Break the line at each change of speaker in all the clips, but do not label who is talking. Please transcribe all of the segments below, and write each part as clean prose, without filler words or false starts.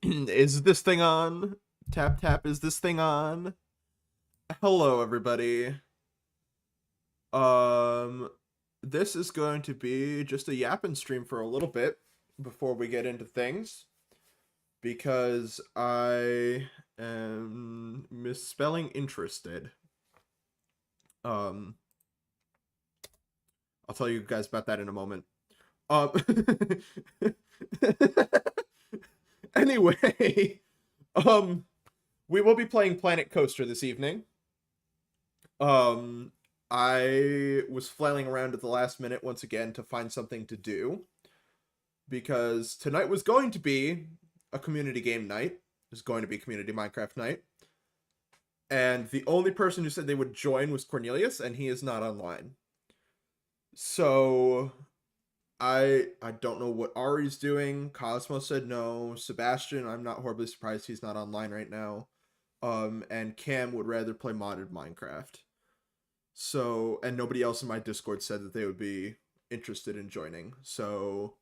Is this thing on? Tap tap, is this thing on? Hello everybody. Um this is going to be just a yapping stream for a little bit before we get into things because I am misspelling interested. Um I'll tell you guys about that in a moment. Um anyway, um we will be playing Planet Coaster this evening. Um, I was flailing around at the last minute once again to find something to do because tonight was going to be a community game night. It was going to be community Minecraft night. And the only person who said they would join was Cornelius, and he is not online. So I don't know what Ari's doing. Cosmo said no. Sebastian, I'm not horribly surprised he's not online right now. And Cam would rather play modded Minecraft. So, and nobody else in my Discord said that they would be interested in joining. So,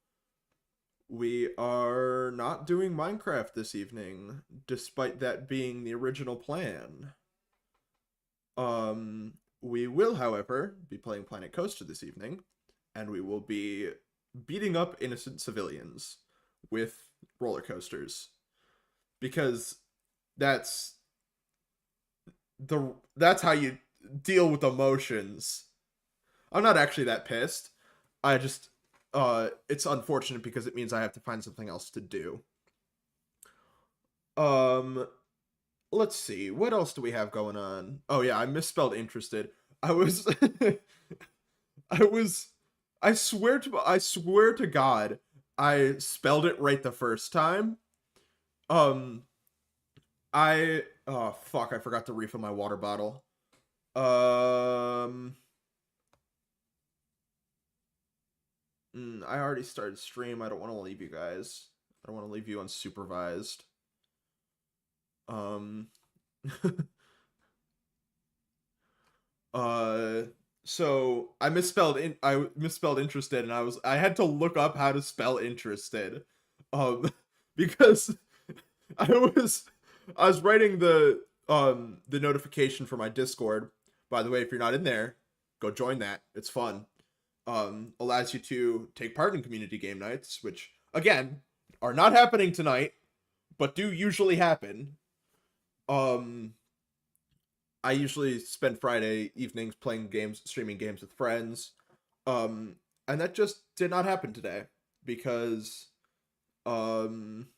we are not doing Minecraft this evening, despite that being the original plan. We will, however, be playing Planet Coaster this evening, and we will be beating up innocent civilians with roller coasters because that's that's how you deal with emotions. I'm not actually that pissed. I just it's unfortunate because it means I have to find something else to do. Um let's see. What else do we have going on? Oh yeah, I misspelled interested. I was I was I swear to God, I spelled it right the first time. Um I oh fuck, I forgot to refill my water bottle. Um I already started stream. I don't want to leave you guys. I don't want to leave you unsupervised. Um uh so I misspelled interested and I had to look up how to spell interested. Um because I was I was writing the notification for my Discord. By the way, if you're not in there, go join that. It's fun. Allows you to take part in community game nights, which again are not happening tonight, but do usually happen. Um, I usually spend Friday evenings playing games, streaming games with friends. Um, and that just did not happen today because um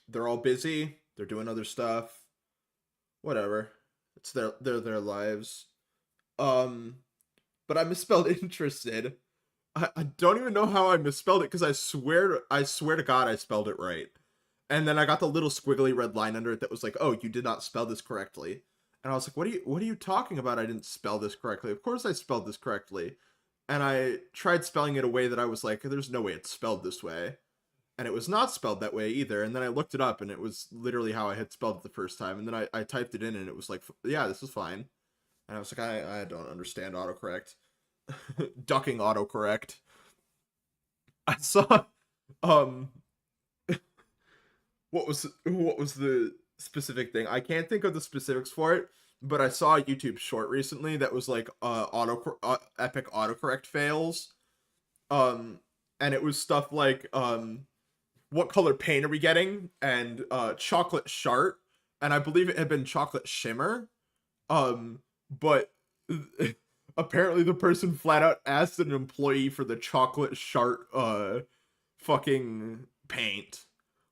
they're all busy, they're doing other stuff, whatever. It's their lives. Um, but I misspelled interested. I don't even know how I misspelled it because I swear to God I spelled it right. And then I got the little squiggly red line under it that was like, "Oh, you did not spell this correctly." And I was like, "What are you talking about? I didn't spell this correctly. Of course I spelled this correctly." And I tried spelling it a way that I was like, "There's no way it's spelled this way." And it was not spelled that way either. And then I looked it up and it was literally how I had spelled it the first time. And then I typed it in and it was like, "Yeah, this is fine." And I was like, I don't understand autocorrect. Ducking autocorrect. I saw um what was the specific thing? I can't think of the specifics for it, but I saw a YouTube short recently that was like epic autocorrect fails. Um and it was stuff like what color paint are we getting? And chocolate shart, and I believe it had been chocolate shimmer. But apparently the person flat out asked an employee for the chocolate shart fucking paint,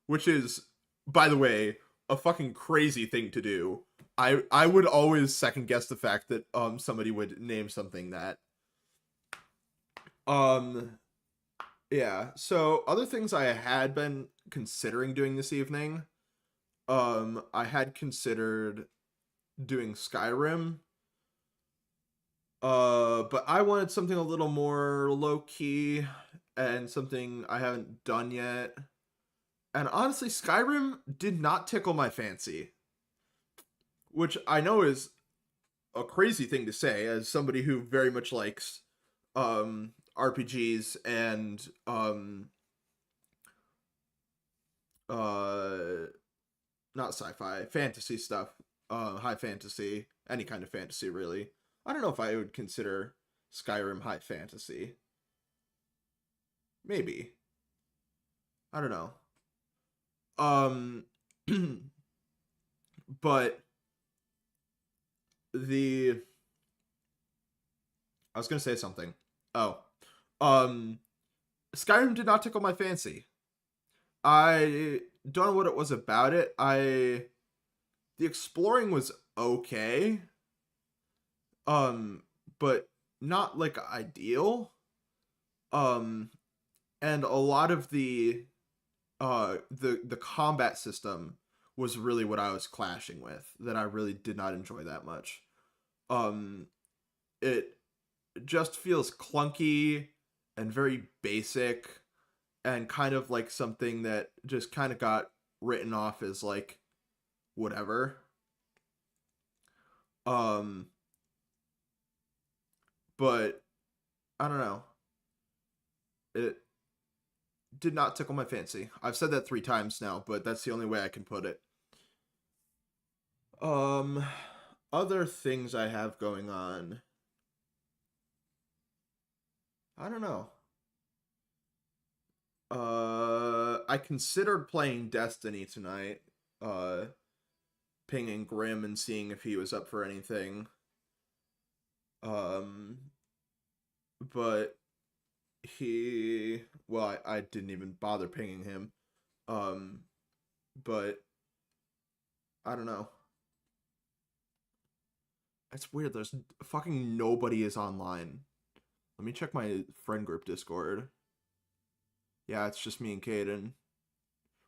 which is, by the way, a fucking crazy thing to do. I would always second guess the fact that somebody would name something that. Um yeah, so other things I had been considering doing this evening. I had considered doing Skyrim. But I wanted something a little more low key and something I haven't done yet. And honestly, Skyrim did not tickle my fancy, which I know is a crazy thing to say as somebody who very much likes RPGs and uh not sci-fi, fantasy stuff, high fantasy, any kind of fantasy really. I don't know if I would consider Skyrim high fantasy. Maybe. I don't know. Um but the I was going to say something. Oh. Um Skyrim did not tickle my fancy. I don't know what it was about it. The exploring was okay. Um but not like ideal. Um and a lot of the combat system was really what I was clashing with, that I really did not enjoy that much. Um it just feels clunky and very basic, and kind of like something that just kind of got written off as like whatever. Um but I don't know. It did not tickle my fancy. I've said that 3 times now, but that's the only way I can put it. Um, other things I have going on. I don't know. I considered playing Destiny tonight. Uh, Pinging Grim and seeing if he was up for anything. Um, but well, I didn't even bother pinging him. Um, but I don't know. It's weird. There's fucking nobody is online. Let me check my friend group Discord. Yeah, it's just me and Caden.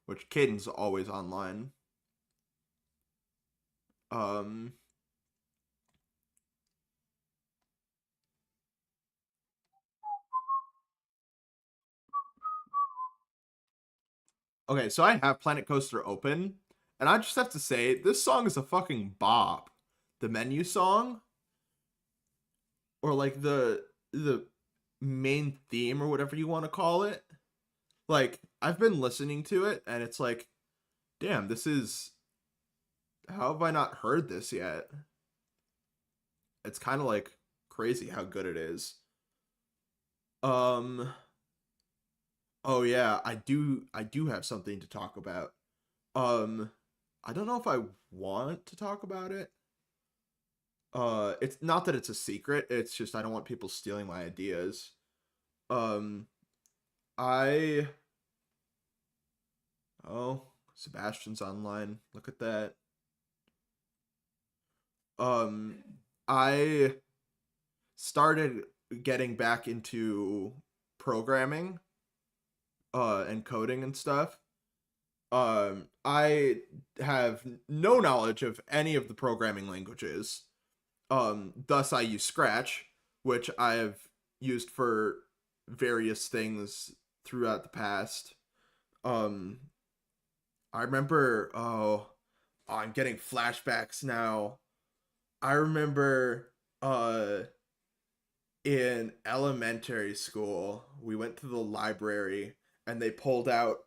Which Caden's always online. Um okay, so I have Planet Coaster open, and I just have to say this song is a fucking bop. The menu song, or like the main theme or whatever you want to call it. Like I've been listening to it and it's like, damn, this is, how have I not heard this yet? It's kind of like crazy how good it is. Um oh yeah, I do have something to talk about. Um I don't know if I want to talk about it. It's not that it's a secret, it's just I don't want people stealing my ideas. Um I Oh, Sebastian's online. Look at that. Um I started getting back into programming and coding and stuff. I have no knowledge of any of the programming languages. Thus I use Scratch, which I have used for various things throughout the past. Um, I remember, I'm getting flashbacks now. I remember, in elementary school, we went to the library and they pulled out,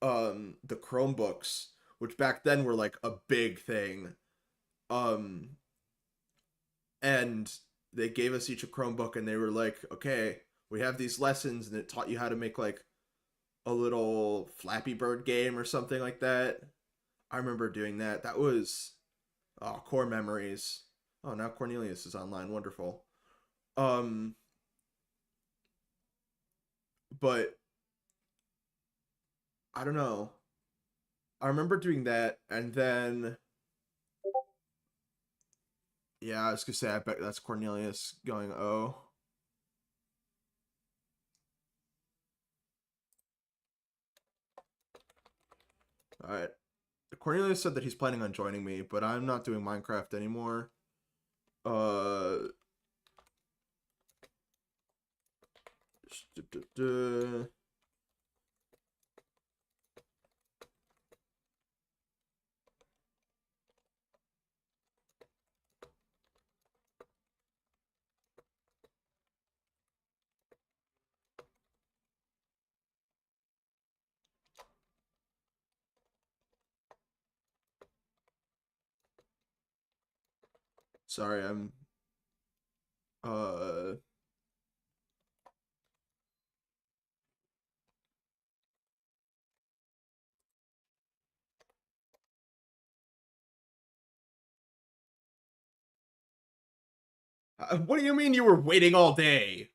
the Chromebooks, which back then were like a big thing. Um, and they gave us each a Chromebook and they were like, okay, we have these lessons, and it taught you how to make like a little Flappy Bird game or something like that. I remember doing that. That was, oh, core memories. Oh, now Cornelius is online. Wonderful. Um, but I don't know. I remember doing that, and then yeah, I was gonna say I bet that's Cornelius going, oh. Alright. Cornelius said that he's planning on joining me, but I'm not doing Minecraft anymore. Uh Sorry, I'm uh what do you mean you were waiting all day?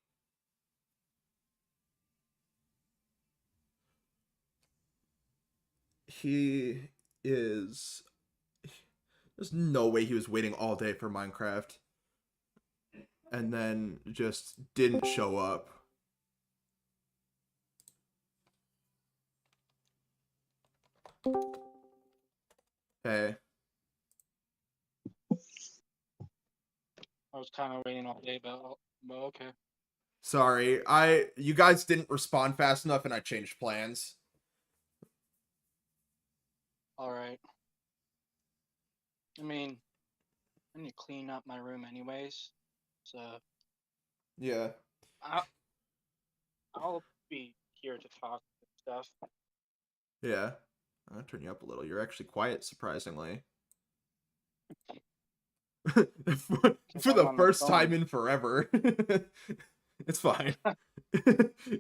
He is. There's no way he was waiting all day for Minecraft and then just didn't show up. Hey.
I was kind of waiting all day, but okay.
Sorry, you guys didn't respond fast enough and I changed plans.
Alright. I mean, I need to clean up my room anyways. So,
Yeah.
I'll be here to talk and stuff.
Yeah. I'll turn you up a little. You're actually quiet, surprisingly. for the first time in forever. It's fine.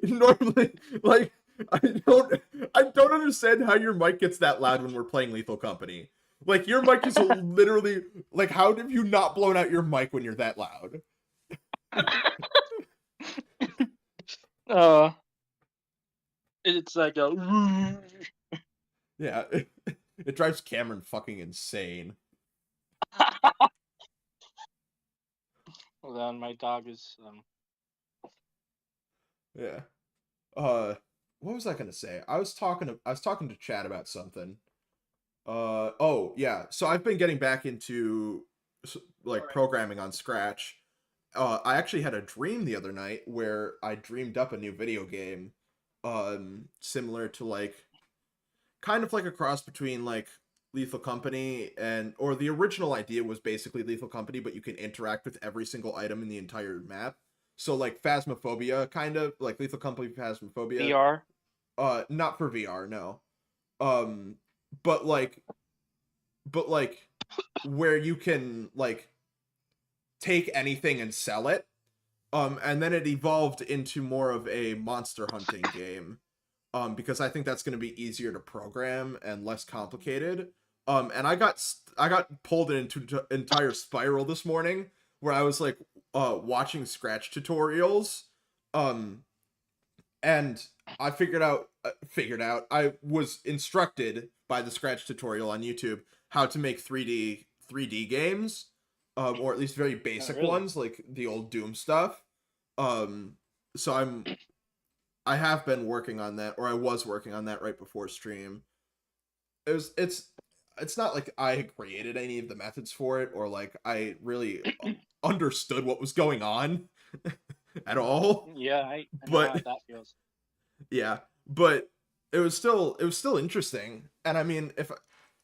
Normally, like, I don't understand how your mic gets that loud when we're playing Lethal Company. Like, your mic is literally, like, how have you not blown out your mic when you're that loud?
It's like a...
Yeah, it drives Cameron fucking insane.
Hold on, my dog is,
Yeah. What was I gonna say? I was talking to Chad about something. Oh yeah. So I've been getting back into like programming on Scratch. I actually had a dream the other night where I dreamed up a new video game, similar to like, kind of like a cross between like Lethal Company or the original idea was basically Lethal Company, but you can interact with every single item in the entire map. So like Phasmophobia, kind of like Lethal Company Phasmophobia.
VR?
Not for VR, no. Um, but like, where you can like take anything and sell it. And then it evolved into more of a monster hunting game. Because I think that's going to be easier to program and less complicated. And I got pulled into an entire spiral this morning where I was like watching Scratch tutorials. And I figured out I was instructed by the Scratch tutorial on YouTube how to make 3D games, or at least very basic
really?
ones like the old Doom stuff. Um, so I have been working on that, or I was working on that right before stream. It's not like I created any of the methods for it, or like I really understood what was going on at all.
Yeah, I know how
But
that feels.
yeah, but it was still interesting, and I mean, if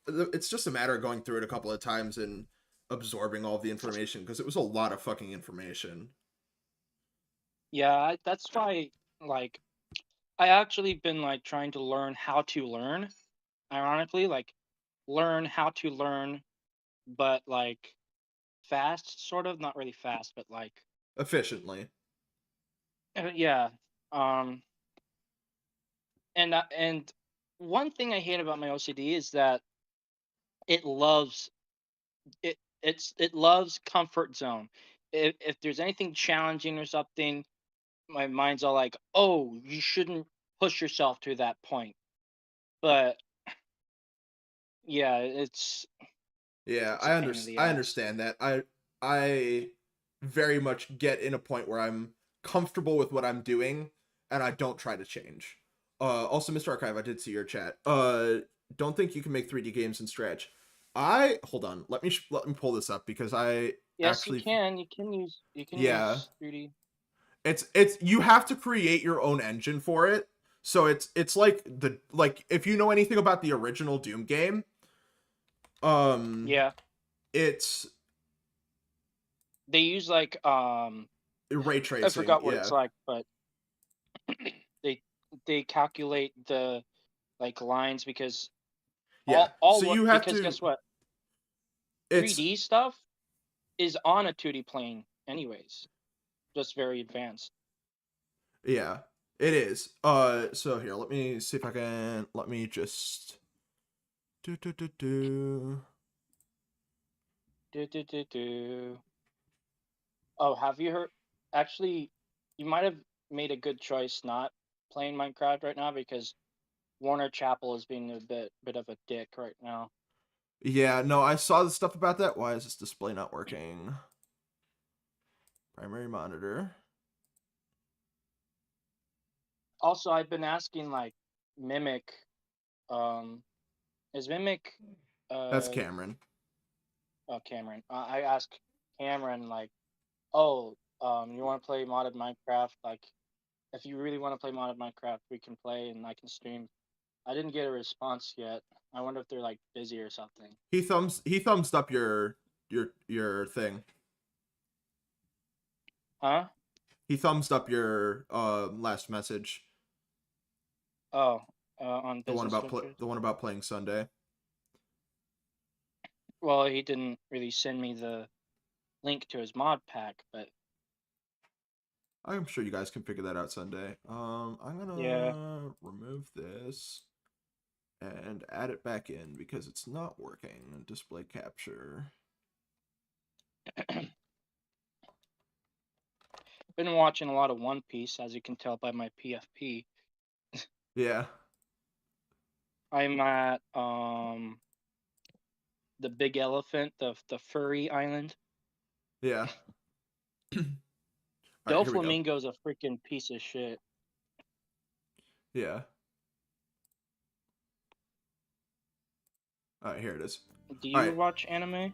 it's just a matter of going through it a couple of times and absorbing all the information because it was a lot of fucking information.
Yeah, that's why, like, I actually been, like, trying to learn how to learn, ironically, like, learn how to learn, but, like, fast, sort of, not really fast, but, like,
Efficiently.
yeah, um, and one thing I hate about my OCD is that it loves it loves comfort zone. If there's anything challenging or something, my mind's all like, "Oh, you shouldn't push yourself to that point." But yeah,
Yeah,
it's a pain in the
I
ass.
understand that. I very much get in a point where I'm comfortable with what I'm doing and I don't try to change. Also, Mr. Archive, I did see your chat. Don't think you can make 3D games in Stretch. I hold on. Let me pull this up because I
Yes, you
actually
can. You can
yeah.
use 3D.
It's you have to create your own engine for it. So it's like if you know anything about the original Doom game, um
Yeah,
it's
they use like
ray
I
tracing,
forgot what it's
yeah.
like, but they they calculate the like lines because
Yeah. So you have
because
to
guess what?
it's
3D stuff. is on a 2D plane, anyways, just very advanced.
Yeah, it is. So here, let me see if I can. Let me just do.
Do, do, do, do. Oh, have you heard? Actually, you might have made a good choice not playing Minecraft right now because Warner Chappell is being a bit of a dick right now.
Yeah, no, I saw the stuff about that. Why is this display not working? Primary monitor.
Also, I've been asking like Mimic, um, is Mimic,
That's
uh,
Cameron.
Cameron. I asked Cameron like, oh, you want to play modded Minecraft? Like, if you really want to play modded Minecraft, we can play and I can stream. I didn't get a response yet. I wonder if they're like busy or something.
He thumbs up your thing.
Huh?
He thumbs up your last message.
Oh, on Business Ventures.
The one about playing Sunday.
Well, he didn't really send me the link to his mod pack, but
I'm sure you guys can figure that out Sunday. I'm
yeah.
gonna remove this and add it back in because it's not working. Display capture.
Been watching a lot of One Piece, as you can tell by my PFP.
Yeah.
I'm at the big elephant, the furry island.
Yeah. All right, here we go.
Doflamingo's a freaking piece of shit.
Yeah. All right, here it is.
Do
All
you
right,
watch anime?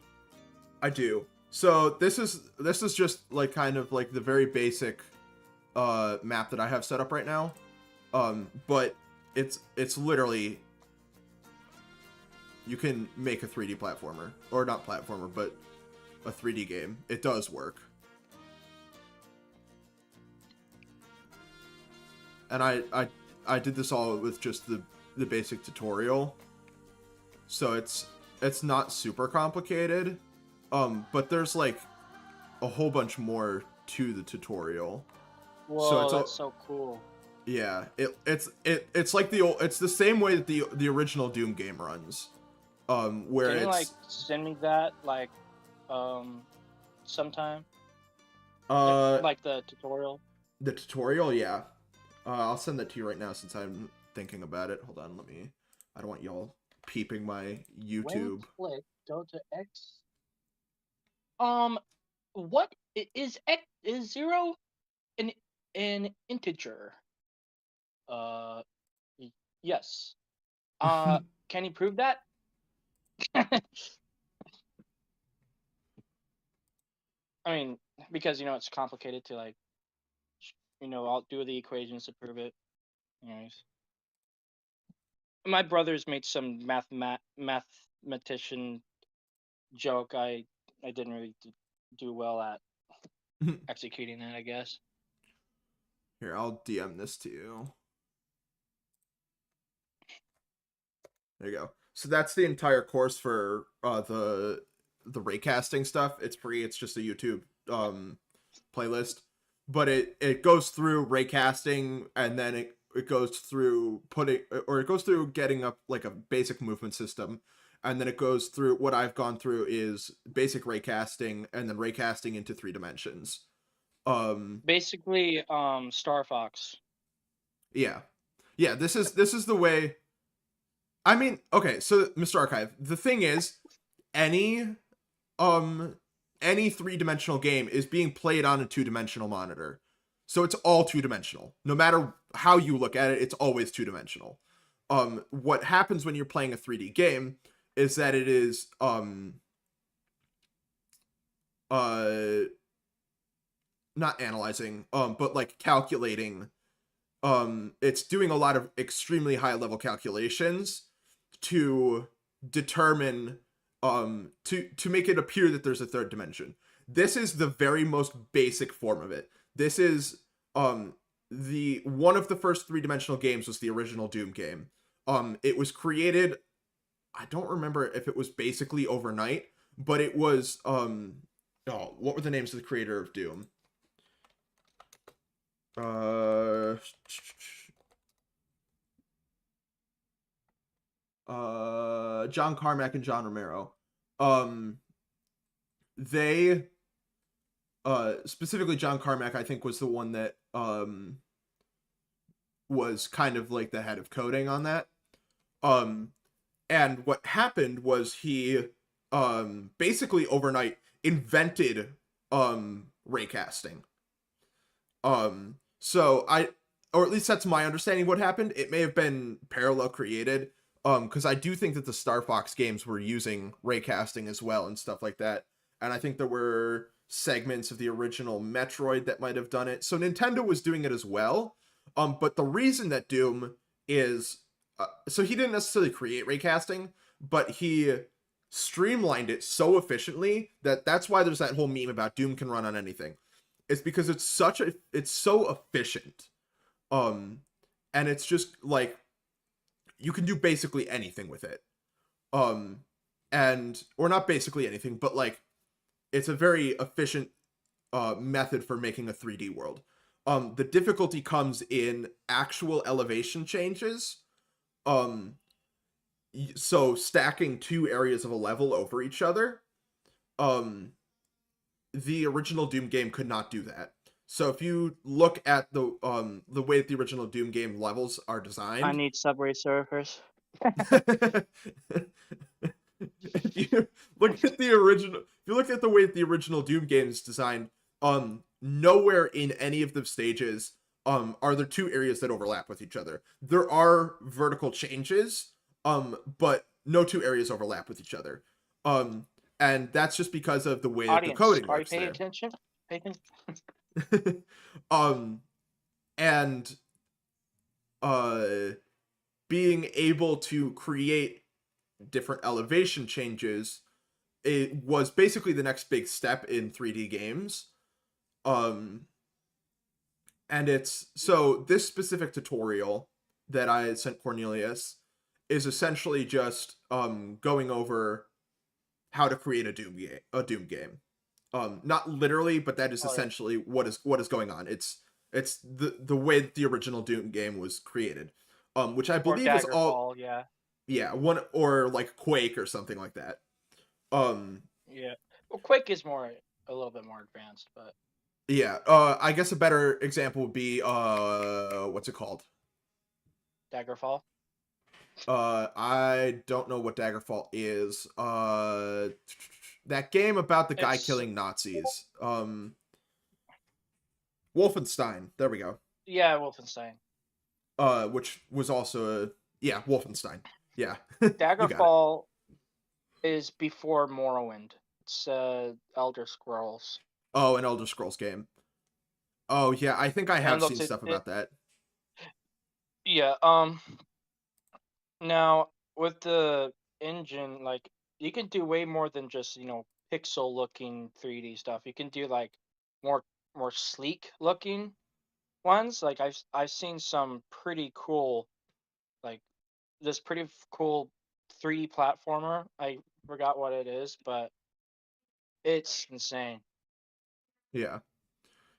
I do. So this is just like kind of like the very basic map that I have set up right now. But it's literally you can make a 3D platformer, or not platformer, but a 3D game. It does work. And I did this all with just the basic tutorial. So it's not super complicated. But there's like a whole bunch more to the tutorial.
Whoa,
So it's
that's so cool.
yeah, it's like it's the same way that the original Doom game runs. Where
Can you like
it's
send me that like sometime?
uh
Like the tutorial?
the tutorial, yeah. I'll send that to you right now since I'm thinking about it. Hold on, I don't want y'all peeping my
When
YouTube.
click, go to X. What is X? Is zero an integer? Uh, yes. Can you prove that? I mean, because it's complicated to like, I'll do the equations to prove it. Anyways, my brothers made some mathematician joke. I didn't really do well at executing that, I guess.
Here, I'll DM this to you. There you go. So that's the entire course for the raycasting stuff. It's free. It's just a YouTube playlist, but it goes through raycasting, and then it goes through it goes through getting up like a basic movement system, and then it goes through what I've gone through is basic raycasting, and then raycasting into 3 dimensions.
Basically, Star Fox.
Yeah, yeah. This is the way. I mean, okay, so Mr. Archive, the thing is, any um any 3-dimensional game is being played on a 2-dimensional monitor. So it's all 2-dimensional. No matter how you look at it, it's always 2-dimensional. What happens when you're playing a 3D game is that it is uh not analyzing, but like calculating. It's doing a lot of extremely high level calculations to determine to make it appear that there's a third dimension. This is the very most basic form of it. This is the one of the first 3-dimensional games was the original Doom game. It was created, I don't remember if it was basically overnight, but it was Oh, what were the names of the creator of Doom? Uh, John Carmack and John Romero. Um, they specifically John Carmack, I think, was the one that was kind of like the head of coding on that. Um, and what happened was he basically overnight invented raycasting. So I, or at least that's my understanding of what happened. It may have been parallel created, because I do think that the Star Fox games were using raycasting as well and stuff like that. And I think there were segments of the original Metroid that might have done it. So Nintendo was doing it as well. But the reason that Doom is, so he didn't necessarily create raycasting, but he streamlined it so efficiently that that's why there's that whole meme about Doom can run on anything. It's because it's so efficient. Um and it's just like you can do basically anything with it. Um and or not basically anything, but like it's a very efficient method for making a 3D world. The difficulty comes in actual elevation changes. Um so stacking two areas of a level over each other. The original Doom game could not do that. So if you look at the way that the original Doom game levels are
I
designed,
need Subway Surfers.
if you look at the original, if you look at the way that the original Doom game is designed, nowhere in any of the stages are there two areas that overlap with each other. There are vertical changes, but no two areas overlap with each other. And that's just because of the way that the
Audience,
coding
are you
works
paying
there.
attention? Pay attention.
um and uh being able to create different elevation changes, it was basically the next big step in 3D games. um and it's so this specific tutorial that I sent Cornelius is essentially just going over how to create a Doom game. Not literally, but that is
Oh yeah.
essentially what is going on. It's the way that the original Doom game was created. Which I
Or
believe is all,
Daggerfall, yeah.
yeah, one, or like Quake or something like that. Um
Yeah. Well, Quake is a little bit more advanced, but
yeah, I guess a better example would be what's it called?
Daggerfall.
I don't know what Daggerfall is. That game about the guy
It's
killing Nazis. Wolfenstein. There we go.
yeah, Wolfenstein.
Which was also a, yeah, Wolfenstein. Yeah, you got it.
Daggerfall is before Morrowind. It's Elder Scrolls.
Oh, an Elder Scrolls game. Oh yeah, I think I
And
have
looks
seen stuff
it
about that.
yeah, now with the engine, like you can do way more than just, pixel looking 3D stuff. You can do like more more sleek looking ones. Like I've seen some pretty cool, like this cool 3D platformer. I forgot what it is, but it's insane.
Yeah,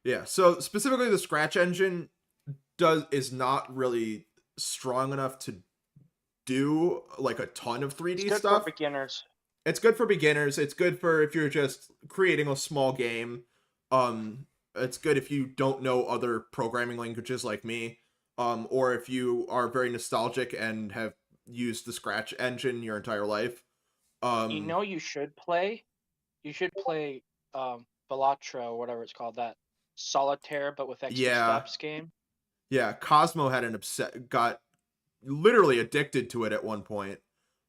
yeah. So specifically, the Scratch engine is not really strong enough to do like a ton of
It's
3D
good for
stuff.
beginners.
It's good for beginners. It's good for if you're just creating a small game. It's good if you don't know other programming languages like me. Or if you are very nostalgic and have used the Scratch engine your entire life.
You
Um,
know you should play Balatro, or whatever it's called, that solitaire but with extra
yeah,
steps game.
yeah. Cosmo had got literally addicted to it at one point.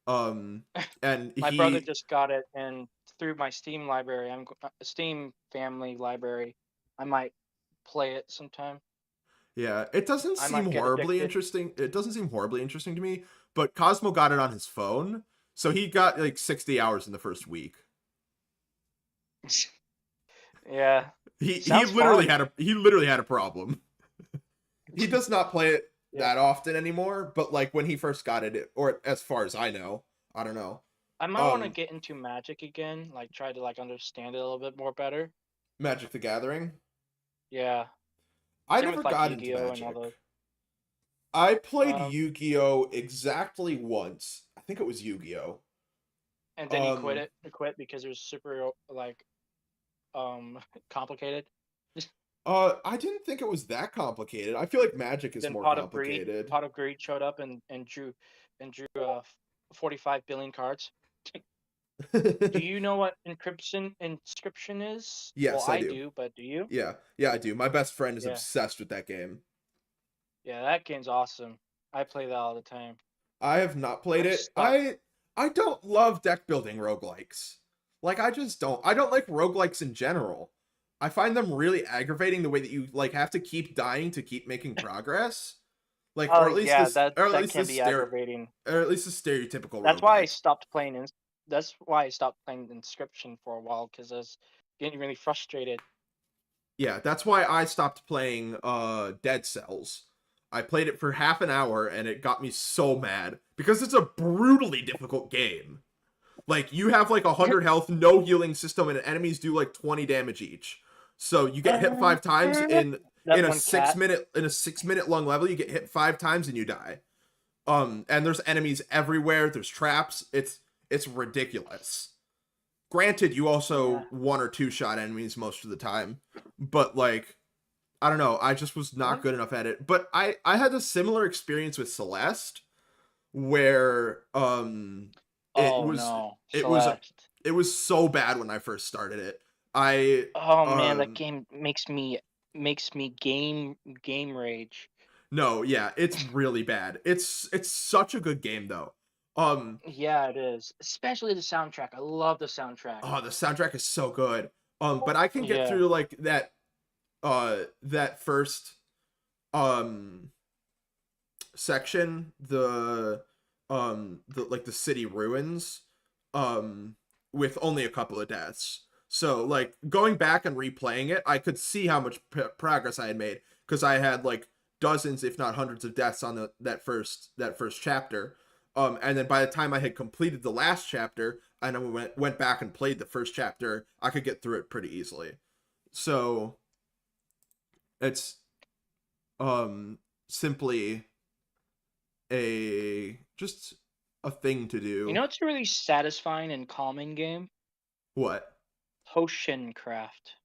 Um, and
My brother
he,
just got it, and through my Steam library, Steam family library, I might play it sometime.
yeah, it doesn't
I
seem
might get
horribly
addicted.
interesting. It doesn't seem horribly interesting to me, but Cosmo got it on his phone, so he got like 60 hours in the first week.
Yeah,
He
sounds
literally
fun.
had a problem. He does not play it
Yeah,
that often anymore, but like when he first got it, or as far as I know, I don't know.
I might want to
Um,
get into Magic again, like try to like understand it a little bit more better.
Magic the Gathering.
Yeah.
I
Same
never
with like
got into
Yu-Gi-Oh and all
Magic.
those.
I played
Um,
Yu-Gi-Oh exactly once. I think it was Yu-Gi-Oh.
and then you quit
Um,
it. You quit because it was super like um complicated.
I didn't think it was that complicated. I feel like Magic is
Then
more complicated.
Pot of Greed showed up and drew 45 billion cards. Do you know what inscription is? Well,
Yes, I
I
do.
do, but do you?
Yeah, yeah, I do. My best friend is
Yeah.
obsessed with that game.
Yeah, that game's awesome. I play that all the time.
I have not played
I
it.
stopped.
I don't love deck building roguelikes. Like I just don't. I don't like roguelikes in general. I find them really aggravating the way that you like have to keep dying to keep making progress. Like
Oh yeah, that
or at
that
least
can
this
be aggravating.
or at least the stereotypical
That's why I
roguelike.
stopped playing. That's why I stopped playing Inscription for a while because I was getting really frustrated.
Yeah, that's why I stopped playing Dead Cells. I played it for half an hour and it got me so mad because it's a brutally difficult game. Like you have like 100 health, no healing system, and enemies do like 20 damage each. So you get hit 5 times
That one cat.
in a 6 minute long level. You get hit 5 times and you die. And there's enemies everywhere. There's traps. It's ridiculous. Granted, you
Yeah.
also one or two shot enemies most of the time, but like I don't know. I just was
I
not
think.
good enough at it. But I had a similar experience with Celeste, where it
Oh
was
no,
it was
Celeste.
it was so bad when I first started it. I
Oh man, that
um
game makes me game rage.
no, yeah, it's really bad. It's such a good game though. Um
Yeah, it is. Especially the soundtrack. I love the soundtrack.
oh, the soundtrack is so good. But I can get
Yeah.
through like that first um section, the like the city ruins, um with only a couple of deaths. So like going back and replaying it, I could see how much progress I had made because I had like dozens if not hundreds of deaths on that first chapter. And then by the time I had completed the last chapter and I went back and played the first chapter, I could get through it pretty easily. So it's simply a just a thing to
You
do.
know it's a really satisfying and calming game?
What?
Potion Craft.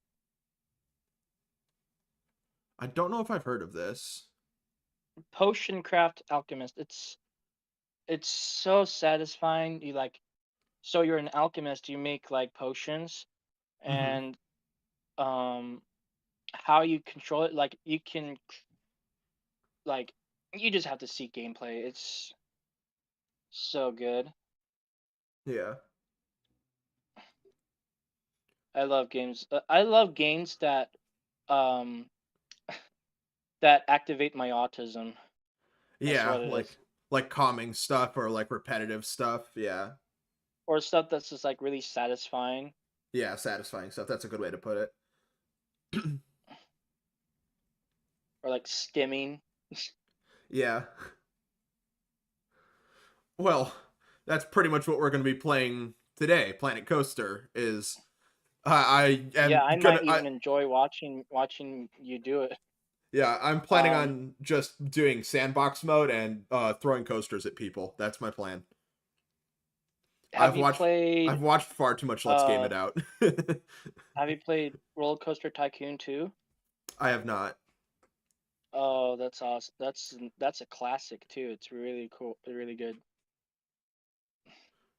I don't know if I've heard of this.
Potion Craft Alchemist. It's so satisfying. So you're an alchemist, you make like potions
Mm-hmm.
and um how you control it, like you can like you just have to see gameplay. It's so good.
Yeah.
I love games. I love games um that activate my autism. That's
Yeah,
what it is.
like calming stuff or like repetitive stuff. Yeah.
Or stuff that's just like really satisfying.
Yeah, satisfying stuff. That's a good way to put it.
Or like stimming.
Yeah. Well, that's pretty much what we're going to be playing today. Planet Coaster is I
Yeah,
am
I
gonna
might even enjoy watching you do it.
yeah, I'm planning
Um,
on just doing sandbox mode and throwing coasters at people. That's my plan.
have
I've
you
watched
played
I've watched far too much Let's Game
uh
It Out.
have you played Roller Coaster Tycoon 2?
I have not.
Oh, that's awesome. That's a classic too. It's really cool, really good.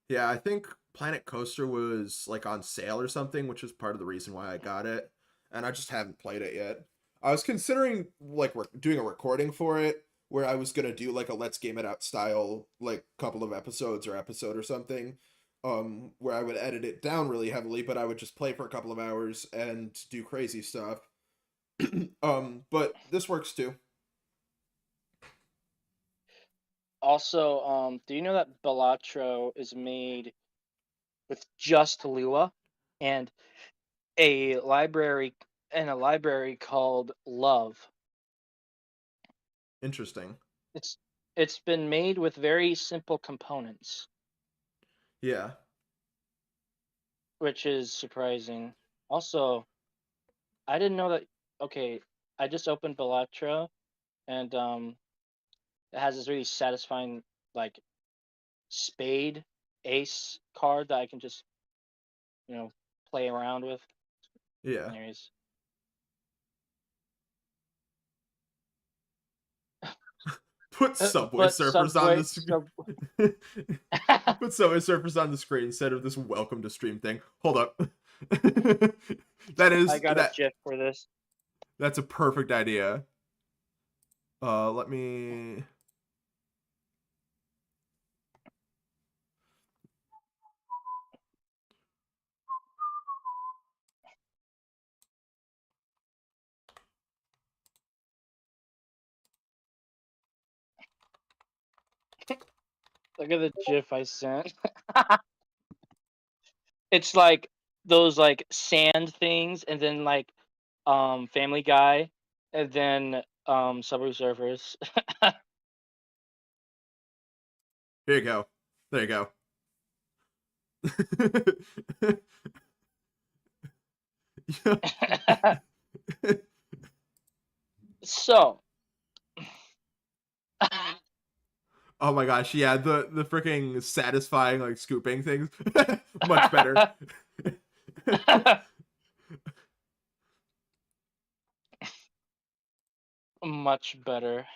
Yeah, I think Planet Coaster was like on sale or something, which is part of the reason why I got it, and I just haven't played it yet. I was considering like doing a recording for it where I was gonna do like a Let's Game It Out style like couple of episodes or episode or something, where I would edit it down really heavily, but I would just play for a couple of hours and do crazy stuff. But this works too.
Also, do you know that Balatro is made with just Lua and a library a library called Love.
Interesting.
It's it's been made with very simple components.
Yeah.
which is surprising. Also, I didn't know that. Okay, I just opened Balatro, and it has this really satisfying like spade ace card that I can just you know play around with.
Yeah.
Anyways,
Put Subway
but
Surfers on
Subway,
the Put Subway Surfers on the screen instead of this welcome to stream thing. Hold up. that
I
is
got a
that
GIF for this.
that's a perfect idea. Let me
Look at the GIF I sent. It's like those like sand things, and then like Family Guy, and then Subway Surfers.
here you go. There you go.
So,
Oh my gosh, yeah, the freaking satisfying like scooping things. Much better.
much better.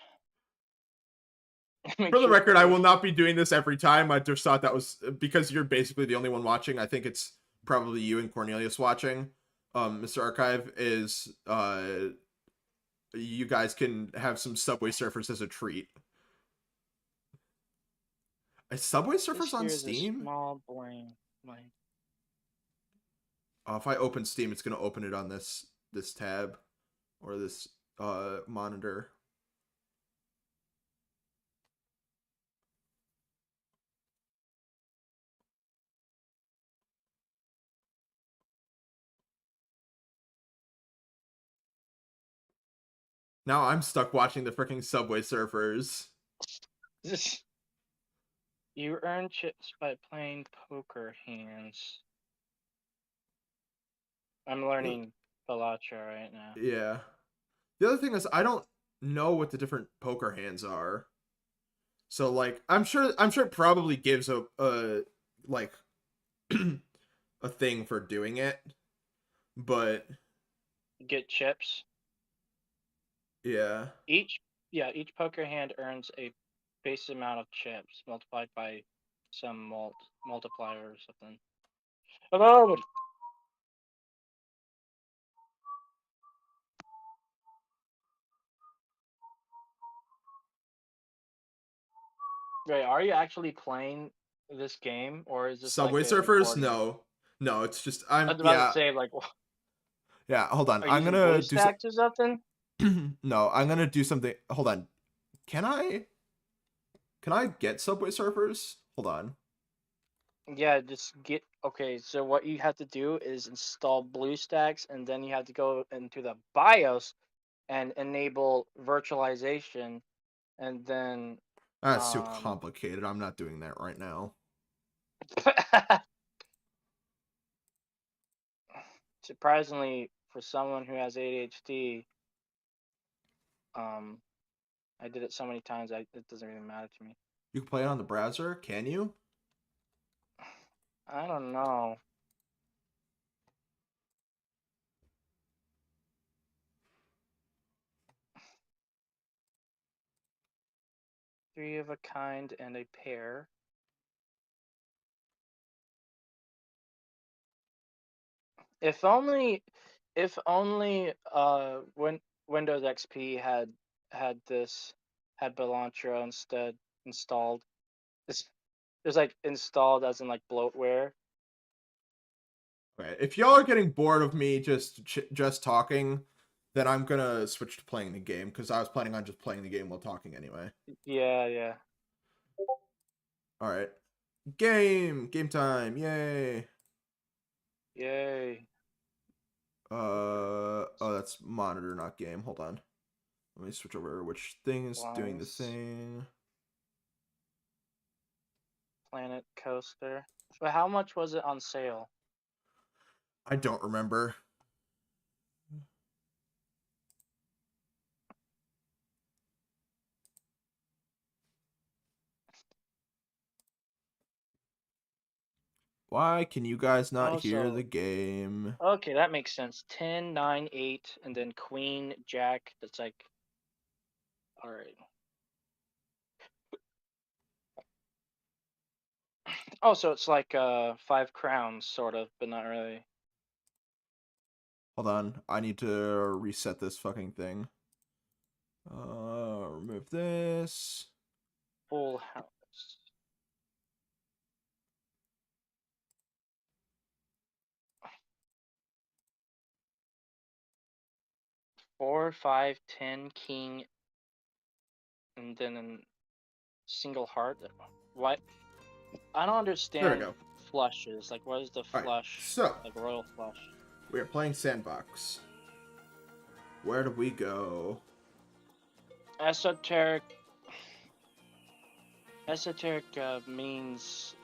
Make
For the
sure
record, I will
push.
not be doing this every time. I just thought that was because you're basically the only one watching. I think it's probably you and Cornelius watching. Mr. Archive is you guys can have some Subway Surfers as a treat. Is Subway
This
Surfers on
here is a
Steam?
small brain. Like,
If I open Steam, it's gonna open it on this tab or this monitor. Now I'm stuck watching the freaking Subway Surfers.
this. You earn chips by playing poker hands. I'm learning Balatro right now.
Yeah. The other thing is I don't know what the different poker hands are. So like I'm sure it probably gives a like a thing for doing it. But
Get chips.
yeah.
Each poker hand earns a base amount of chips multiplied by some multiplier or something. Oh, wait, are you actually playing this game, or is this like
Subway
a
Surfers?
recording?
No. No, it's just
I
I'm
was about to
yeah.
say, like,
Yeah, hold on.
are you
I'm
using
gonna do some
BlueStacks or something?
no, I'm gonna do something. Hold on. Can I get Subway Surfers? Hold on.
Yeah, just get okay. So what you have to do is install BlueStacks, and then you have to go into the BIOS and enable virtualization, and then
That's too
um.
complicated. I'm not doing that right now.
Surprisingly, for someone who has ADHD, um, I did it so many times, it doesn't really matter to me.
You can play it on the browser, can you?
I don't know. Three of a kind and a pair. If only, if only, when Windows XP had this had Belantro instead installed. It's like installed as in like bloatware.
Okay. If y'all are getting bored of me just talking, then I'm gonna switch to playing the game because I was planning on just playing the game while talking anyway.
Yeah, yeah.
All right. Game time. Yay.
Yay.
Oh, that's monitor, not game. Hold on. Let me switch over which thing is doing the
Lines.
thing.
Planet Coaster. But how much was it on sale?
I don't remember. Why can you guys not
Oh,
hear
so
the game?
okay, that makes sense. 10, 9, 8, and then Queen, Jack. That's like, all right. Oh, so it's like 5 crowns, sort of, but not really.
Hold on, I need to reset this fucking thing. Remove this.
Full house. Four, 5, 10, king, and then a single heart. What? I don't
There we
understand
go.
flushes. Like, what is the
Alright,
flush?
so
Like royal flush.
we are playing Sandbox. Where do we go?
Esoteric. Esoteric means.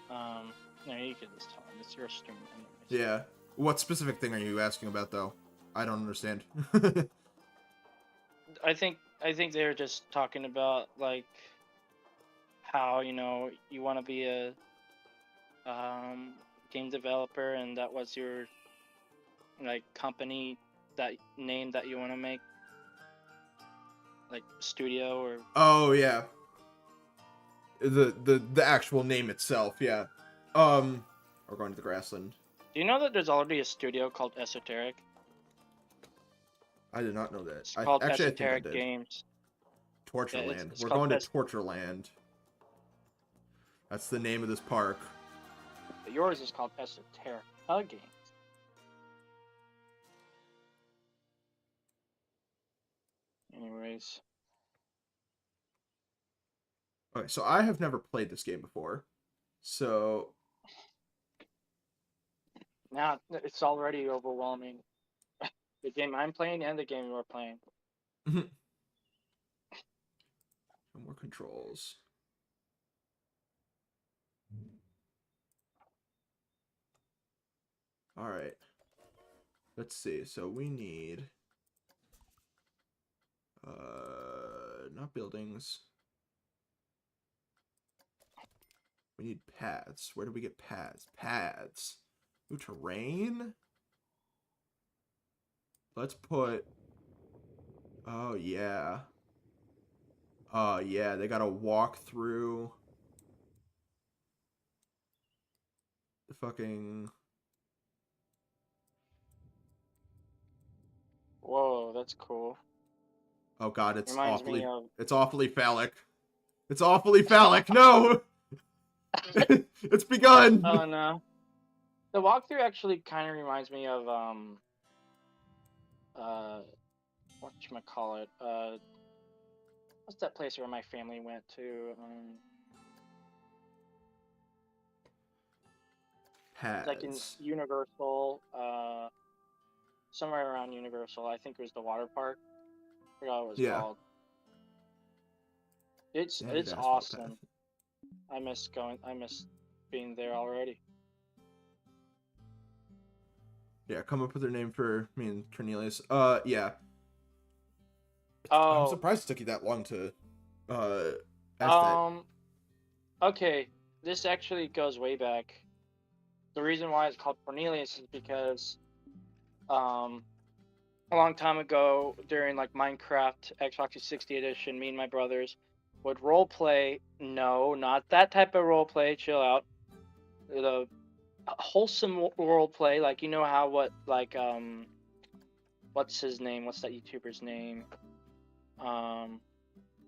No, you can just tell him. It's your stream, anyways.
Yeah. What specific thing are you asking about, though? I don't understand.
I think they were just talking about like how you want to be a game developer, and that was your like company, that name that you want to make, like studio or.
Oh yeah. The actual name itself, yeah. We're going to the grassland.
Do you know that there's already a studio called Esoteric?
I did not know that.
It's called
I think I
Esoteric
did.
Games.
Tortureland.
It's
We're
called
going to Tortureland. That's the name of this park.
Yours is called Esoteric Games. Anyways,
Okay, so I have never played this game before. So
now it's already overwhelming. The game I'm playing and the game you're playing.
no more controls. All right. Let's see. So we need not buildings. We need paths. Where do we get paths? Paths. Ooh, terrain? Let's put... Oh, yeah. Oh, yeah. They gotta walk through... the fucking...
Whoa, that's cool.
Oh, God. It's
Reminds
awfully...
me of.
It's awfully phallic. It's awfully phallic. No! It's begun!
Oh no. The walkthrough actually kind of reminds me of whatchamacallit, what's that place where my family went to? Like in
Paths.
Universal, somewhere around Universal. I think it was the water park. I forgot what it was
Yeah.
called. It's
Sanded asphalt
awesome.
path.
I miss being there already.
Yeah, come up with their name for me and Cornelius. Yeah.
Oh.
I'm surprised it took you that long to ask that.
Okay, this actually goes way back. The reason why it's called Cornelius is because a long time ago during like Minecraft Xbox 360 edition, me and my brothers would role play. No, not that type of role play. Chill out. The wholesome role play, like you know how what's his name? What's that YouTuber's name?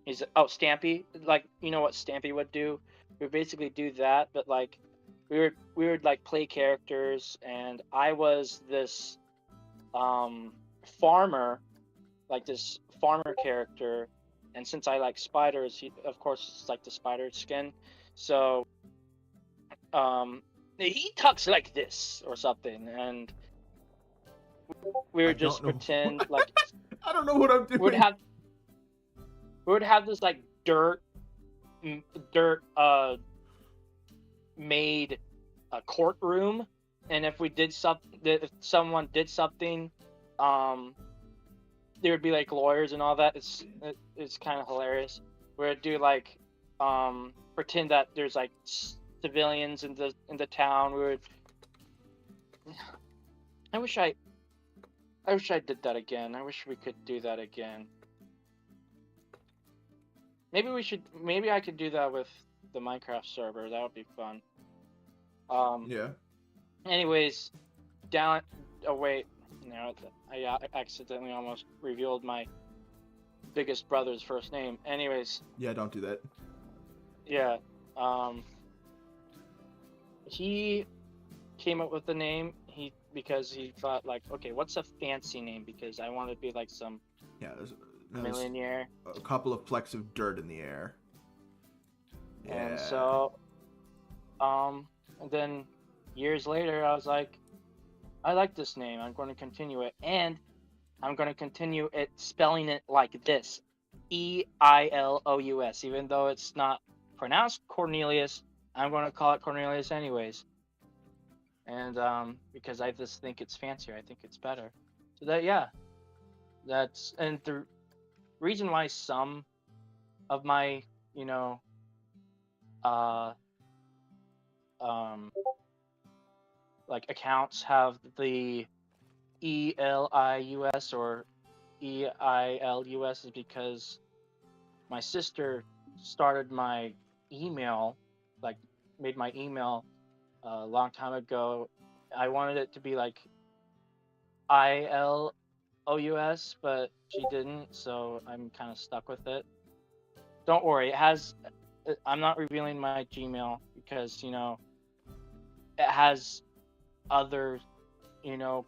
He's Stampy. Like you know what Stampy would do? We would basically do that, but like we would like play characters, and I was this farmer, like this farmer character, and since I like spiders, of course it's like the spider skin, so he talks like this or something, and we would just pretend like
I don't know what I'm doing.
we would have this like dirt made a courtroom, and if we did something, if someone did something, um, there would be like lawyers and all that. It's kind of hilarious. We'd do like pretend that there's like civilians in the town. We would. I wish I did that again. I wish we could do that again. Maybe we should. Maybe I could do that with the Minecraft server. That would be fun.
Yeah.
Anyways, down. Oh wait, no, I accidentally almost revealed my biggest brother's first name. Anyways,
Yeah, don't do that.
yeah. He came up with the name. Because he thought like, okay, what's a fancy name? Because I want to be like some
Yeah, there's
millionaire.
a couple of flecks of dirt in the air. Yeah.
And so, and then years later, I was like, I like this name. I'm going to continue it, and I'm going to continue it spelling it like this, Eilous. Even though it's not pronounced Cornelius, I'm going to call it Cornelius anyways. And because I just think it's fancier, I think it's better. So that's and the reason why some of my like accounts have the ELIUS or EILUS is because my sister started my email, like made my email a long time ago. I wanted it to be like ILOUS, but she didn't, so I'm kind of stuck with it. Don't worry, it has. I'm not revealing my Gmail because it has other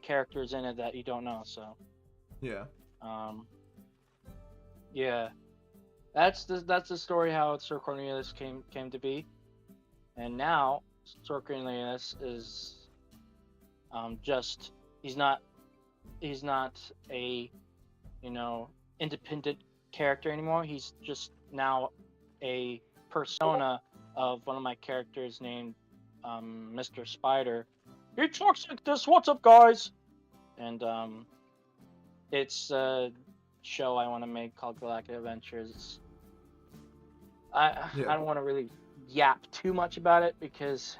characters in it that you don't know. So
Yeah.
Yeah, that's the story how Sir Cornelius came to be, and now Sir Cornelius is just he's not a independent character anymore. He's just now a persona of one of my characters named Mr. Spider. He talks like this. What's up, guys? And it's a show I want to make called Galactic Adventures. I don't want to really yap too much about it because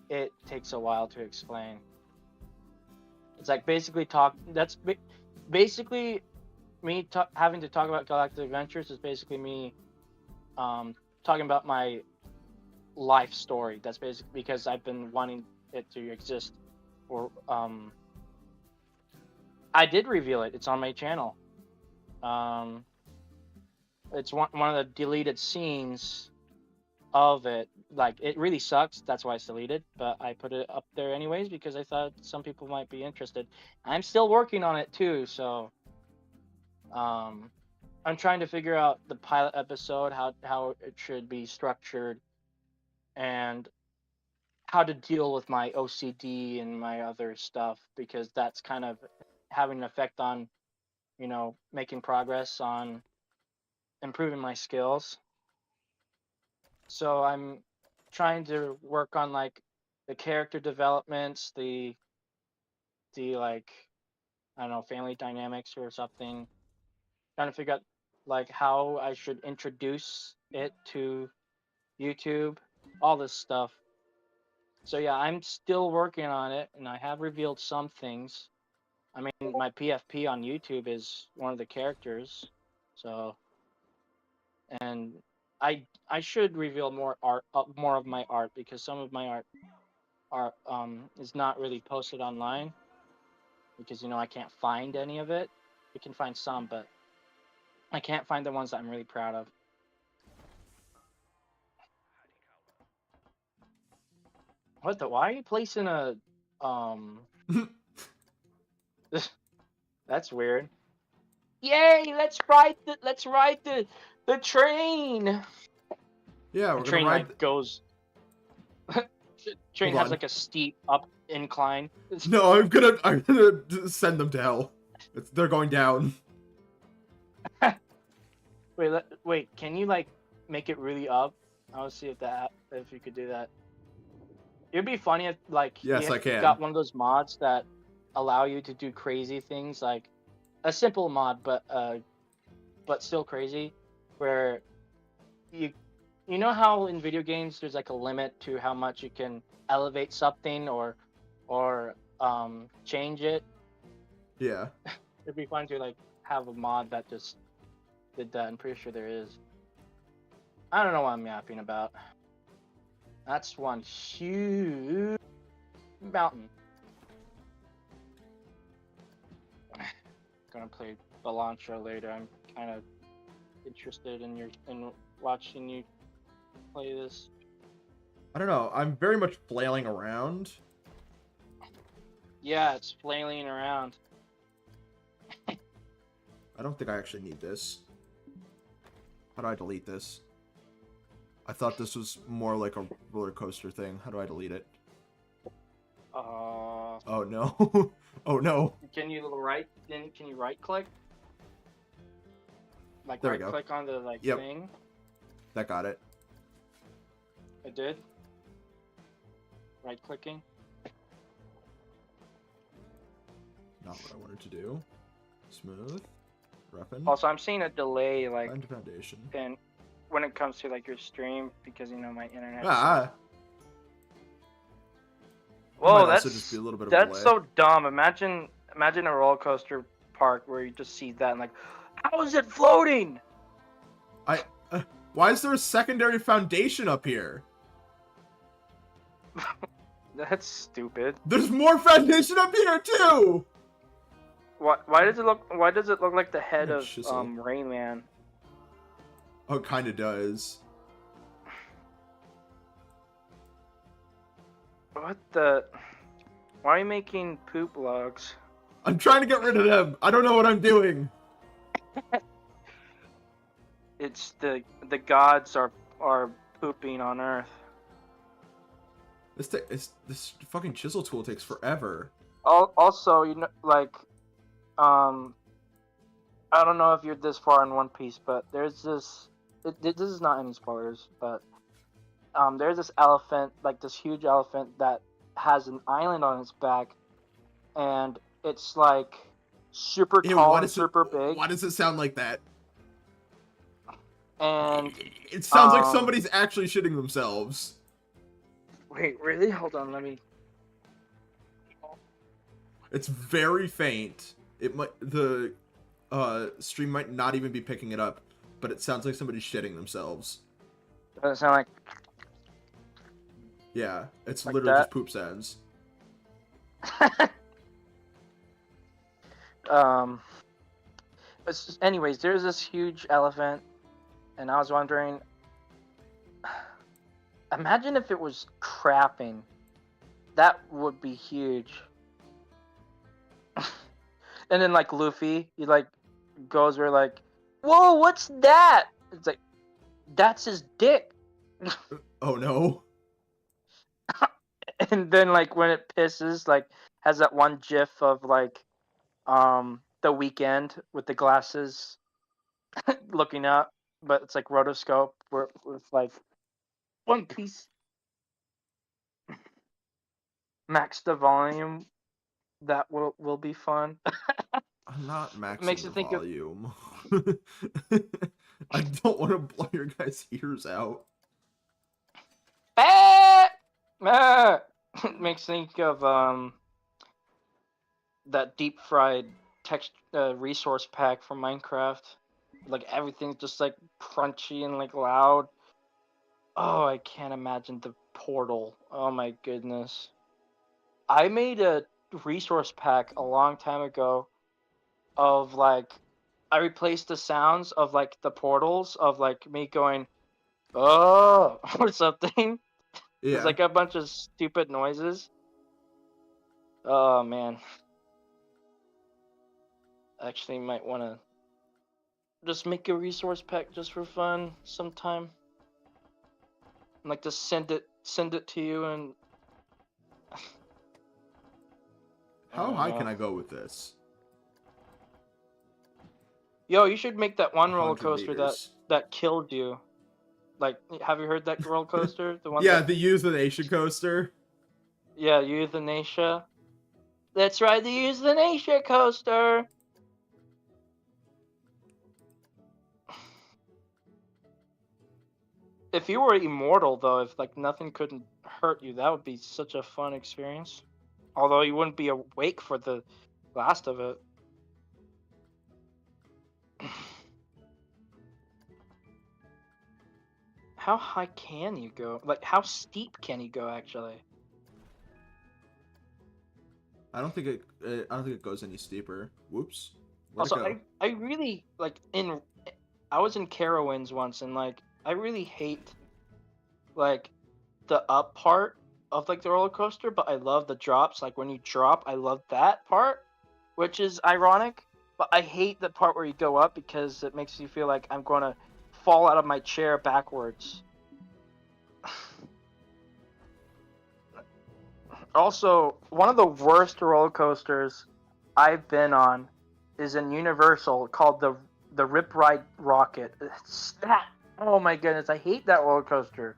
it takes a while to explain. It's like basically basically me having to talk about Galactic Adventures is basically me talking about my life story. That's basically because I've been wanting it to exist. Or I did reveal it. It's on my channel. It's one of the deleted scenes of it. Like, it really sucks. That's why it's deleted. But I put it up there anyways because I thought some people might be interested. I'm still working on it too. So I'm trying to figure out the pilot episode, how it should be structured, and how to deal with my OCD and my other stuff, because that's kind of having an effect on making progress on improving my skills. So I'm trying to work on like the character developments, the like, I don't know, family dynamics or something. Trying to figure out like how I should introduce it to YouTube, all this stuff. So yeah, I'm still working on it, and I have revealed some things. I mean, my PFP on YouTube is one of the characters, so, and I should reveal more art, more of my art, because some of my art is not really posted online because I can't find any of it. You can find some, but I can't find the ones that I'm really proud of. What the? Why are you placing a That's weird. Yay! Let's ride the train.
Yeah,
The
we're
train
gonna ride.
like goes. Train
Hold
has
on.
like a steep up incline.
No, I'm gonna send them to hell. They're going down.
Wait, wait. Can you like make it really up? I'll see if you could do that. It'd be funny if like
Yes, I
you
can.
got one of those mods that allow you to do crazy things, like a simple mod, but still crazy, where you you know how in video games there's like a limit to how much you can elevate something or change it.
Yeah.
It'd be fun to like have a mod that just did that. I'm pretty sure there is. I don't know what I'm yapping about. That's one huge mountain. Gonna play Balantra later. I'm kind of interested in watching you play this.
I don't know. I'm very much flailing around.
Yeah, it's flailing around.
I don't think I actually need this. How do I delete this? I thought this was more like a roller coaster thing. How do I delete it? Oh no. Oh no.
Can you right click? Like
There we
right
go.
click on the like
Yep.
thing?
That got it.
I did. Right clicking.
Not what I wanted to do. Smooth. Roughen.
Also, I'm seeing a delay like
Find foundation.
in when it comes to like your stream because you know my internet.
Ah.
Whoa,
might
that's
also just be a little bit of
that's
delay.
so dumb. Imagine a roller coaster park where you just see that and like, how is it floating?
Why is there a secondary foundation up here?
That's stupid.
There's more foundation up here too.
Why does it look like the head
Oh,
of
chisel.
Rain Man?
Oh, it kind of does.
What the? Why are you making poop logs?
I'm trying to get rid of them. I don't know what I'm doing.
It's the gods are pooping on Earth.
This fucking chisel tool takes forever.
Also, you know, like, I don't know if you're this far in One Piece, but there's this. This is not any spoilers, but there's this elephant, like this huge elephant that has an island on its back, and it's like super
Ew,
tall and super big.
Why does it sound like that?
And
It sounds like somebody's actually shitting themselves.
wait, really? Hold on, let me.
It's very faint. The stream might not even be picking it up, but it sounds like somebody's shitting themselves.
Does it sound like?
Yeah, it's
Like
literally
that?
just poop sounds.
Anyways, there's this huge elephant, and I was wondering. Imagine if it was crapping. That would be huge. And then like Luffy, he like goes where like, whoa, what's that? It's like, that's his dick.
Oh no.
And then like when it pisses, like has that one gif of like the Weekend with the glasses looking up, but it's like rotoscope with like One Piece. Max the volume. That will be fun.
I'm not maxing
Makes you
the
think of-
volume. I don't want to blow your guys' ears out.
Makes me think of that deep fried text resource pack from Minecraft. Like everything's just like crunchy and like loud. Oh, I can't imagine the portal. Oh my goodness. I made a resource pack a long time ago of like I replaced the sounds of like the portals of like me going oh or something.
Yeah.
It's like a bunch of stupid noises. Oh man. Actually might want to just make a resource pack just for fun sometime. Like just send it to you and
How high can I go with this?
Yo, you should make that one roller
100
coaster
meters.
that killed you. Like, have you heard that roller coaster? The one
Yeah,
that...
the euthanasia coaster.
Yeah, euthanasia. Let's ride the euthanasia coaster. If you were immortal, though, if like nothing couldn't hurt you, that would be such a fun experience. Although you wouldn't be awake for the last of it. How high can you go? Like, how steep can you go, actually?
I don't think I don't think it goes any steeper. Whoops. Where'd it
Also,
go?
I really like in. I was in Carowinds once, and like I really hate like the up part of like the roller coaster, but I love the drops. Like when you drop, I love that part, which is ironic. But I hate the part where you go up because it makes you feel like I'm gonna fall out of my chair backwards. Also, one of the worst roller coasters I've been on is in Universal called the Rip Ride Rocket. It's that. Oh my goodness, I hate that roller coaster.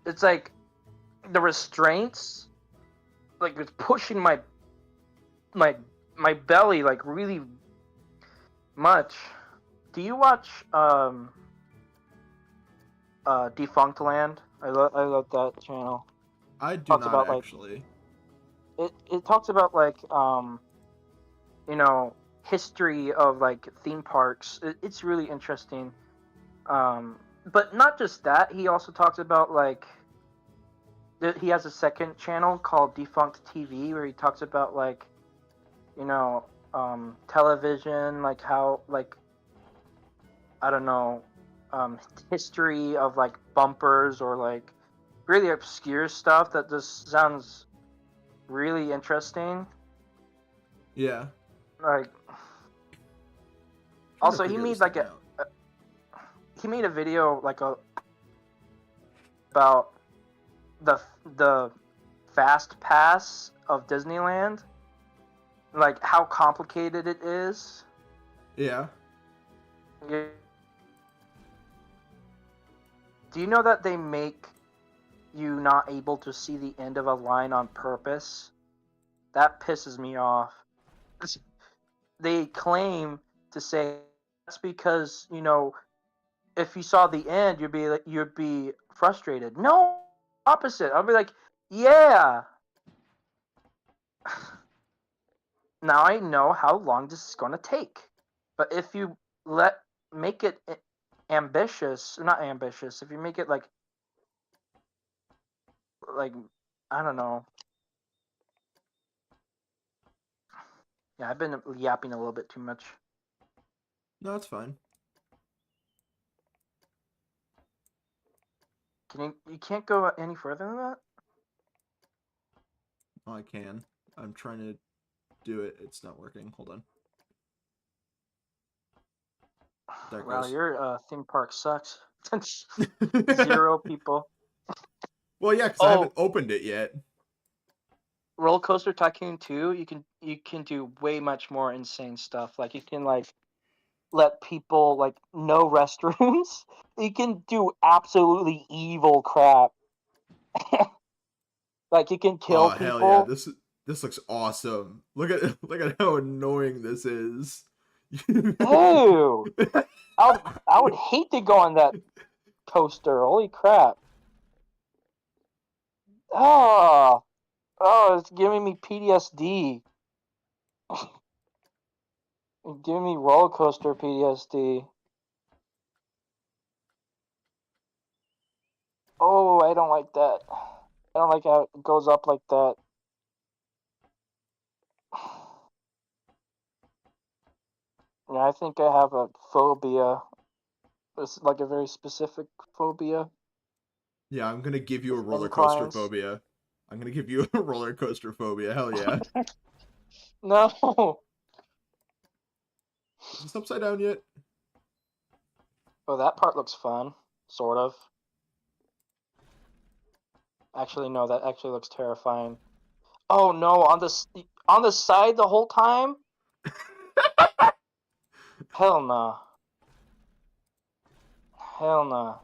It's like the restraints, like it's pushing my my belly like really much. Do you watch Defunct Land? I love that channel.
I do
Talks
not
about like
actually.
it talks about like you know, history of like theme parks. It's really interesting. But not just that. He also talks about like he has a second channel called Defunct TV where he talks about like you know television, like how like I don't know history of like bumpers or like really obscure stuff that just sounds really interesting.
Yeah.
Like
Trying to
also he
figure this
made
thing
like
out.
he made a video like about the the fast pass of Disneyland, like how complicated it is.
Yeah.
Do you know that they make you not able to see the end of a line on purpose? That pisses me off. They claim to say that's because, you know, if you saw the end, you'd be frustrated. No, opposite. I'll be like, yeah. Now I know how long this is going to take. But if you let make it ambitious, not ambitious, if you make it like I don't know. Yeah, I've been yapping a little bit too much.
No, it's fine.
You can't go any further than that?
Oh, I can. I'm trying to do it. It's not working. Hold on. There it
Wow,
goes.
your theme park sucks. Zero people.
Well, yeah, because I haven't
Oh,
opened it yet.
Roller Coaster Tycoon 2, you can do way much more insane stuff. Like you can like let people like no restrooms. You can do absolutely evil crap. Like you can
Oh
kill
hell yeah!
people.
This looks awesome. Look at look at how annoying this is.
Ew. I would hate to go on that coaster. Holy crap. Oh, oh, it's giving me PTSD. It's giving me roller coaster PTSD. Oh, I don't like that. I don't like how it goes up like that. Yeah, I think I have a phobia. It's like a very specific phobia.
Yeah, I'm gonna give you a
With
roller coaster
inclines.
phobia. I'm gonna give you a roller coaster phobia. Hell yeah!
No.
Is this upside down yet?
Oh, that part looks fun. Sort of. Actually, no, that actually looks terrifying. Oh no, on the side the whole time? Hell no. Hell no.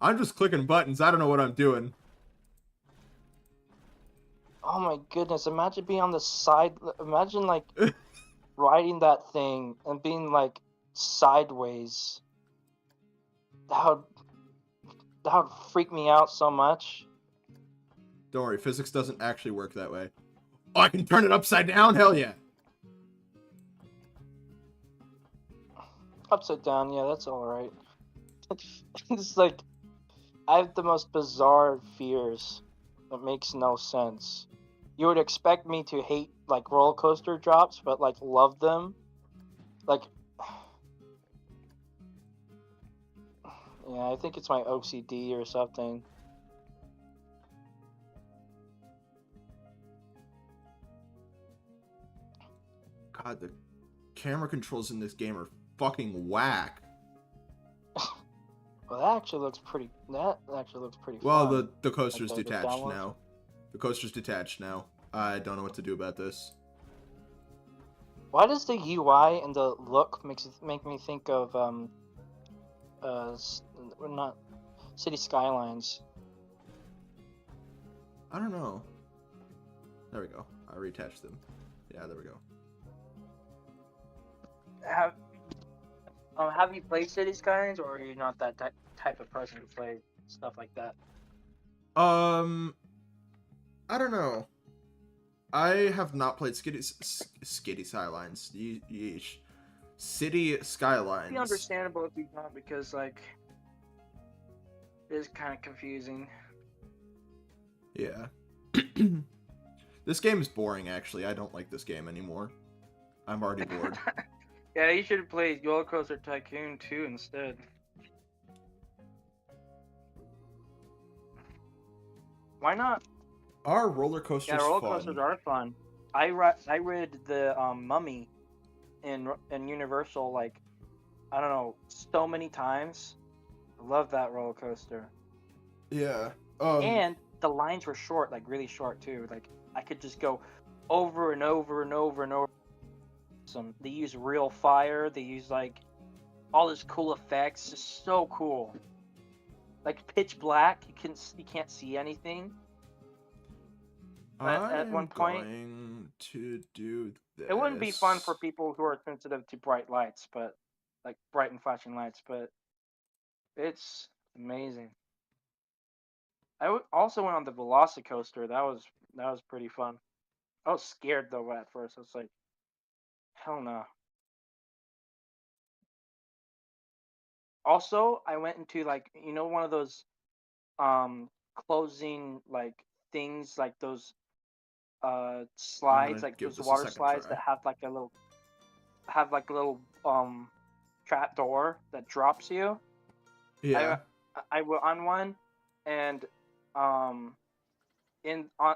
I'm just clicking buttons. I don't know what I'm doing.
Oh my goodness! Imagine being on the side. Imagine like riding that thing and being like sideways. That would that would freak me out so much.
Don't worry, physics doesn't actually work that way. Oh, I can turn it upside down? Hell yeah.
Upside down, yeah, that's all right. It's like I have the most bizarre fears that makes no sense. You would expect me to hate like roller coaster drops, but like love them. Like, yeah, I think it's my OCD or something.
God, the camera controls in this game are fucking whack.
Well, that actually looks pretty. That actually looks pretty
Well,
fun.
the coaster's
Like the
detached
downloads.
now. The coaster's detached now. I don't know what to do about this.
Why does the UI and the look make me think of not City Skylines?
I don't know. There we go. I reattached them. Yeah, there we go.
Have you played City Skylines, or are you not that type of person to play stuff like that?
I don't know. I have not played Skitty Skylines. Yeesh. City Skylines.
It'd be understandable if you don't, because like it's kind of confusing.
Yeah. This game is boring, actually. I don't like this game anymore. I'm already bored.
Yeah, you should have played Roller Coaster Tycoon 2 instead. Why not?
Our roller coasters
Yeah, roller
fun.
coasters are fun. I read the Mummy in Universal like I don't know so many times. I love that roller coaster.
Yeah.
And the lines were short, like really short too. Like I could just go over and over and over and over. They use real fire. They use like all this cool effects. Just so cool. Like pitch black. You can't see anything. But at one point,
going to do this.
it wouldn't be fun for people who are sensitive to bright lights, but like bright and flashing lights. But it's amazing. Also went on the Velocicoaster. That was pretty fun. I was scared though at first. I was like, hell no. Also, I went into like one of those closing like things like those
I'm
slides
gonna
like
give
those
this a
water
second
slides
try.
that have like a little trap door that drops you.
Yeah.
I went on one, and um in on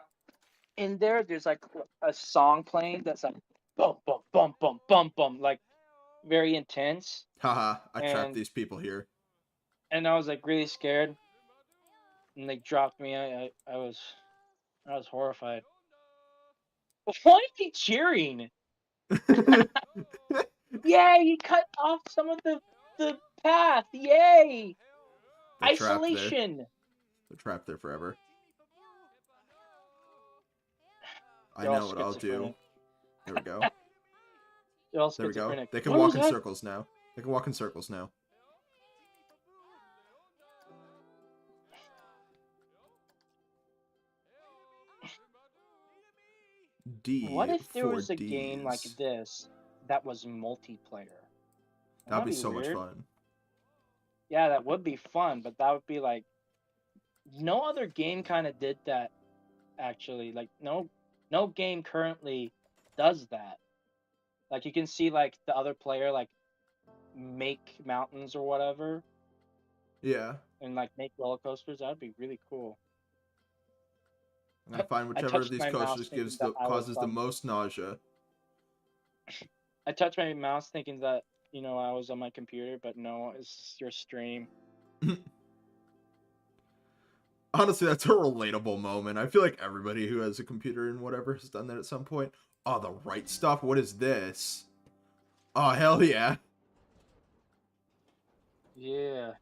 in there's like a song playing that's like bum bum bum bum bum bum, like very intense.
Haha, I trapped
and
these people here.
and I was like really scared, and they dropped me. I was horrified. Why are they cheering? Yay! He cut off some of the path. Yay!
They're trapped there.
Isolation.
They're trapped there forever. I
They're all
know what I'll do.
schizophrenic.
There we go.
They're all
There we go.
schizophrenic.
They can
What
walk
was
in
that?
circles now. They can walk in circles now.
What
D
if there
for
was a game like
D's.
this that was multiplayer?
That'd
That'd
be
be
so much
weird.
fun.
Yeah, that would be fun, but that would be like no other game kind of did that actually. Like no game currently does that. Like you can see like the other player like make mountains or whatever
Yeah.
and like make roller coasters. That'd be really cool.
I'm gonna find
I
whichever of
touched
these
my mouse
coasters
thinking that I was
causes the most nausea.
I touched my mouse thinking that I was on my computer, but no, it's just your stream.
Honestly, that's a relatable moment. I feel like everybody who has a computer and whatever has done that at some point. Oh, the right stuff? What is this? Oh, hell yeah.
Yeah.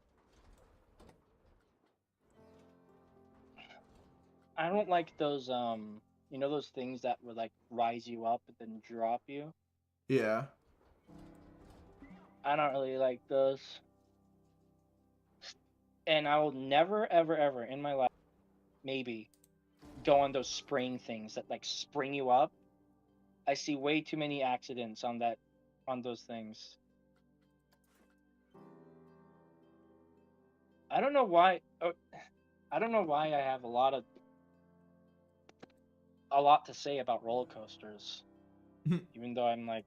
I don't like those You know those things that would like rise you up and then drop you?
Yeah.
I don't really like those. And I will never, ever, ever in my life, maybe, go on those spring things that like spring you up. I see way too many accidents on those things. I don't know why. I don't know why I have a lot to say about roller coasters, even though I'm like,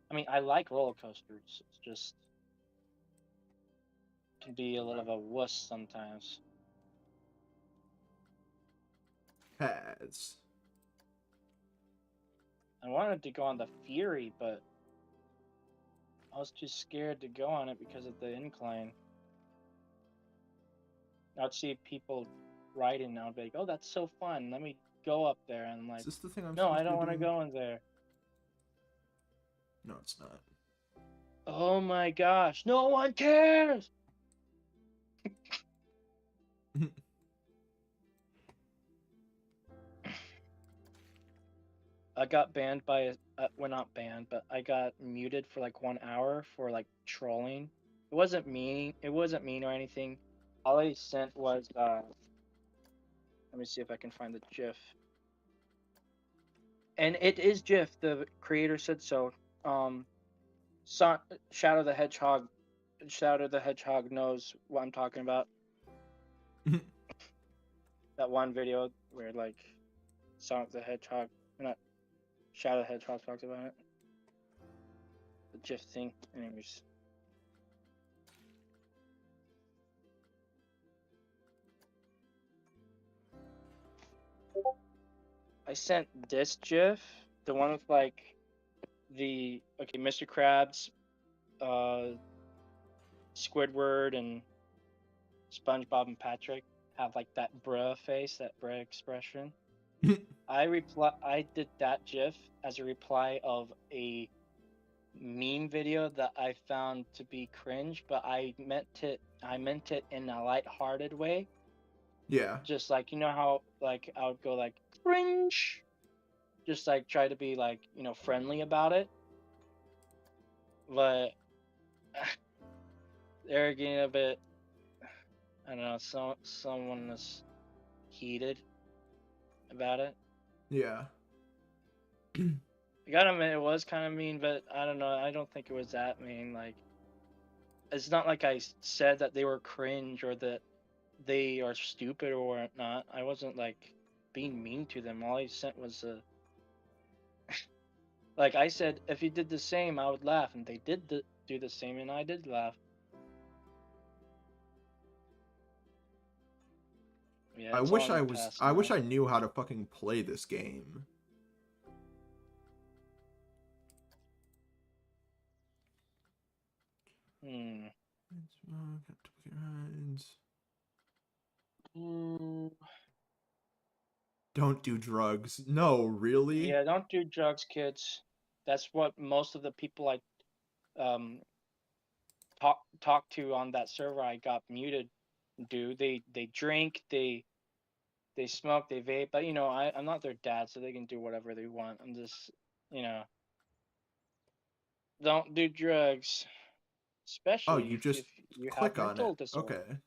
I mean, I like roller coasters. It's just can be a little of a wuss sometimes.
Has.
I wanted to go on the Fury, but I was too scared to go on it because of the incline. I'd see people riding, and I'd be like, "Oh, that's so fun! Let me go up there." And I'm
Is
like,
this the thing I'm
"No,
supposed
I
to
don't
be
want to
doing?
go in there."
No, it's not.
Oh my gosh, no one cares. I got banned by well, not banned, but I got muted for like 1 hour for like trolling. It wasn't mean. It wasn't mean or anything. All I sent was let me see if I can find the GIF. And it is GIF. The creator said so. Um, Shadow the Hedgehog. Shadow the Hedgehog knows what I'm talking about. That one video where like Sonic the Hedgehog, not Shadow the Hedgehog talks about it. The GIF thing. Anyways. I sent this GIF, the one with like Mr. Krabs, uh, Squidward, and SpongeBob and Patrick have like that bruh face, that bruh expression. I did that GIF as a reply of a meme video that I found to be cringe, but I meant it in a light-hearted way.
Yeah.
Just like you know how like I would go like cringe, just like try to be like friendly about it, but they're getting a bit. I don't know. Someone was heated about it.
Yeah.
I gotta admit, it was kind of mean, but I don't know. I don't think it was that mean. Like, it's not like I said that they were cringe or that they are stupid or whatnot. I wasn't like being mean to them. All I sent was like I said, if you did the same, I would laugh, and they did do the same, and I did laugh. Yeah,
I
it's all
wish
in the
I was.
past
I wish
now.
I knew how to fucking play this game.
Hmm.
Rides.
Mm,
Don't do drugs. No, really?
yeah, don't do drugs, kids. That's what most of the people I um talk to on that server I got muted do. They drink, they smoke, they vape, but I'm not their dad, so they can do whatever they want. I'm just you know don't do drugs,
Oh,
especially
you just
if you have
click on it.
mental disorder.
Okay.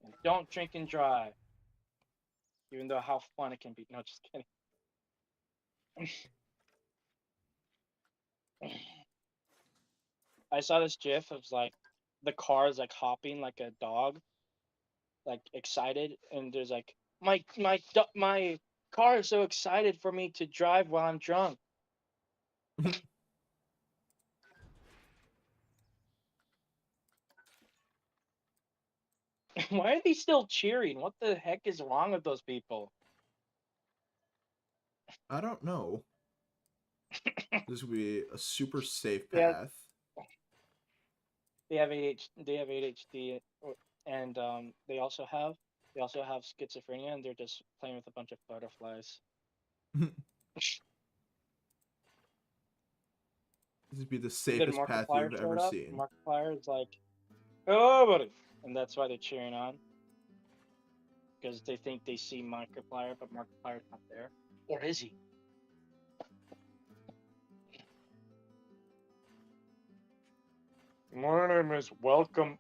And don't drink and drive, even though how fun it can be. No, just kidding. I saw this GIF of like the car is like hopping like a dog, like excited, and there's like my car is so excited for me to drive while I'm drunk. Why are they still cheering? What the heck is wrong with those people?
I don't know. This would be a super safe
Yeah,
path.
they have ADHD, and they also have schizophrenia, and they're just playing with a bunch of butterflies.
This would be the
And then
safest path
Markiplier
you've ever
showed up.
seen.
Markiplier is like, "Hello, buddy," and that's why they're cheering on. because they think they see Markiplier, but Markiplier's not there. Or is he? My name is Welcome.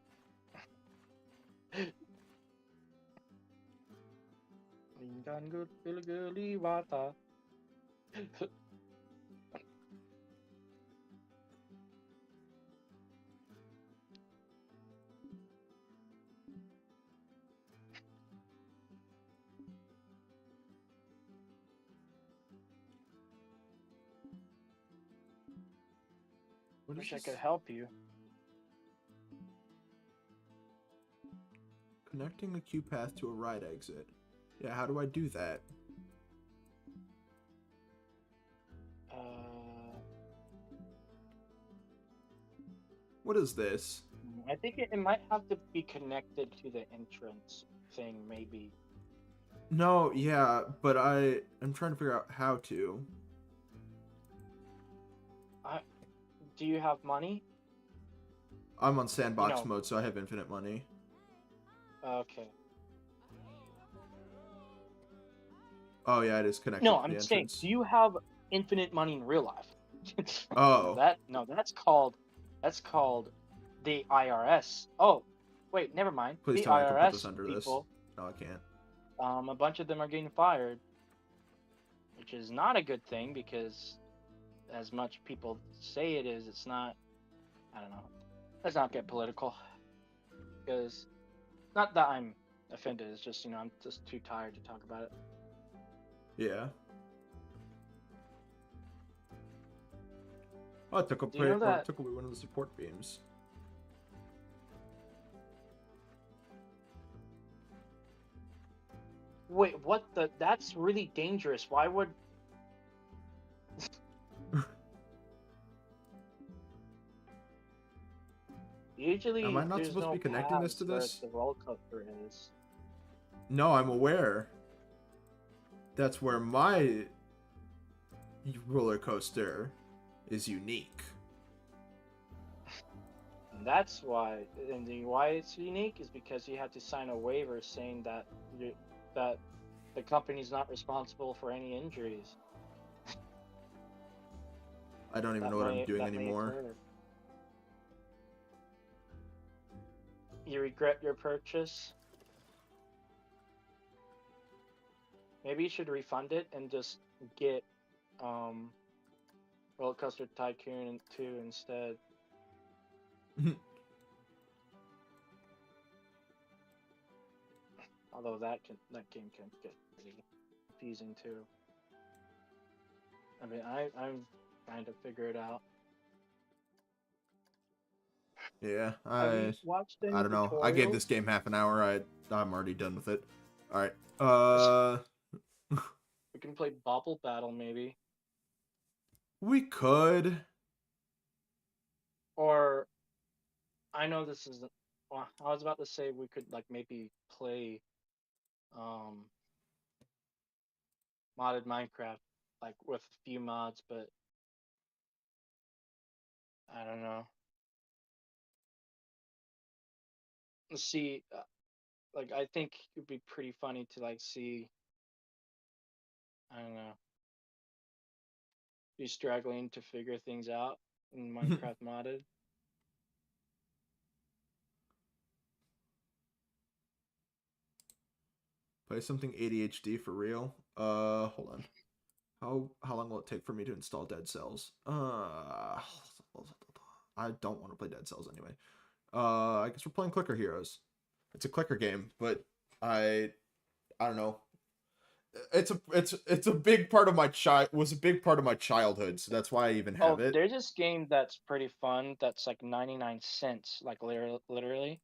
What is
Wish I
this?
could help you.
Connecting a queue path to a ride exit. Yeah, how do I do that? What is this?
I think it might have to be connected to the entrance thing, maybe.
No, yeah, but I'm trying to figure out how to.
Do you have money?
I'm on sandbox
know-
mode, so I have infinite money.
Okay.
Oh yeah, it is connected
No,
to
I'm
the
saying,
entrance.
do you have infinite money in real life?
Oh.
That's called the IRS. Oh, wait, never mind.
Please
The
tell me I can put this
IRS
under
people,
this. No, I can't.
a bunch of them are getting fired, which is not a good thing because, as much people say it is, it's not. I don't know. Let's not get political, because not that I'm offended. It's just I'm just too tired to talk about it.
Yeah. Oh, it took
Do you know that-
took away one of the support beams.
Wait, what the? That's really dangerous. Why would? Usually,
Am I not
there's
supposed to
no
be connecting this
paths
to
where
this?
the roller coaster is.
No, I'm aware. That's where my roller coaster is unique.
And that's why, why it's unique is because you have to sign a waiver saying that that the company's not responsible for any injuries.
I don't even know what I'm doing anymore.
You regret your purchase? Maybe you should refund it and just get Roller Coaster Tycoon 2 instead. Although that game can get pretty confusing too. I mean, I'm trying to figure it out.
Yeah,
Have you watched any
I don't know. I gave this
tutorials?
game half an hour. I'm already done with it. All right.
We can play Bobble Battle maybe.
We could.
Or I know this isn't. Well, I was about to say we could like maybe play modded Minecraft like with a few mods, but I don't know. Let's see. Like I think it'd be pretty funny to like see. I don't know. Be struggling to figure things out in Minecraft modded.
Play something ADHD for real. Hold on. How long will it take for me to install Dead Cells? I don't want to play Dead Cells anyway. I guess we're playing Clicker Heroes. It's a clicker game, but I don't know. It's a big part of my was a big part of my childhood, so that's why I even have it.
There's this game that's pretty fun. That's like 99 cents, like literally.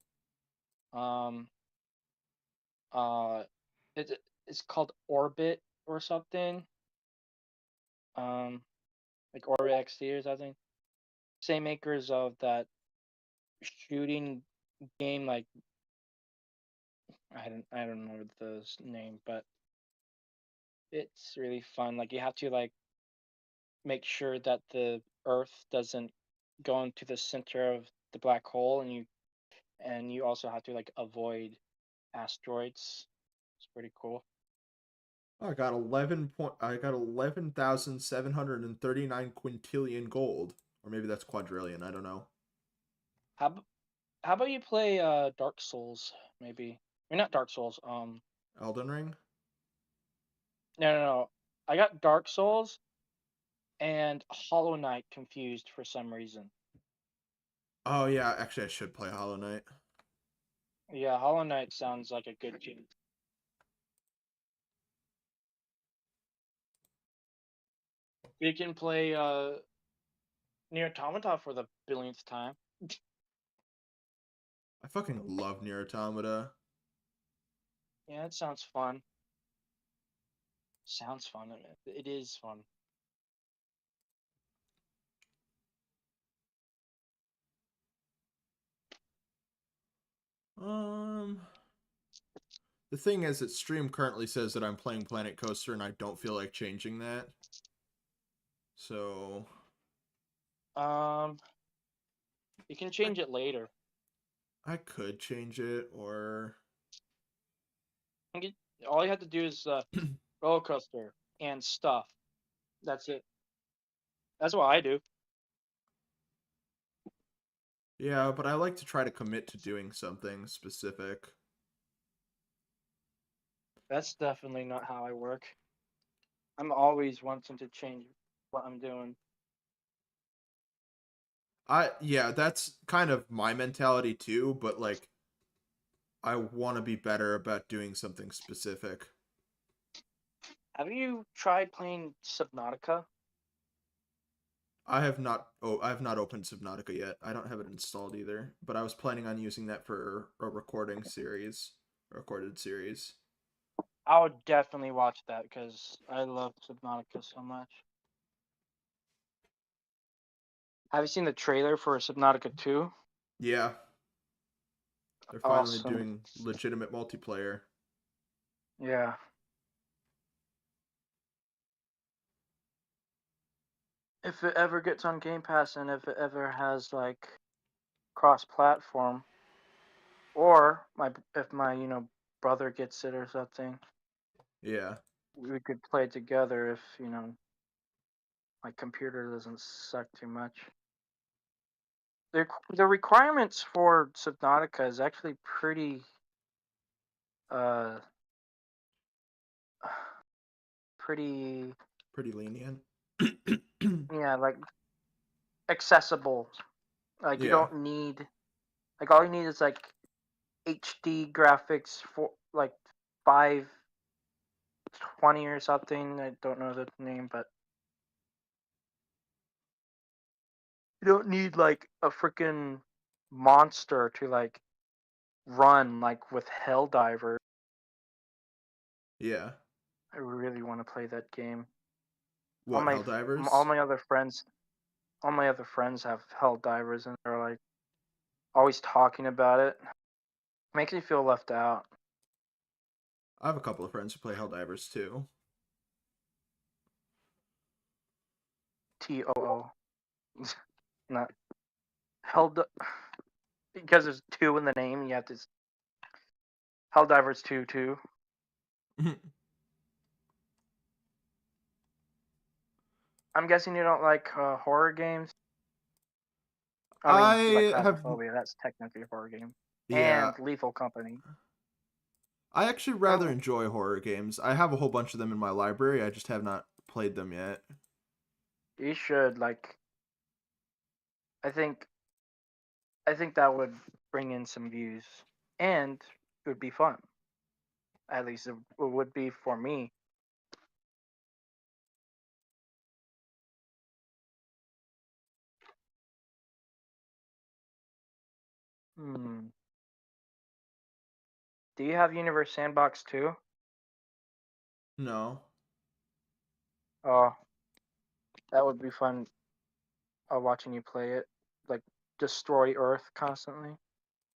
It's called Orbit or something. Like Orbit XD or something. Same makers of that shooting game, like I don't know the name, but it's really fun. Like you have to like make sure that the Earth doesn't go into the center of the black hole, and you also have to like avoid asteroids. It's pretty cool.
I got 11,739 quintillion gold, or maybe that's quadrillion. I don't know.
How ab- how about you play Dark Souls maybe? I mean, not Dark Souls.
Elden Ring.
No. I got Dark Souls and Hollow Knight confused for some reason.
Oh yeah, actually I should play Hollow Knight.
Yeah, Hollow Knight sounds like a good game. You can play Nier Automata for the billionth time.
I fucking love Nier Automata.
Yeah, it sounds fun. Sounds fun. It is fun.
Um, the thing is that stream currently says that I'm playing Planet Coaster, and I don't feel like changing that. So
Um, you can change it later.
I could change it, or
All you have to do is roller coaster and stuff. That's it. That's what I do.
yeah, but I like to try to commit to doing something specific.
That's definitely not how I work. I'm always wanting to change what I'm doing.
Yeah, that's kind of my mentality too, but like I want to be better about doing something specific.
Have you tried playing Subnautica?
I have not opened Subnautica yet. I don't have it installed either, but I was planning on using that for a recorded series.
I would definitely watch that because I love Subnautica so much. Have you seen the trailer for Subnautica 2?
Yeah, they're finally
Awesome.
doing legitimate multiplayer.
Yeah. If it ever gets on Game Pass and if it ever has like cross-platform, or if my brother gets it or something,
Yeah.
we could play it together if my computer doesn't suck too much. The requirements for Subnautica is actually uh pretty
Pretty lenient.
yeah, like accessible. Like you
Yeah.
don't need like all you need is like HD graphics for like 520 or something. I don't know the name, but you don't need like a freaking monster to like run like with Helldiver.
Yeah.
I really want to play that game. All
What,
my all
Helldivers?
my other friends, all my other friends have Helldivers, and they're like always talking about it. Makes me feel left out.
I have a couple of friends who play Helldivers too.
TOO, not Held because there's two in the name. You have to Helldivers 2 too. I'm guessing you don't like horror games. I mean, you like
I have
Phasmophobia. That's technically a horror game.
yeah,
And Lethal Company.
I actually rather
Um,
enjoy horror games. I have a whole bunch of them in my library. I just have not played them yet.
you should like. I think. I think that would bring in some views, and it would be fun. At least it would be for me. Hmm. Do you have Universe Sandbox too?
No.
Oh, that would be fun. Watching you play it, like destroy Earth constantly.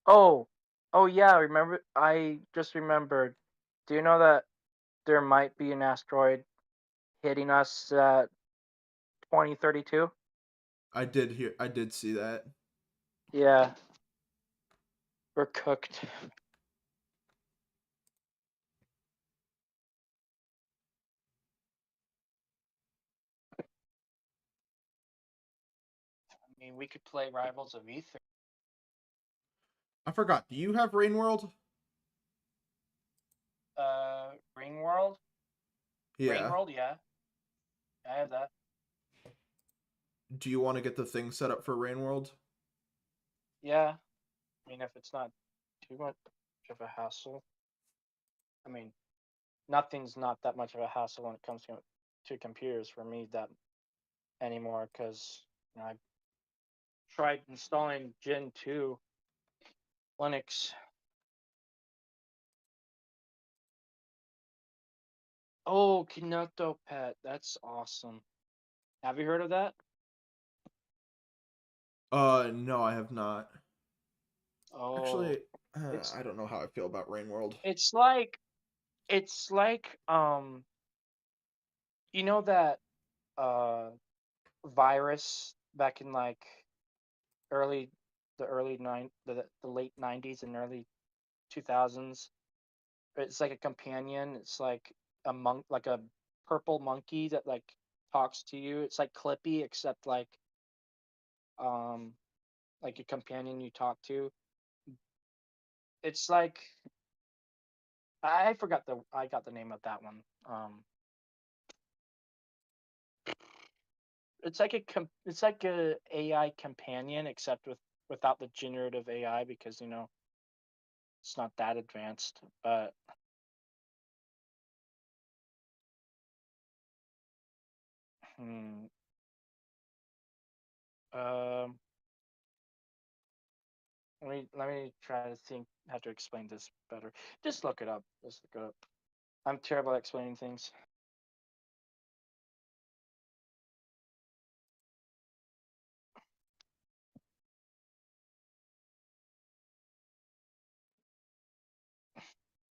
Oh, oh yeah. Remember? I just remembered. Do you know that there might be an asteroid hitting us at 2032?
I did see that.
Yeah, we're cooked. mean, we could play Rivals of Ether.
I forgot. Do you have Rain World?
Ring World? Rain
Yeah.
World, yeah. I have that.
Do you want to get the thing set up for Rain World?
Yeah. I mean, if it's not too much of a hassle. I mean, nothing's not that much of a hassle when it comes to computers for me that anymore, because I tried installing Gen 2 Linux. Oh, Kinoto Pet, that's awesome. Have you heard of that?
No, I have not.
Oh,
Actually,
it's
I don't know how I feel about Rain World.
it's like it's like you know that uh virus back in like early the late 90s and early 2000s. It's like a companion. It's like a monk, like a purple monkey that like talks to you. It's like Clippy, except um like a companion you talk to. It's like I got the name of that one. It's like a AI companion, except without the generative AI, because it's not that advanced. But hmm, um, let me try to think how to explain this better. Just look it up. Just look it up. I'm terrible at explaining things.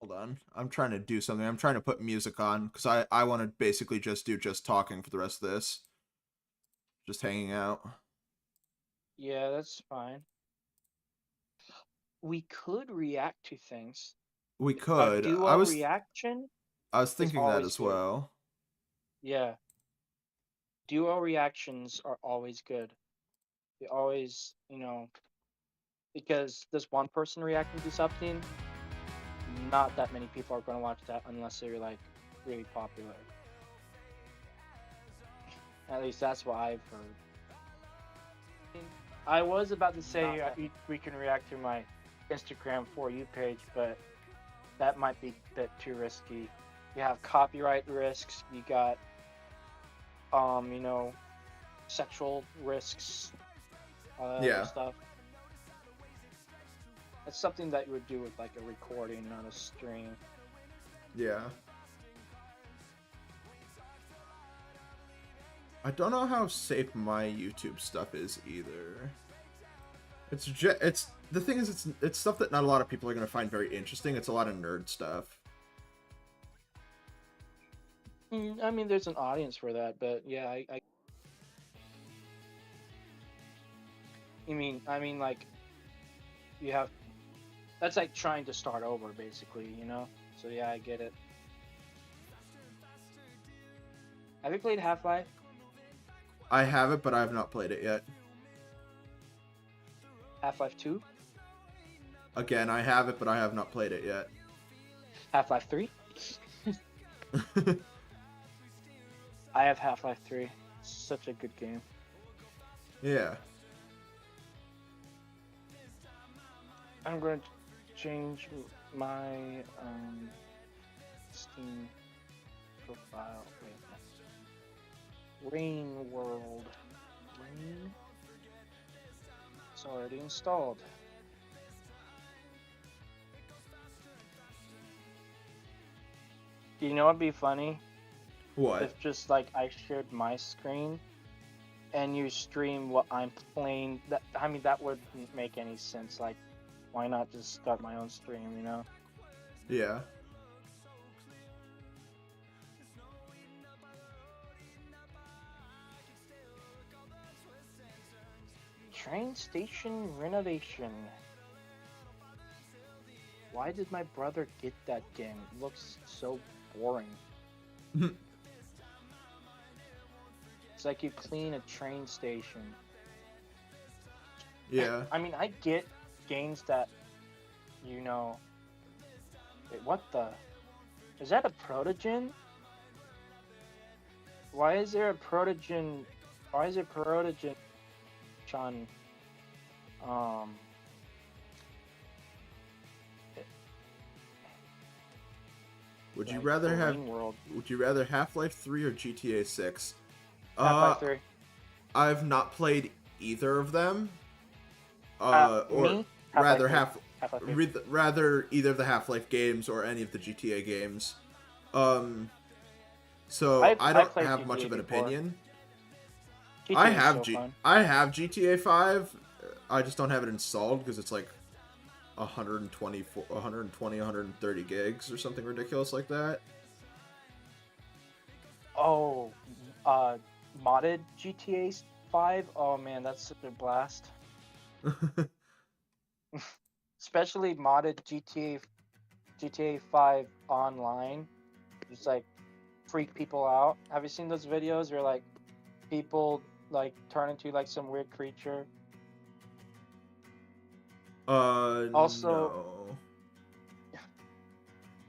Hold on. I'm trying to do something. I'm trying to put music on because I want to basically just do just talking for the rest of this. Just hanging out.
Yeah, that's fine. We could react to things.
We
A
could.
duo reaction
I was
is
thinking that
always
as
good.
well.
Yeah, duo reactions are always good. They always, because there's one person reacting to something, not that many people are going to watch that unless they're like really popular. At least that's what I've heard. I was about to say we can react to my Instagram For You page, but that might be a bit too risky. You have copyright risks. You got, you know, sexual risks, all that other
Yeah.
stuff. That's something that you would do with like a recording, not a stream.
Yeah. I don't know how safe my YouTube stuff is either. It's the thing is it's stuff that not a lot of people are going to find very interesting. It's a lot of nerd stuff.
I mean, there's an audience for that, but yeah, I mean, like you have that's like trying to start over, basically. So yeah, I get it. Have you played Half-Life?
I have it, but I have not played it yet.
Half-Life 2?
Again, I have it, but I have not played it yet.
Half-Life 3? I have Half-Life 3. Such a good game.
Yeah.
I'm going to change my Steam profile. Wait. Rain World. Rain? It's already installed. You know what'd be funny?
What?
If just like I shared my screen and you stream what I'm playing, that wouldn't make any sense. Like, why not just start my own stream?
Yeah.
Train station renovation. Why did my brother get that game? It looks so boring. It's like you clean a train station.
Yeah.
I mean, I get games that, you know. Wait, what the? Is that a Protogen? Why is there a Protogen? Why is it Protogen on um
Would you
like
rather have
Terrain World?
Would you rather Half-Life 3 or GTA 6?
Half-Life 3.
I've not played either of them. Or
Me? Half-Life
rather
3.
half
Half-Life 3.
rather either of the Half-Life games or any of the GTA games. Um so I
I
don't
played
have much
GTA
of an
before.
opinion.
GTA is so fun.
I have GTA 5. I just don't have it installed because it's like 130 gigs or something ridiculous like that.
Oh, modded GTA 5. Oh man, that's such a blast. Especially modded GTA 5 online. Just like freak people out. Have you seen those videos where like people like turn into like some weird creature? Also,
No.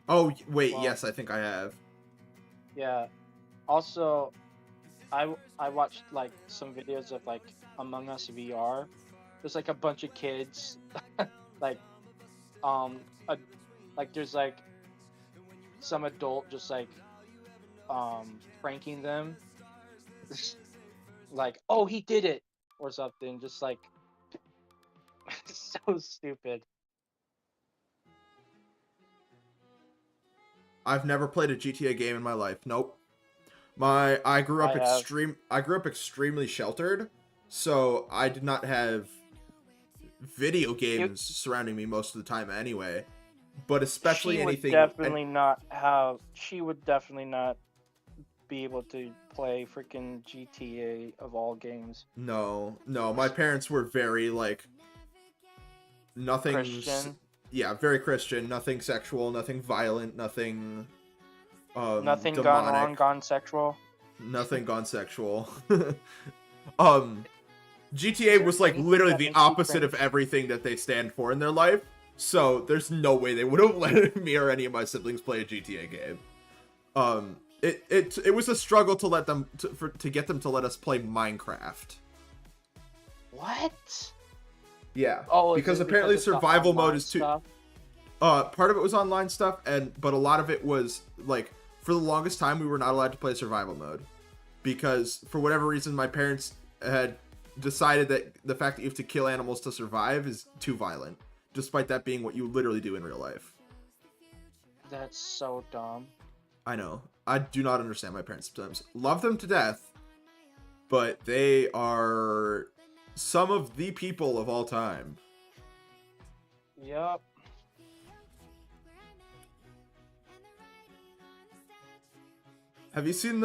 Oh, wait,
well,
yes, I think I have.
yeah. Also, I watched like some videos of like Among Us VR. There's like a bunch of kids, like um, a, like there's like some adult just like pranking them, like oh he did it or something, just like so stupid.
I've never played a GTA game in my life. Nope.
I have.
I grew up extremely sheltered, so I did not have video
It,
games surrounding me most of the time anyway. But
she
especially
would
anything and
definitely not have. She would definitely not be able to play freaking GTA of all games.
no, my parents were very like nothing's
Christian,
yeah, very Christian, nothing sexual, nothing violent, nothing
nothing gone wrong,
demonic,
gone sexual.
nothing gone sexual. um
Is
GTA
there
was like
anything
literally
that
the
makes you
opposite of
cringe?
everything that they stand for in their life. So there's no way they would have let me or any of my siblings play a GTA game. It was a struggle to let them to get them to let us play Minecraft.
What?
Yeah,
Oh, is
because
it because
apparently
it's the
survival mode
online
is too.
stuff?
Part of it was online stuff, but a lot of it was like for the longest time we were not allowed to play survival mode because for whatever reason my parents had decided that the fact that you have to kill animals to survive is too violent, despite that being what you literally do in real life.
That's so dumb.
I know. I do not understand my parents sometimes. Love them to death, but they are some of the people of all time.
Yep.
Have you seen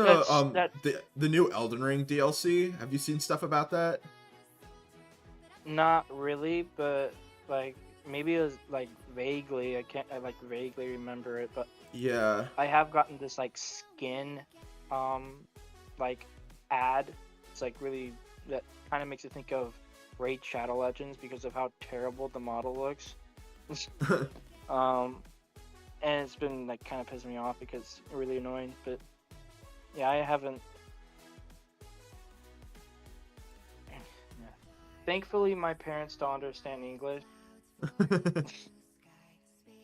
That
the new Elden Ring DLC? Have you seen stuff about that?
not really, but like maybe it was like vaguely. I like vaguely remember it, but
Yeah.
I have gotten this like skin, um, like ad. It's like really that kind of makes it think of Raid Shadow Legends because of how terrible the model looks. um, and it's been like kind of pissing me off because it's really annoying. But yeah, I haven't. Yeah. Thankfully, my parents don't understand English.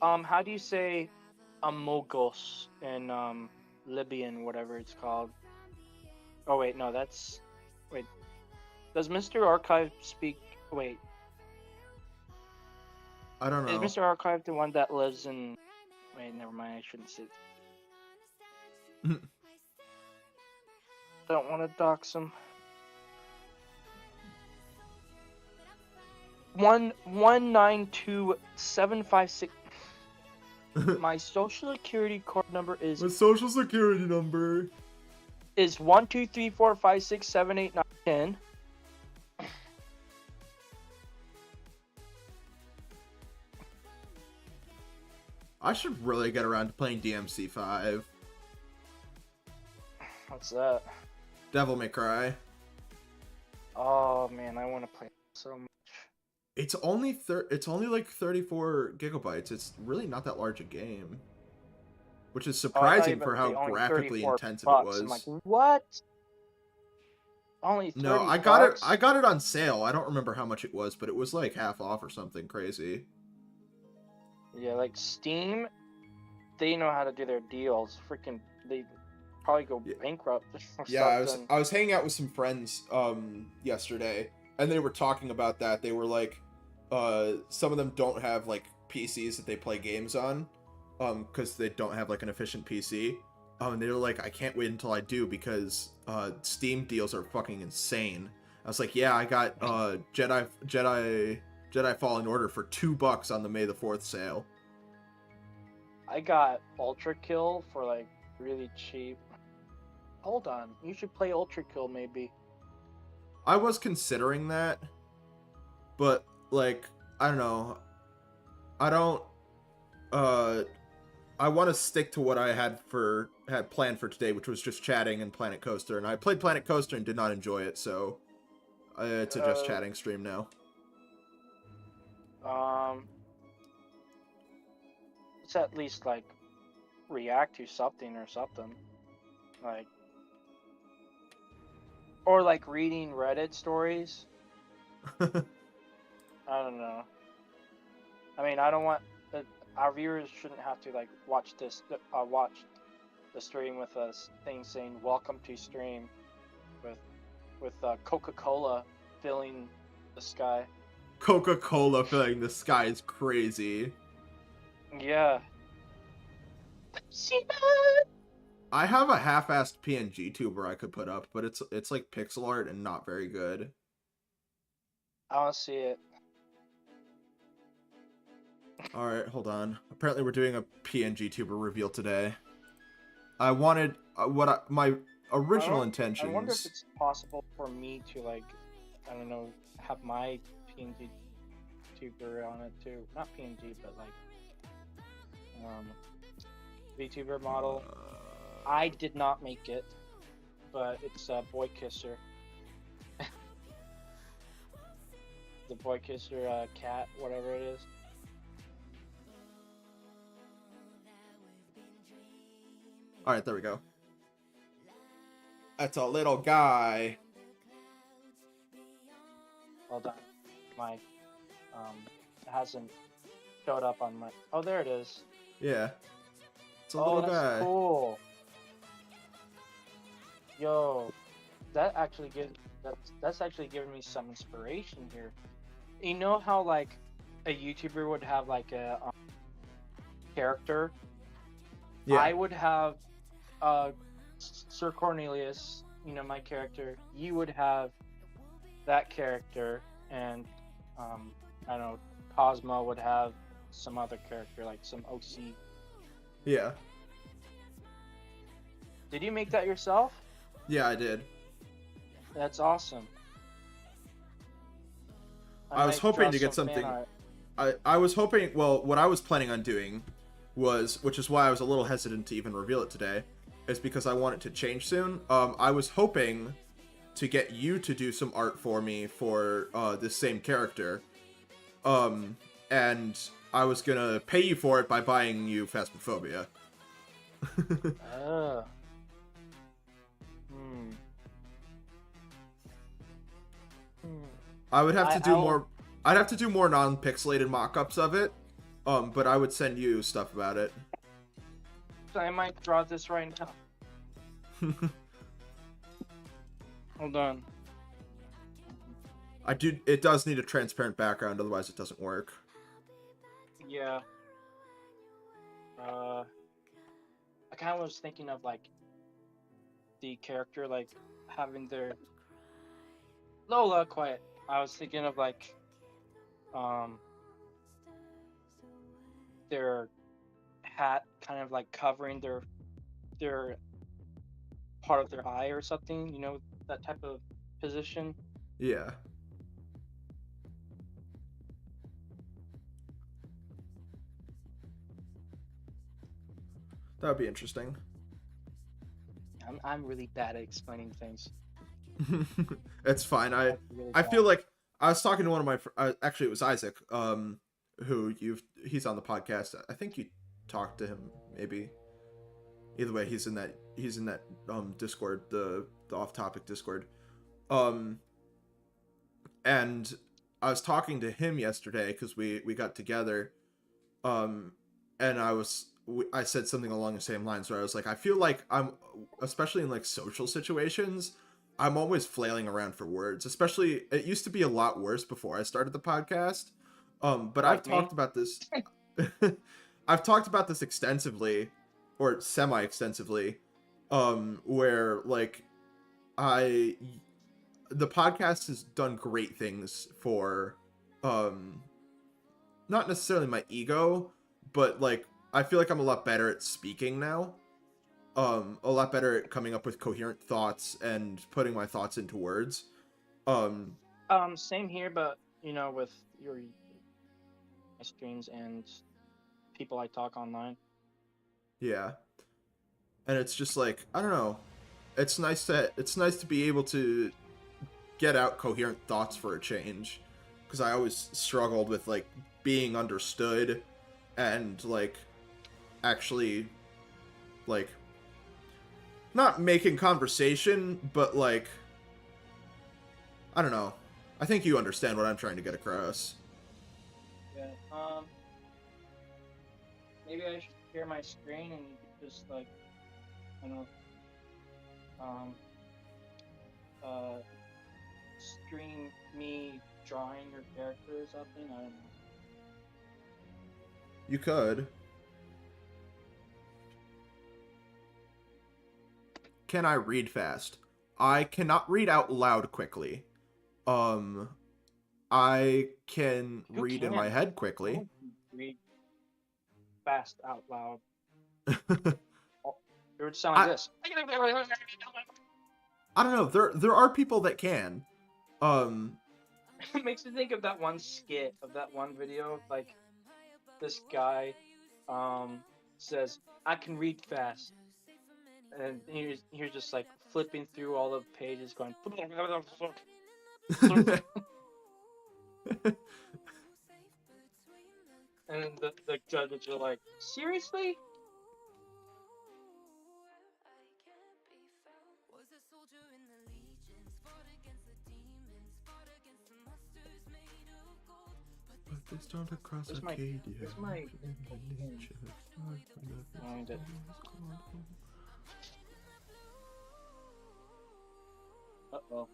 How do you say amogos in Libyan, whatever it's called? Oh wait, no, that's wait. Does Mr. Archive speak? Wait,
I don't
is
know.
Mr. Archive the one that lives in? Wait, never mind. I shouldn't say. Don't want to dox him. 192,756. My social security card number
My social security number.
is 1 2 3 4 5 6 7 8 9 10.
I should really get around to playing DMC5.
What's that?
Devil May Cry.
Oh man, I want to play so much.
it's only like 34 gigabytes. It's really not that large a game, which is
Oh, I thought you
surprising
were
for
about to
how
say only
graphically
34
intensive it
bucks. I'm like,
was.
what? Only
No,
30
I
bucks?
got it on sale. I don't remember how much it was, but it was like half off or something crazy.
Yeah, like Steam, they know how to do their deals. Freaking, they probably go
Yeah,
bankrupt or
yeah,
something.
I was hanging out with some friends yesterday, and they were talking about that. They were like, some of them don't have like PCs that they play games on, because they don't have like an efficient PC. And they were like, I can't wait until I do because Steam deals are fucking insane. I was like, yeah, I got Jedi Fallen Order for $2 on the May 4th sale.
I got Ultra Kill for like really cheap. Hold on, you should play Ultra Kill maybe.
I was considering that, but like, I don't know. I don't uh I want to stick to what I had planned for today, which was just chatting and Planet Coaster, and I played Planet Coaster and did not enjoy it, so it's a just
Uh,
chatting stream now.
um, let's at least like react to something or something. Like, or like reading Reddit stories. I don't know. I mean, I don't want our viewers shouldn't have to like watch watch the stream with us thing saying "Welcome to stream" with Coca-Cola filling the sky.
Coca-Cola filling the sky is crazy.
Yeah.
I have a half-assed PNG tuber I could put up, but it's like pixel art and not very good.
I want to see it.
All right, hold on. Apparently, we're doing a PNG tuber reveal today. I wanted my original
I wonder if
intentions.
it's possible for me to like, I don't know, have my PNG tuber on it too. Not PNG, but like VTuber model. I did not make it, but it's Boy Kisser. The Boy Kisser cat, whatever it is.
All right, there we go. That's a little guy.
Hold on, my it hasn't showed up on my. Oh, there it is.
Yeah. It's a
Oh,
little
that's
guy.
cool. Yo, that actually that's actually giving me some inspiration here. You know how like a YouTuber would have like a character?
Yeah.
I would have Sir Cornelius, you know, my character. You would have that character, and I don't know, Cosmo would have some other character, like some OC.
Yeah.
Did you make that yourself?
Yeah, I did.
That's awesome.
I was
might
hoping
draw
to get
some fan
something.
art.
I was hoping. Well, what I was planning on doing was, which is why I was a little hesitant to even reveal it today, is because I want it to change soon. I was hoping to get you to do some art for me for this same character. And I was gonna pay you for it by buying you Phasmophobia.
Ah. Hmm. Hmm.
I would have to do
I'll-
more. I'd have to do more non-pixelated mock-ups of it. But I would send you stuff about it.
I might draw this right now. Hold on.
It does need a transparent background, otherwise it doesn't work.
Yeah. I kind of was thinking of like the character like having their Lola, quiet. I was thinking of like their hat kind of like covering their part of their eye or something, you know, that type of position.
Yeah. That would be interesting.
I'm really bad at explaining things.
It's fine.
Really
I
bad.
feel like I was talking to one of my actually it was Isaac, who he's on the podcast. I think you talked to him maybe. Either way, he's in that Discord, the off topic Discord. Um, and I was talking to him yesterday because we got together, um, and I said something along the same lines where I was like, I feel like I'm, especially in like social situations, I'm always flailing around for words. Especially, it used to be a lot worse before I started the podcast. But I've
Like me.
talked about this. I've talked about this extensively, or semi-extensively, where like I the podcast has done great things for um not necessarily my ego, but like I feel like I'm a lot better at speaking now. A lot better at coming up with coherent thoughts and putting my thoughts into words. Um
Same here, but with your streams and people I talk online.
yeah. And it's just like, I don't know. It's nice to be able to get out coherent thoughts for a change, because I always struggled with like being understood and like actually like not making conversation, but like I don't know. I think you understand what I'm trying to get across.
Yeah. Maybe I should share my screen and you could just like, I don't know, um, uh, stream me drawing your character or something. I don't know.
You could. Can I read fast? I cannot read out loud quickly. Um, I can
Who
read in my
can?
head
I
quickly.
don't read fast out loud. Oh, it would sound like
I
this.
I don't know. There are people that can. Um,
It makes me think of that one skit of that one video. Like this guy, says, "I can read fast," and he's just like flipping through all the pages, going. And the judges are like, seriously?
but they stormed across
Where's my-
Arcadia.
where's my- Find it. Uh-oh.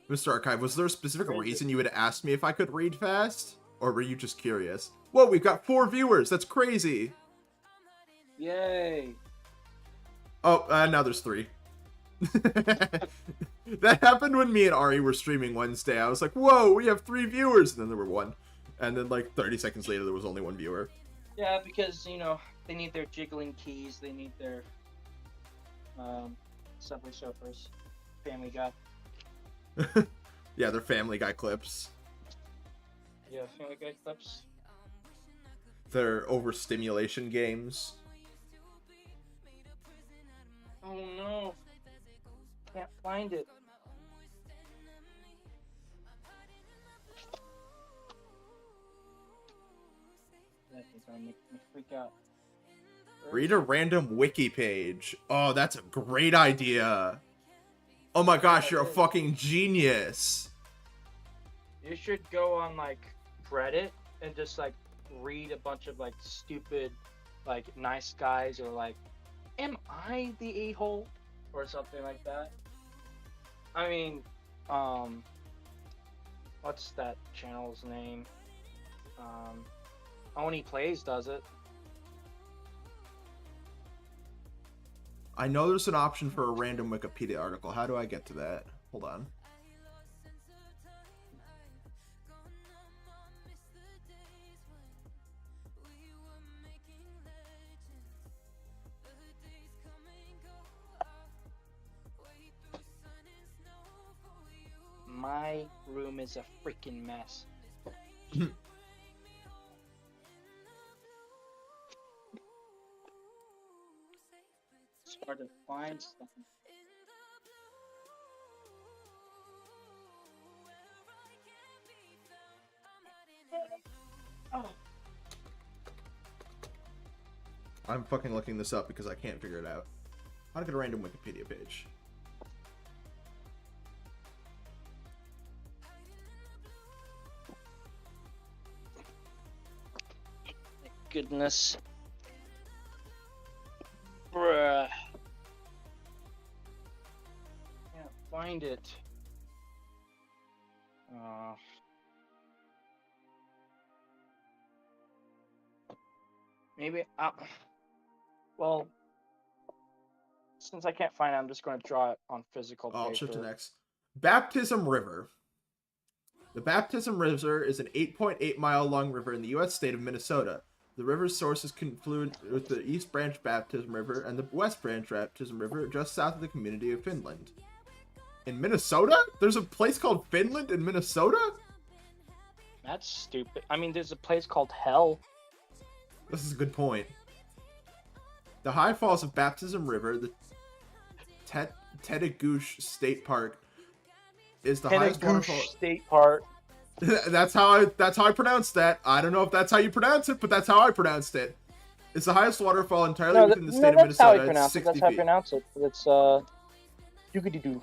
Mr. Archive, was there a specific
Where is it?
reason you would ask me if I could read fast? Or were you just curious? Whoa, we've got 4 viewers! That's crazy!
Yay!
Oh, now there's 3. That happened when me and Ari were streaming Wednesday. I was like, whoa, we have 3 viewers! And then there were 1. And then like 30 seconds later, there was only 1 viewer.
Yeah, because, they need their jiggling keys, they need their, Subway Surfers, Family Guy.
Yeah, they're Family Guy clips.
Yeah, Family Guy clips.
They're overstimulation games.
Oh no! Can't find it. That is gonna make me freak out.
Read a random wiki page. Oh, that's a great idea. Oh my gosh, you're a fucking genius.
You should go on like Reddit and just like read a bunch of like stupid, like nice guys or like, am I the a-hole or something like that. I mean, what's that channel's name? Oni Plays does it.
I know there's an option for a random Wikipedia article. How do I get to that? Hold on.
My room is a freaking mess. It's hard to find stuff. Oh,
I'm fucking looking this up because I can't figure it out. How to get a random Wikipedia page.
goodness. Bruh. Can't find it. Maybe. Well, since I can't find it, I'm just going to draw it on physical paper.
I'll shift to next. Baptism River. The Baptism River is an 8.8-mile long river in the U.S. state of Minnesota. The river's sources confluent with the East Branch Baptism River and the West Branch Baptism River just south of the community of Finland. In Minnesota? There's a place called Finland in Minnesota?
That's stupid. I mean, there's a place called Hell.
This is a good point. The high falls of Baptism River, the Tetagoosh State Park, is the highest waterfall.
State Park.
That's how I pronounced that. I don't know if that's how you pronounce it, but that's how I pronounced it. It's the highest waterfall entirely within the state of Minnesota. It's 60
That's how I pronounce it. It's Doogity-doo.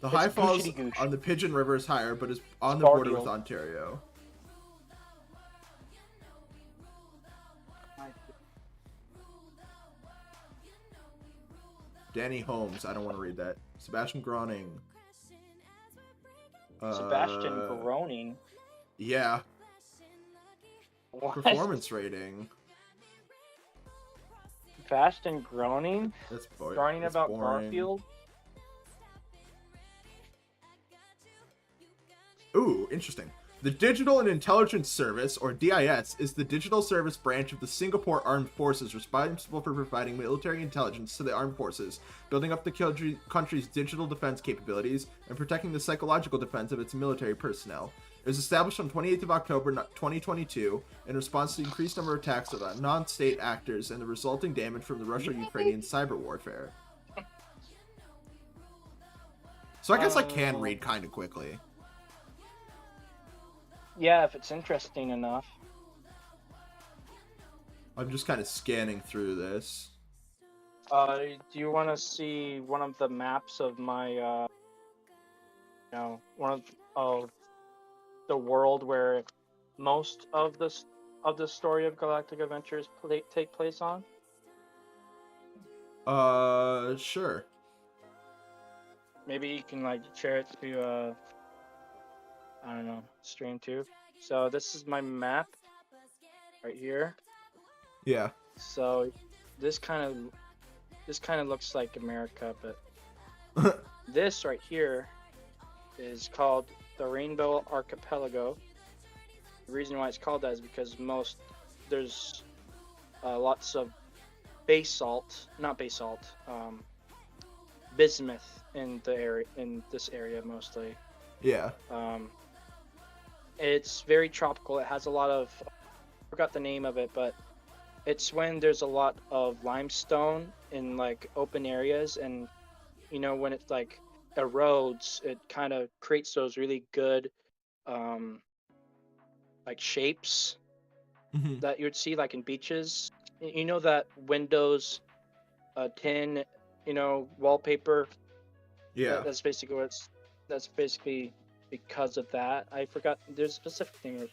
The high falls on the Pigeon River is higher, but is on the border with Ontario. Danny Holmes. I don't want to read that. Sebastian Groening.
Sebastian Groening?
Yeah.
What?
Performance rating.
Sebastian Groening?
That's boring.
Groening about Garfield?
Ooh, interesting. The Digital and Intelligence Service, or DIS, is the digital service branch of the Singapore Armed Forces responsible for providing military intelligence to the armed forces, building up the country's digital defense capabilities, and protecting the psychological defense of its military personnel. It was established on 28th of October 2022 in response to the increased number of attacks on non-state actors and the resulting damage from the Russia-Ukrainian cyber warfare. So I guess I can read kind of quickly.
Yeah, if it's interesting enough.
I'm just kind of scanning through this.
Do you want to see one of the maps of my, one of the world where most of the story of Galactic Adventures take place on?
Sure.
Maybe you can like share it to I don't know, stream too. So this is my map right here.
Yeah.
So this kind of looks like America, but this right here is called the Rainbow Archipelago. The reason why it's called that is because there's lots of bismuth in this area mostly.
Yeah.
It's very tropical. It has a lot of, I forgot the name of it, but it's when there's a lot of limestone in like open areas, and when it like erodes, it kind of creates those really good like shapes that you'd see like in beaches. That Windows 10 wallpaper.
Yeah.
That's basically because of that. I forgot, there's a specific thing.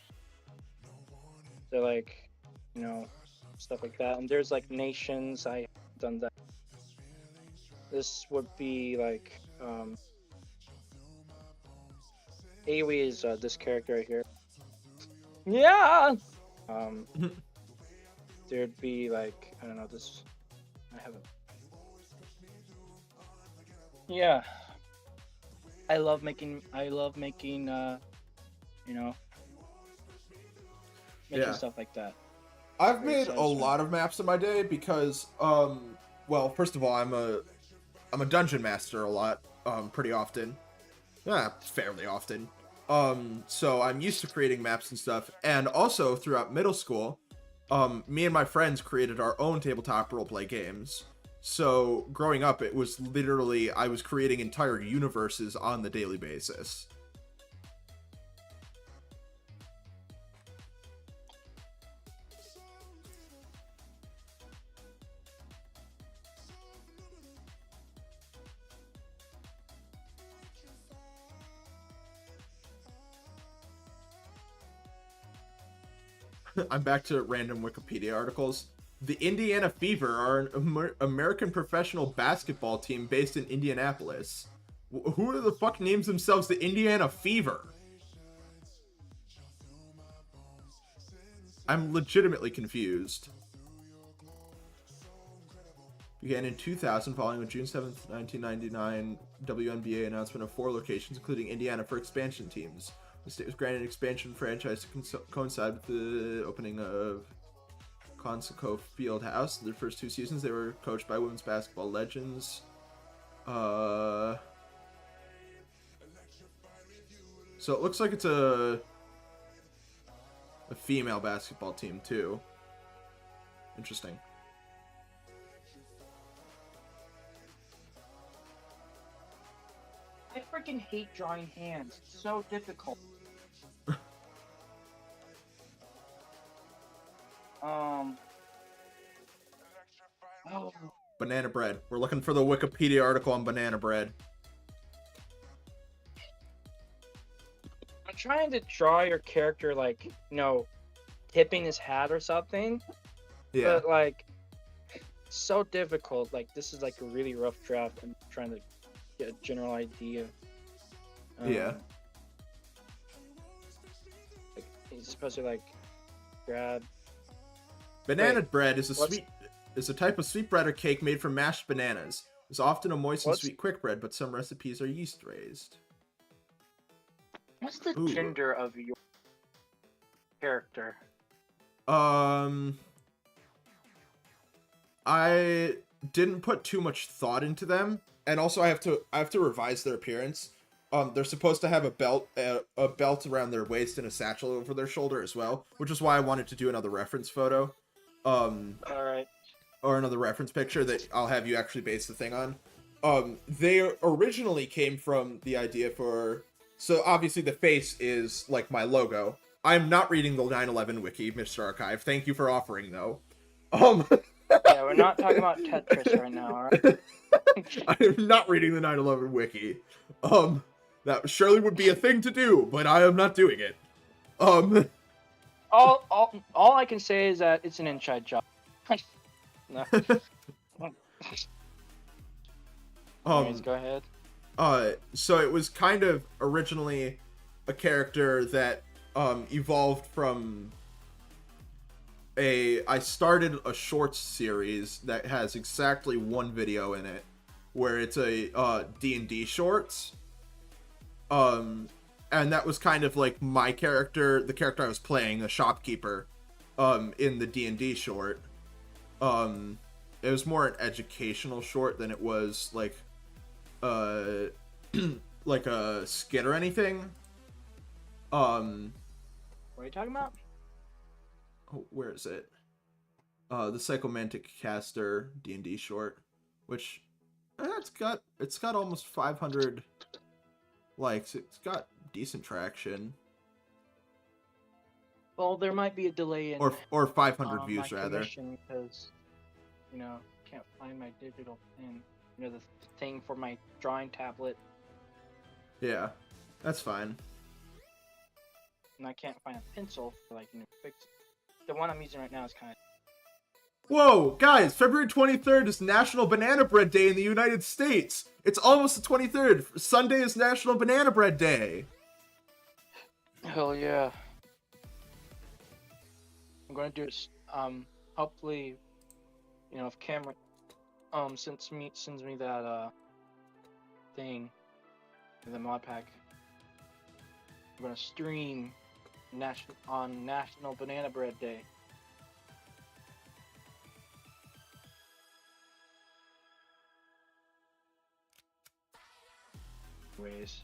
They're like, stuff like that. And there's like nations. I have done that. This would be like, Aoi is this character right here. Yeah! There'd be like, I don't know, this, I haven't. Yeah. I love making making stuff like that.
I've made a lot of maps in my day because, well, first of all, I'm a dungeon master a lot, pretty often. Yeah, fairly often. So I'm used to creating maps and stuff, and also throughout middle school, me and my friends created our own tabletop roleplay games. So growing up, it was literally, I was creating entire universes on the daily basis. I'm back to random Wikipedia articles. The Indiana Fever are an American professional basketball team based in Indianapolis. Who the fuck names themselves the Indiana Fever? I'm legitimately confused. Began in 2000 following a June 7th, 1999 WNBA announcement of 4 locations, including Indiana, for expansion teams. The state was granted an expansion franchise to coincide with the opening of Conseco Field House. Their first 2 seasons, they were coached by women's basketball legends. So it looks like it's a female basketball team too. Interesting.
I freaking hate drawing hands. It's so difficult. Oh.
Banana bread. We're looking for the Wikipedia article on banana bread.
I'm trying to draw your character like, tipping his hat or something.
Yeah.
But like, so difficult. Like, this is like a really rough draft. I'm trying to get a general idea.
Yeah.
Like, he's supposed to like grab.
Banana bread is a type of sweet bread or cake made from mashed bananas. It's often a moist and sweet quick bread, but some recipes are yeast raised.
What's the gender of your character?
I didn't put too much thought into them, and also I have to revise their appearance. They're supposed to have a belt around their waist and a satchel over their shoulder as well, which is why I wanted to do another reference photo.
All right.
Or another reference picture that I'll have you actually base the thing on. They originally came from the idea for... So obviously the face is like my logo. I'm not reading the 9/11 wiki, Mr. Archive. Thank you for offering, though.
Yeah, we're not talking about Tetris right now, alright?
I am not reading the 9/11 wiki. That surely would be a thing to do, but I am not doing it.
All I can say is that it's an inside job. No. Anyways, go ahead.
So it was kind of originally a character that evolved from I started a shorts series that has exactly 1 video in it, where it's a D&D shorts. And that was kind of like my character, the character I was playing, the shopkeeper, in the D&D short. It was more an educational short than it was like like a skit or anything.
What are you talking about?
Oh, where is it? The Psychomantic Caster D&D short, which it's got almost 500 likes. It's got decent traction.
Well, there might be a delay in
or 500 views rather.
Because can't find my digital pen. The thing for my drawing tablet.
Yeah, that's fine.
And I can't find a pencil for fix it. The one I'm using right now is kind of...
Whoa, guys, February 23rd is National Banana Bread Day in the United States. It's almost the 23rd. Sunday is National Banana Bread Day.
Hell yeah. I'm going to do this, hopefully, if Cameron, sends me that, thing, the mod pack, I'm going to stream on National Banana Bread Day. Anyways,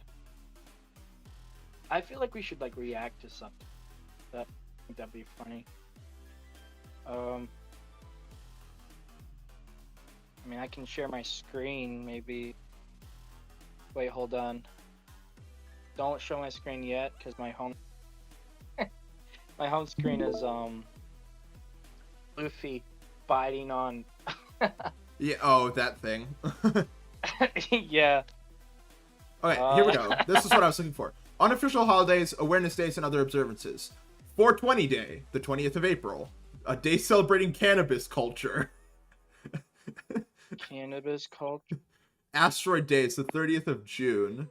I feel like we should react to something. I think that'd be funny. I can share my screen maybe. Wait, hold on. Don't show my screen yet, because my home my home screen is Luffy biting on
Yeah, oh, that thing.
yeah.
Okay, here we go. This is what I was looking for. Unofficial holidays, awareness days, and other observances. 420 Day, the 20th of April, a day celebrating cannabis culture.
Cannabis culture.
Asteroid Day is the 30th of June.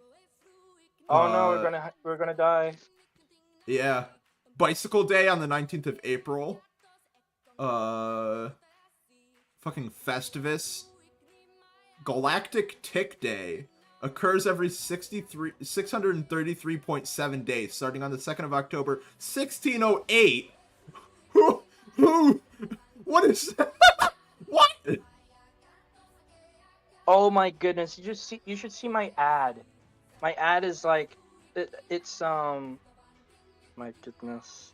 Oh no, we're gonna die.
Yeah. Bicycle Day on the 19th of April. Fucking Festivus. Galactic Tick Day occurs every 633.7 days, starting on the 2nd of October, 1608. Who, what is that? What?
Oh my goodness! You should see my ad. My ad is like, it's my goodness.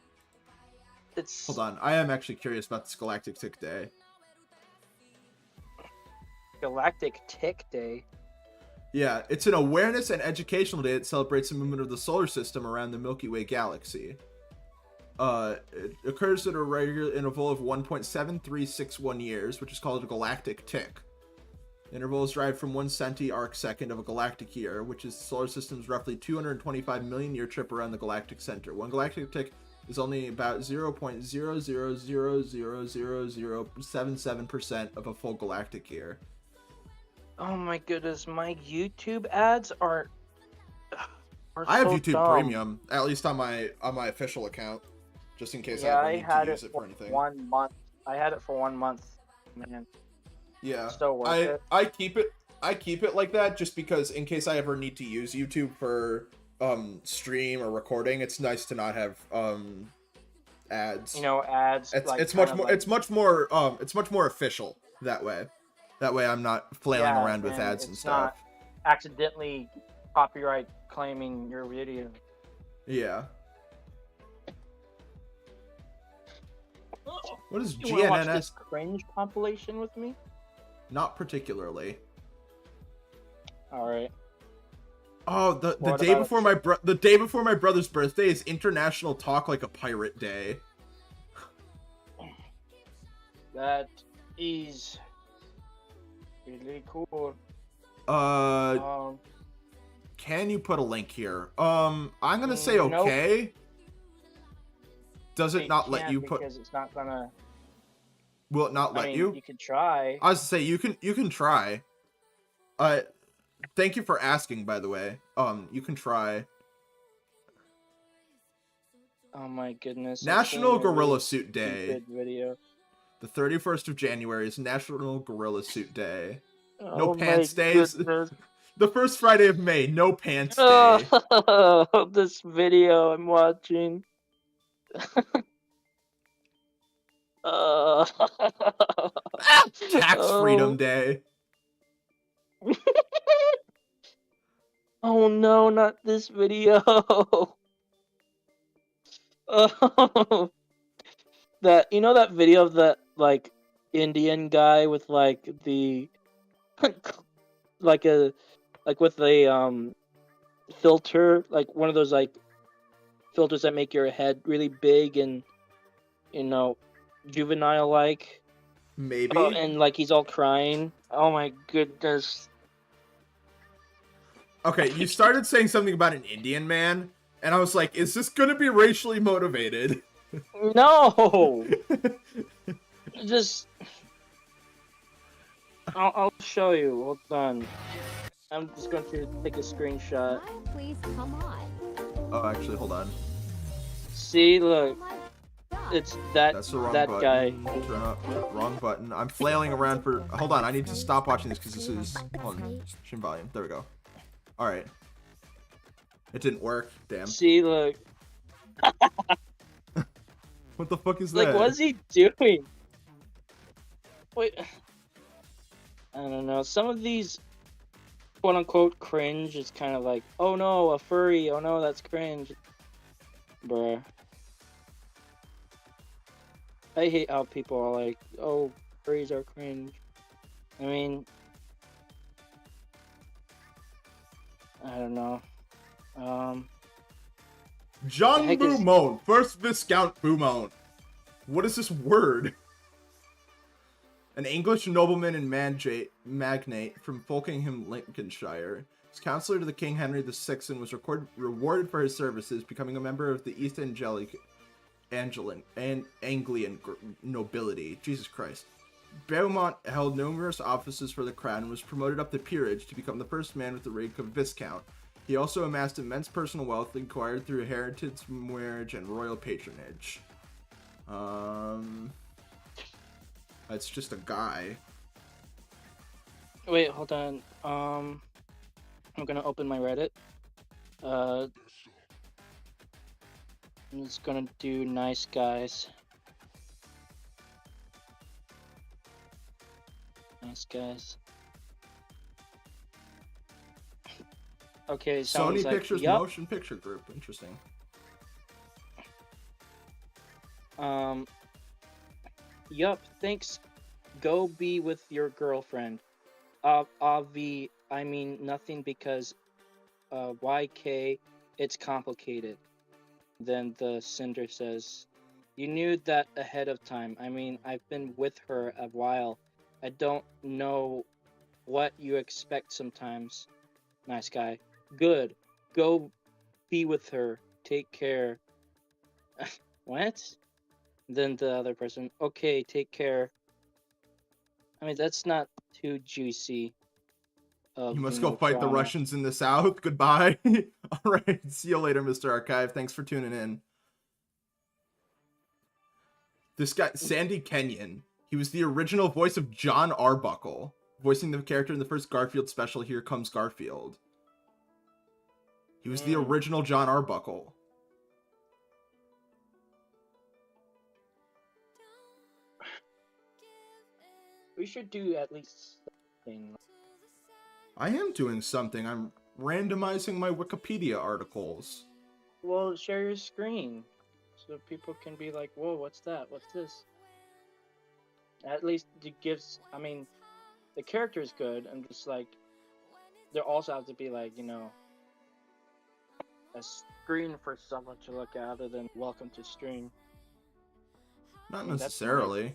It's
Hold on, I am actually curious about this Galactic Tick Day.
Galactic Tick Day.
Yeah, it's an awareness and educational day that celebrates the movement of the solar system around the Milky Way galaxy. It occurs at a regular interval of 1.7361 years, which is called a galactic tick. The interval is derived from 1 centi-arc-second of a galactic year, which is the solar system's roughly 225 million year trip around the galactic center. One galactic tick is only about 0.0000077% of a full galactic year.
Oh my goodness, my YouTube ads are
I have
so
YouTube
dumb.
Premium, at least on my official account, just in case I ever need to use it for anything.
1 month. I had it for 1 month, man.
Yeah,
Still worth it.
I keep it like that just because in case I ever need to use YouTube for stream or recording, it's nice to not have ads.
You know, ads.
It's much more official that way. That way I'm not flailing around with ads and stuff.
Not accidentally copyright claiming your video.
Yeah. What is
You wanna watch this
GNNS?
cringe compilation with me?
Not particularly.
All right.
Oh, the
What
day
about
before the day before my brother's birthday is International Talk Like a Pirate Day.
That is really cool.
Can you put a link here? I'm gonna say okay.
Nope.
Does it not let you put?
Because it's not gonna.
Will it not let you?
You could try.
I was to say you can try. Thank you for asking, by the way. You can try.
Oh my goodness.
National Gorilla Suit Day.
Video.
The 31st of January is National Gorilla Suit Day. No
Oh
pants
my
days.
goodness.
The first Friday of May, no pants day.
Oh, this video I'm watching.
Tax Freedom Day.
Oh no, not this video. Oh, that that video of that like Indian guy with like the like with a filter, like one of those like filters that make your head really big and juvenile like.
Maybe.
Oh, and like he's all crying. Oh my goodness.
Okay, you started saying something about an Indian man, and I was like, is this gonna be racially motivated?
No. Just. I'll show you. Hold on. I'm just going to take a screenshot.
Please come on.
Oh, actually, hold on.
See, look. It's
That's the wrong button.
guy.
Turn up. Wrong button. I'm flailing around for. Hold on, I need to stop watching this because this is on stream volume. There we go. All right. It didn't work. Damn.
See, look.
What the fuck is that?
Like, what's he doing? Wait. I don't know. Some of these quote unquote cringe is kind of like, oh no, a furry. Oh no, that's cringe. Bruh. I hate how people are like, oh, furries are cringe. I mean, I don't know.
John
the heck is-
Beaumont, first Viscount Beaumont. What is this word? An English nobleman and magnate from Folkingham, Lincolnshire. As counselor to the King Henry VI and was rewarded for his services, becoming a member of the East Anglia Anglian nobility. Jesus Christ. Beaumont held numerous offices for the crown and was promoted up to peerage to become the first man with the rank of viscount. He also amassed immense personal wealth acquired through heritage, marriage, and royal patronage. That's just a guy.
Wait, hold on. I'm gonna open my Reddit. I'm just gonna do nice guys. Nice guys. Okay,
Sony
sounds like,
Pictures
yup.
Motion Picture Group. Interesting.
Yup, thanks. Go be with your girlfriend. Avi, I mean nothing because, YK, it's complicated. Then the Cinder says, you knew that ahead of time. I mean, I've been with her a while. I don't know what you expect sometimes. Nice guy. Good. Go be with her. Take care. What? Then the other person, okay, take care. I mean, that's not too juicy.
You must go fight the Russians in the south. Goodbye. All right. See you later, Mr. Archive. Thanks for tuning in. This guy, Sandy Kenyon. He was the original voice of John Arbuckle, voicing the character in the first Garfield special, Here Comes Garfield. He was the original John Arbuckle.
We should do at least something.
I am doing something. I'm randomizing my Wikipedia articles.
Well, share your screen so people can be like, whoa, what's that? What's this? At least it gives, I mean, the character is good, and just like, there also have to be like, you know, a screen for someone to look at other than welcome to stream.
Not
I mean, that's
necessarily.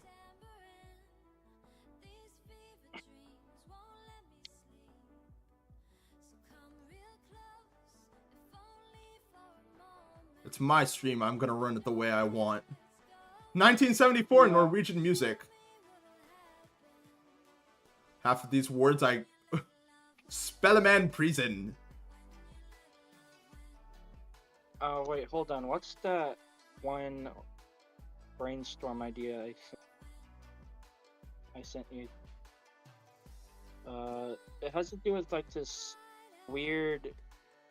It's my stream. I'm gonna run it the way I want. 1974
Yeah.
Norwegian music. Half of these words I... Spelleman prison.
Oh, wait, hold on. What's that one brainstorm idea I sent you? It has to do with like this weird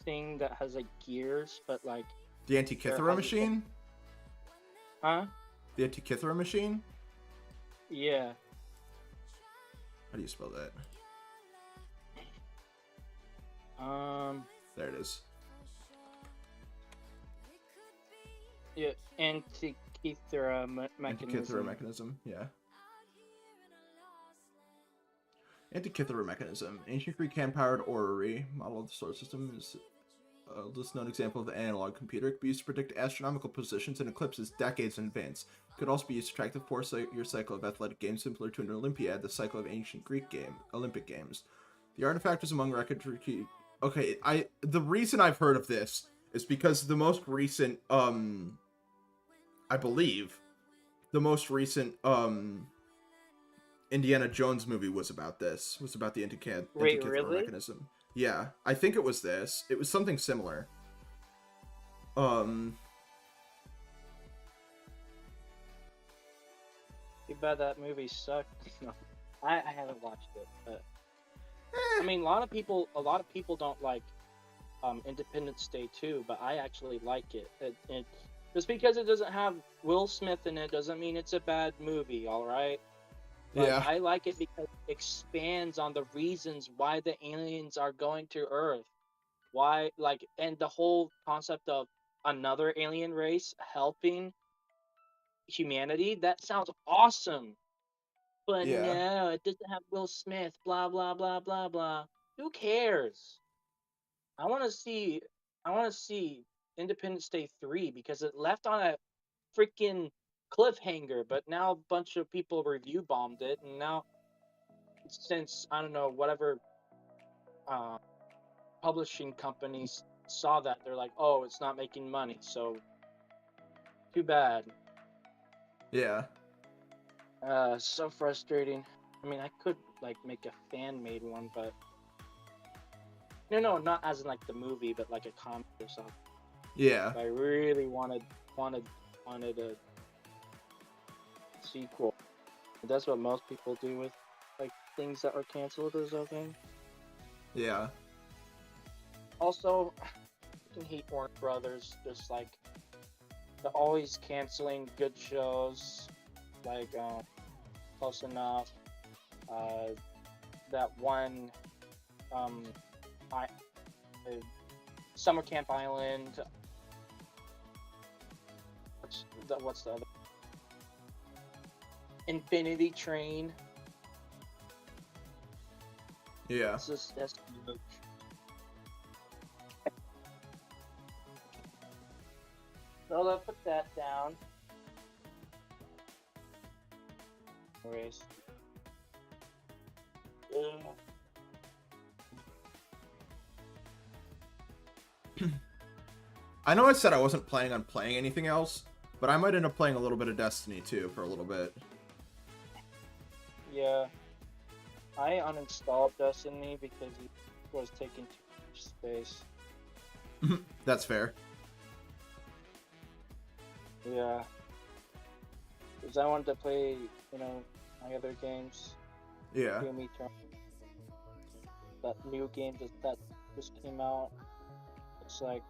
thing that has like gears, but like...
The Antikythera machine?
Huh?
The Antikythera machine?
Yeah.
How do you spell that? There it is.
Yeah, Antikythera mechanism.
Antikythera mechanism, yeah. Antikythera mechanism. Ancient Greek hand-powered orrery. Model of the solar system is the oldest known example of the analog computer. It could be used to predict astronomical positions and eclipses decades in advance. It could also be used to track the 4-year cycle of athletic games, similar to an Olympiad, the cycle of ancient Greek Olympic games. The artifact is among record. Okay, the reason I've heard of this is because the most recent, I believe, the most recent, Indiana Jones movie was about this. Was about the Antikythera
really?
mechanism. Yeah, I think it was this. It was something similar.
Too bad that movie sucked. No, I haven't watched it, but I mean, a lot of people don't like Independence Day 2, but I actually like it. Just because it doesn't have Will Smith in it doesn't mean it's a bad movie. All right. But
Yeah.
I like it because it expands on the reasons why the aliens are going to Earth. Why, like, and the whole concept of another alien race helping humanity, that sounds awesome. But
Yeah.
no, it doesn't have Will Smith, blah blah blah blah blah. Who cares? I want to see Independence Day 3 because it left on a freaking cliffhanger, but now a bunch of people review bombed it, and now since I don't know whatever publishing companies saw that, they're like, oh, it's not making money, so Too bad.
Yeah.
So frustrating. I mean, I could like make a fan-made one, but no, not as in like the movie, but like a comic or something.
Yeah.
I really wanted a sequel. That's what most people do with like things that are canceled or something.
Yeah.
Also, I fucking hate Warner Brothers. Just like they're always canceling good shows, like Close Enough. That one, I Summer Camp Island. What's the other? Infinity Train.
Yeah.
That's huge. So I'll put that down. Anyways.
I know I said I wasn't planning on playing anything else, but I might end up playing a little bit of Destiny too for a little bit.
Yeah. I uninstalled Destiny because it was taking too much space.
That's fair.
Yeah. Because I wanted to play, my other games.
Yeah.
Doom Eternal. That new game that just came out. It's like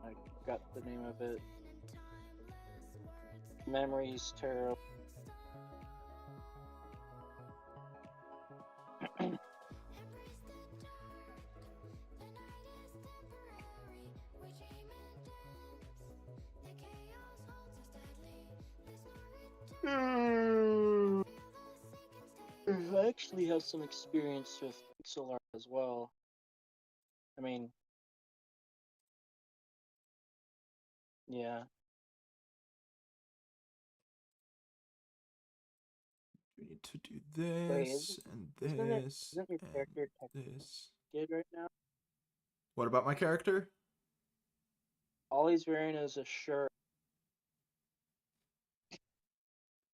I forgot the name of it. Memories terrible. I actually have some experience with pixel art as well. I mean, yeah.
We need to do
Wait,
this and this
isn't your
and
character technically
this.
good right now?
What about my character?
All he's wearing is a shirt.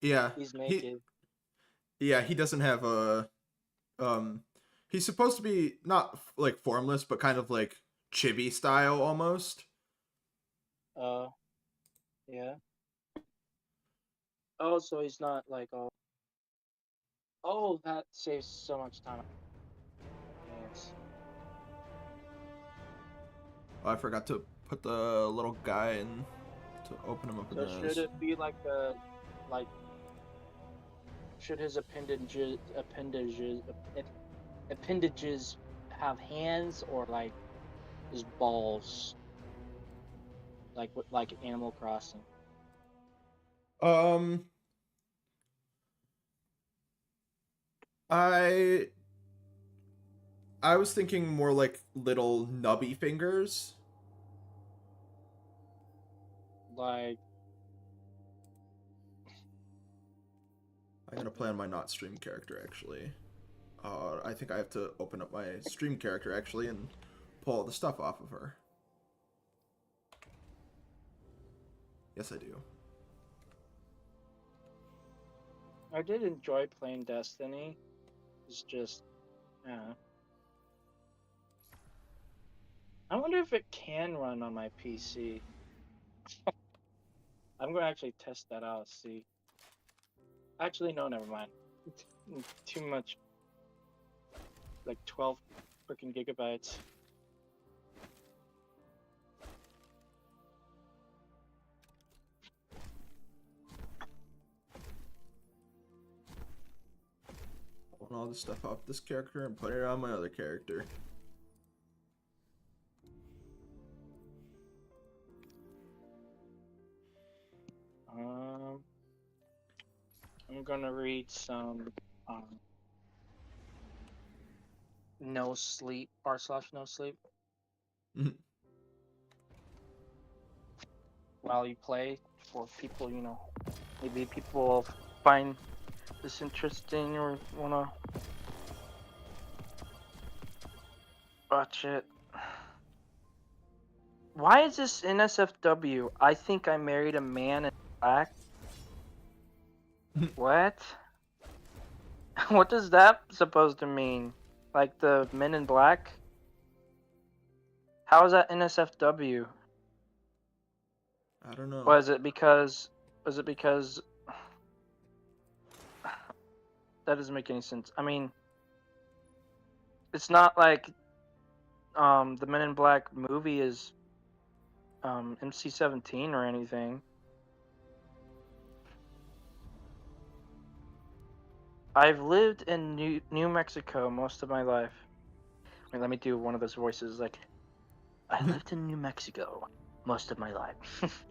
Yeah.
He's naked.
He doesn't have a he's supposed to be not like formless, but kind of like chibi style almost.
Yeah. Oh, so he's not like all. Oh, that saves so much time. Yes.
Oh, I forgot to put the little guy in to open him up in
So
this.
should it be like like should his appendages have hands or like his balls? Like Animal Crossing.
Um, I was thinking more like little nubby fingers.
Like
I'm gonna play on my not stream character actually. I think I have to open up my stream character actually and pull all the stuff off of her. Yes, I do.
I did enjoy playing Destiny. It's just, yeah. I wonder if it can run on my PC. I'm gonna actually test that out. See. Actually, no, never mind. Too much. Like 12 freaking gigabytes.
Pulling all the stuff off this character and putting it on my other character.
I'm gonna read some no sleep r/no sleep while you play for people, maybe people will find this interesting or wanna watch it.
Why is this NSFW? I think I married a man in black. What? What does that supposed to mean? Like the Men in Black? How is that NSFW?
I don't know.
Was it because? Was it because? That doesn't make any sense. I mean, it's not like the Men in Black movie is MC-17 or anything. I've lived in New Mexico most of my life. Wait, let me do one of those voices like, I lived in New Mexico most of my life.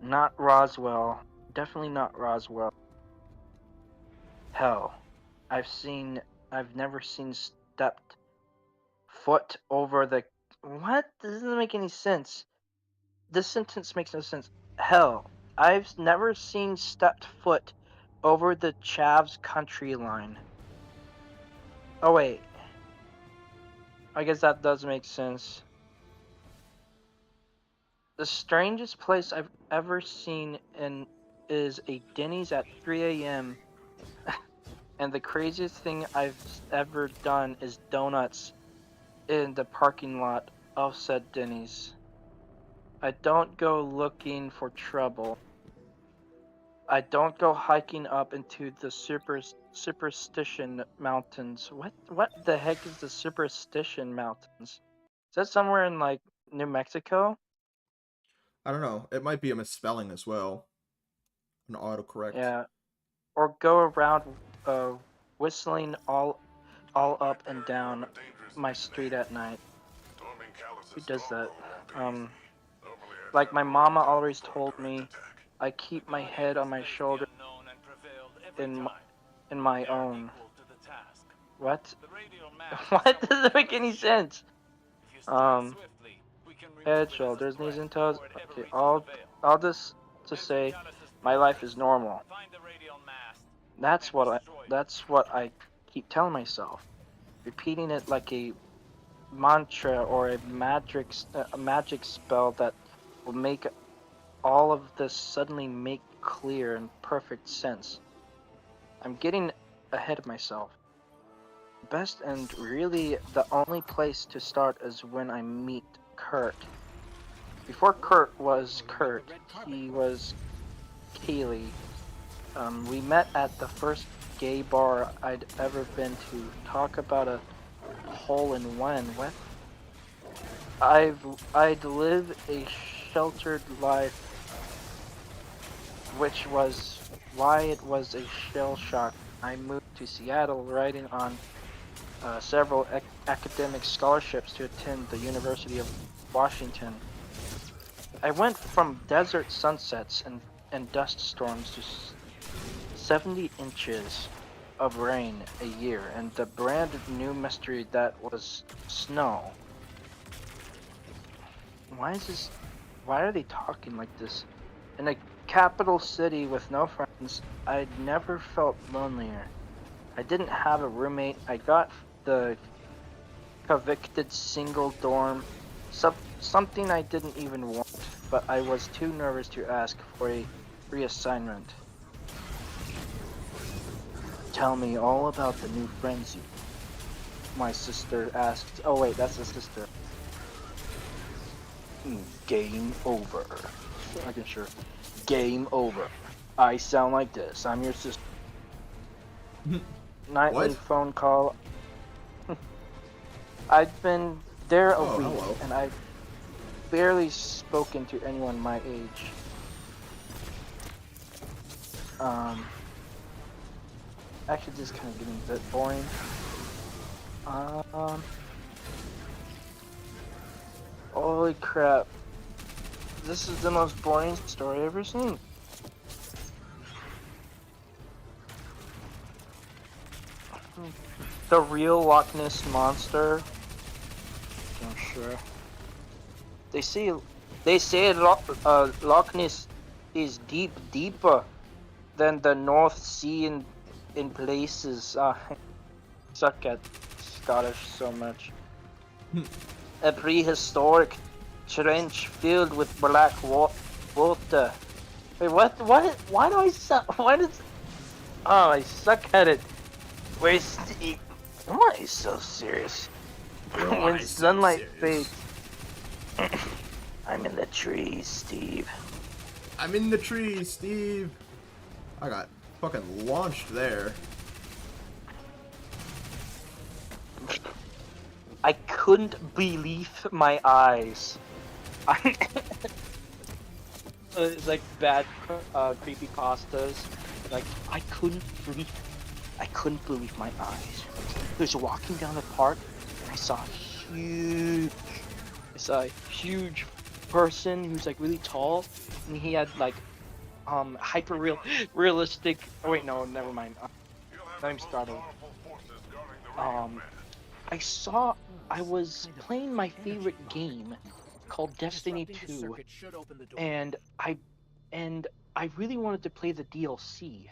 Not Roswell. Definitely not Roswell. Hell, I've never seen stepped foot over the. What? This doesn't make any sense. This sentence makes no sense. Hell, I've never seen stepped foot over the Chavs country line. Oh wait. I guess that does make sense. The strangest place I've ever seen is a Denny's at 3 a.m. And the craziest thing I've ever done is donuts in the parking lot of said Denny's. I don't go looking for trouble. I don't go hiking up into the Superstition Mountains. What the heck is the Superstition Mountains? Is that somewhere in like New Mexico?
I don't know. It might be a misspelling as well. An autocorrect.
Yeah. Or go around whistling all up and down my street at night. Who does that? Like my mama always told me, I keep my head on my shoulder in my own. What? What doesn't make any sense? Head, shoulders, knees, and toes. Okay, all this to say, my life is normal. That's what I keep telling myself, repeating it like a mantra or a magic spell that will make all of this suddenly make clear and perfect sense. I'm getting ahead of myself. Best and really the only place to start is when I meet Kurt. Before Kurt was Kurt, he was Kaylee. We met at the first gay bar I'd ever been to. Talk about a hole in one. What? I'd lived a sheltered life, which was why it was a shell shock. I moved to Seattle, riding on several academic scholarships to attend the University of Washington. I went from desert sunsets and dust storms to 70 inches of rain a year, and the brand new mystery that was snow. Why are they talking like this? In a capital city with no friends, I'd never felt lonelier. I didn't have a roommate. I got the convicted single dorm, something I didn't even want, but I was too nervous to ask for a reassignment. Tell me all about the new friends my sister asked. Oh wait, that's the sister. Game over. Okay, sure. Game over. I sound like this. I'm your sister. Nightly
What?
phone call. I've been there a week,
hello.
and I've barely spoken to anyone my age. Actually, this is kind of getting a bit boring. Holy crap. This is the most boring story I've ever seen. The real Loch Ness monster. I'm sure. They say Loch Ness is deeper than the North Sea in places. Suck at Scottish so much. A prehistoric trench filled with black water. Wait, what? What? Why do I suck? Why does? Oh, I suck at it. Where's Steve? Why is so serious? When sunlight fades, I'm in the trees, Steve.
I'm in the tree, Steve. I got fucking launched there.
I couldn't believe my eyes. It's like bad creepy pastas. Like I couldn't believe my eyes. I was walking down the park and I saw a huge person who's like really tall, and he had like realistic. Oh wait, no, never mind. Let me start over. I was playing my favorite game called Destiny 2, and I really wanted to play the DLC.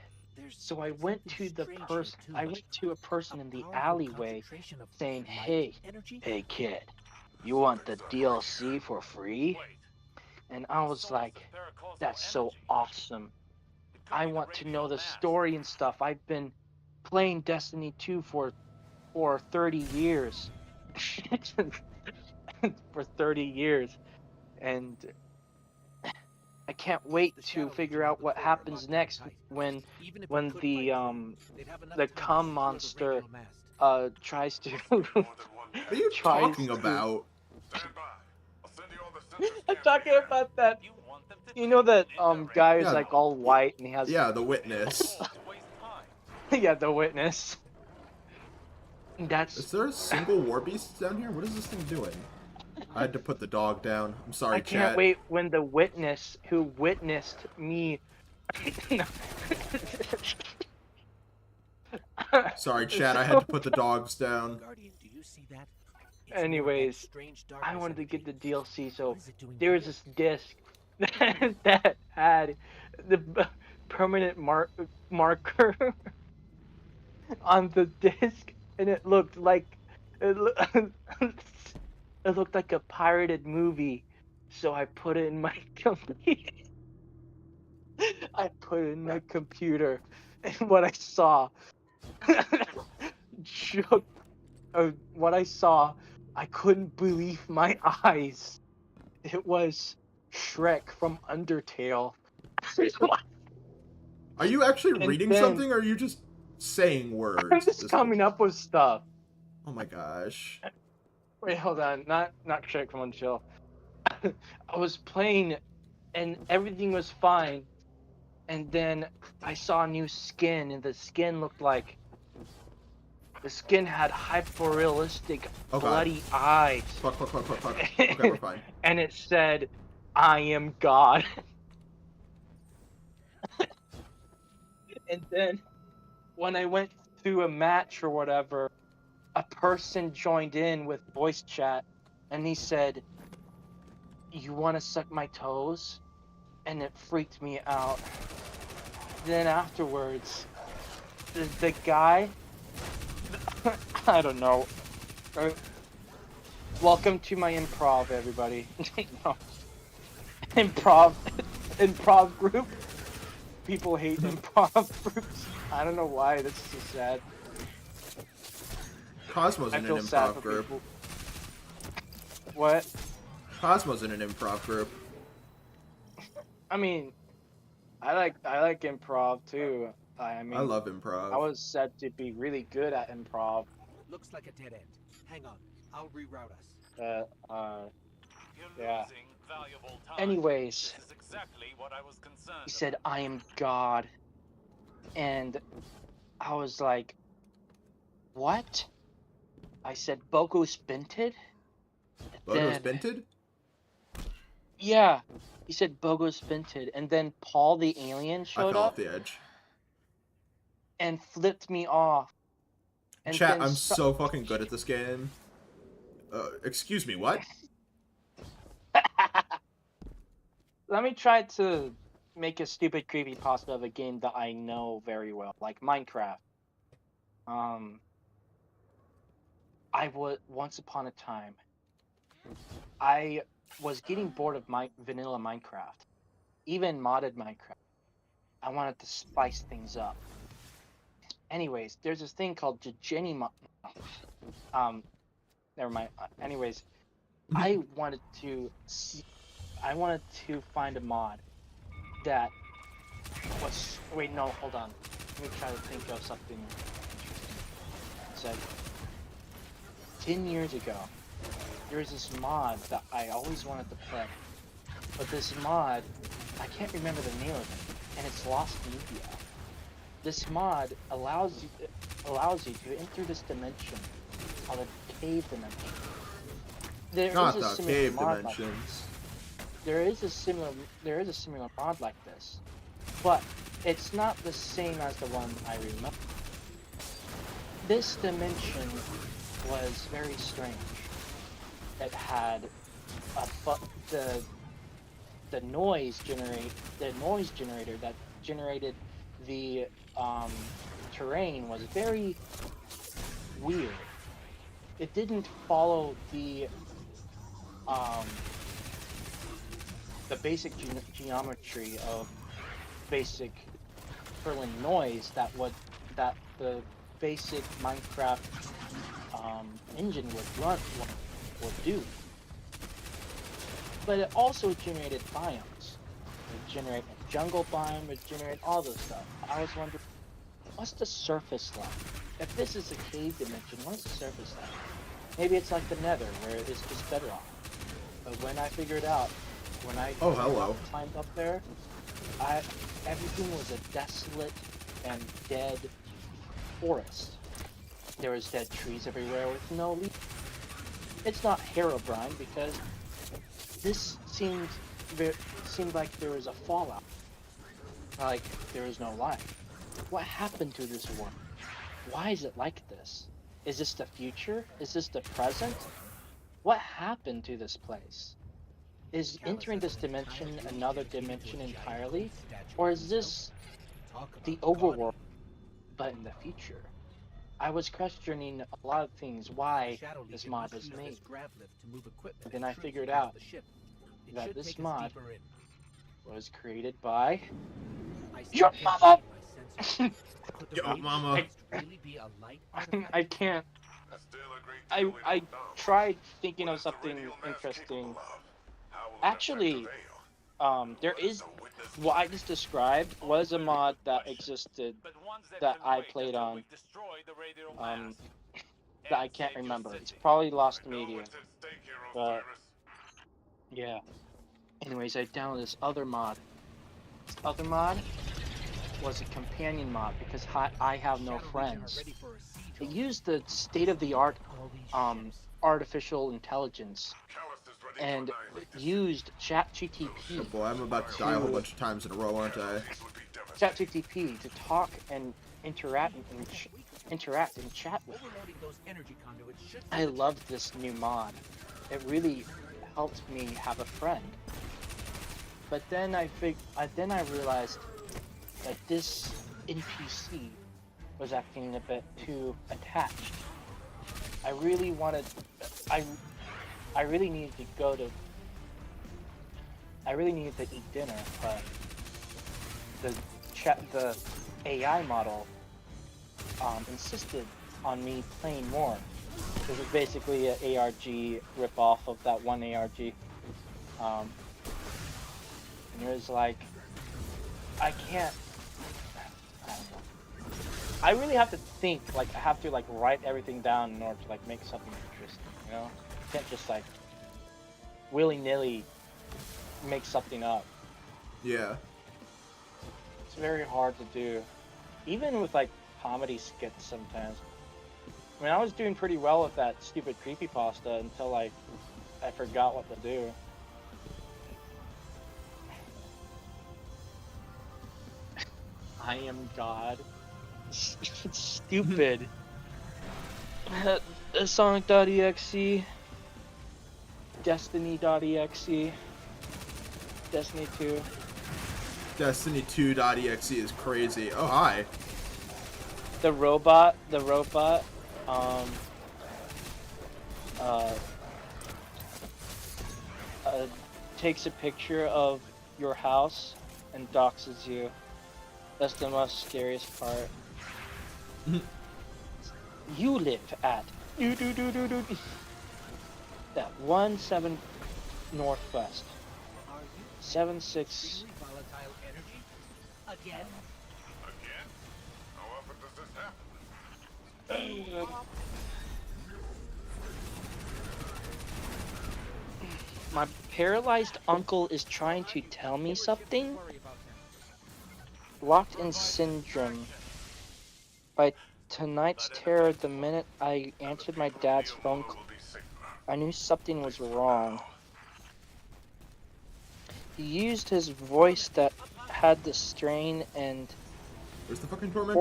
So I went to a person in the alleyway saying, "Hey kid, you want the DLC for free?" And I was like, "That's so awesome. I want to know the story and stuff. I've been playing Destiny 2 for 30 years." For 30 years, and I can't wait to figure out what happens next when the cum monster tries to
What are you talking about?
I'm talking about that. You know that guy who's
Yeah.
like all white and he has
Yeah, the witness.
yeah, the witness. That's
Is there a single war beast down here? What is this thing doing? I had to put the dog down. I'm sorry,
I can't
chat.
wait when the witness who witnessed me.
Sorry, chat. I had to put the dogs down.
Anyways, I wanted to get the DLC, so there was this disc that had the permanent marker on the disc, and it looked like it, it looked like a pirated movie. So I put it in my computer. I put it in my computer, and what I saw shook. What I saw, I couldn't believe my eyes. It was Shrek from Undertale.
Are you actually
And
reading
then-
something, or are you just saying words?
I'm just coming up with stuff.
Oh my gosh.
Wait, hold on. Not Shrek from Undertale. I was playing, and everything was fine. And then I saw a new skin, and the skin looked like the skin had hyper-realistic
Oh, God.
bloody eyes.
Fuck. Okay, we're fine.
And it said, "I am God." And then when I went through a match or whatever, a person joined in with voice chat, and he said, "You want to suck my toes?" And it freaked me out. Then afterwards, the guy, I don't know. Welcome to my improv, everybody. No. Improv group. People hate improv groups. I don't know why. That's so sad.
Cosmo's
I
in an
feel sad
improv
for
group.
people. What?
Cosmo's in an improv group.
I mean, I like improv too. I mean,
I love improv.
I was said to be really good at improv.
Looks like a dead end. Hang on, I'll reroute us.
Yeah. Anyways, he said, "I am God," and I was like, "What?" I said, "Bogo's Binted?"
Bogo's Binted?
Yeah, he said Bogo's Binted, and then Paul the alien
I
showed
fell
up
off the edge.
and flipped me off. And
Chat,
then
I'm so fucking good at this game. Excuse me, what?
Let me try to make a stupid creepypasta of a game that I know very well, like Minecraft. I would once upon a time. I
was getting bored of my vanilla Minecraft, even modded Minecraft. I wanted to spice things up. Anyways, there's this thing called Jenny. Never mind. Anyways, I wanted to find a mod that was. Wait, no, hold on. Let me try to think of something interesting. It's like 10 years ago, there was this mod that I always wanted to play, but this mod, I can't remember the name of it, and it's lost media. This mod allows you to enter this dimension called a cave dimension. There
Not
is a
the
similar
cave
mod like
dimensions.
this. There is a similar mod like this, but it's not the same as the one I remember. This dimension was very strange. It had the noise generator that generated the terrain was very weird. It didn't follow the basic geometry of basic Perlin noise that the basic Minecraft engine would do. But it also generated biomes. It generated a jungle biome, it generated all this stuff. I was wondering, what's the surface like? If this is a cave dimension, what's the surface like? Maybe it's like the Nether, where it's just bedrock. But when I figured out, when I climbed up there, everything was a desolate and dead forest. There was dead trees everywhere with no leaves. It's not Herobrine because this seemed like there was a fallout. Like there is no life. What happened to this world? Why is it like this? Is this the future? Is this the present? What happened to this place? Is entering this dimension another dimension entirely? Or is this the overworld, but in the future? I was questioning a lot of things, why this mod was made. And then I figured out that this mod was created by your mama!
Yo, mama.
I can't. I tried thinking of something interesting. Actually, there is what I just described was a mod that existed that I played on. That I can't remember. It's probably lost media. But yeah. Anyways, I downloaded this other mod. This other mod was a companion mod because I have no friends. It used the state-of-the-art artificial intelligence and used ChatGPT.
Oh boy, I'm about to die a whole bunch of times in a row, aren't I?
ChatGPT to talk and interact and chat with. I love this new mod. It really helped me have a friend. But then I realized that this NPC was acting a bit too attached. I really needed to eat dinner, but the AI model insisted on me playing more. This is basically an ARG ripoff of that one ARG. And it was like, I don't know. I really have to think, like, I have to, like, write everything down in order to, like, make something interesting, you know? I can't just, like, willy-nilly make something up.
Yeah.
It's very hard to do. Even with, like, comedy skits sometimes. I mean, I was doing pretty well with that stupid creepypasta until, like, I forgot what to do. I am God. It's stupid. Sonic.exe, Destiny.exe, Destiny 2.
Destiny2.exe is crazy. Oh, hi.
The robot, takes a picture of your house and doxes you. That's the most scariest part. You live at that 17 Northwest
Are you
76.
extremely volatile energy? Again?
Again? How often does this happen?
My paralyzed uncle is trying to tell me something.
Worry about him.
Locked in syndrome. By tonight's terror, the minute I answered my dad's phone call,
Will be safer.
I knew something was wrong. He used his voice that had the strain and
Where's the fucking tormentor?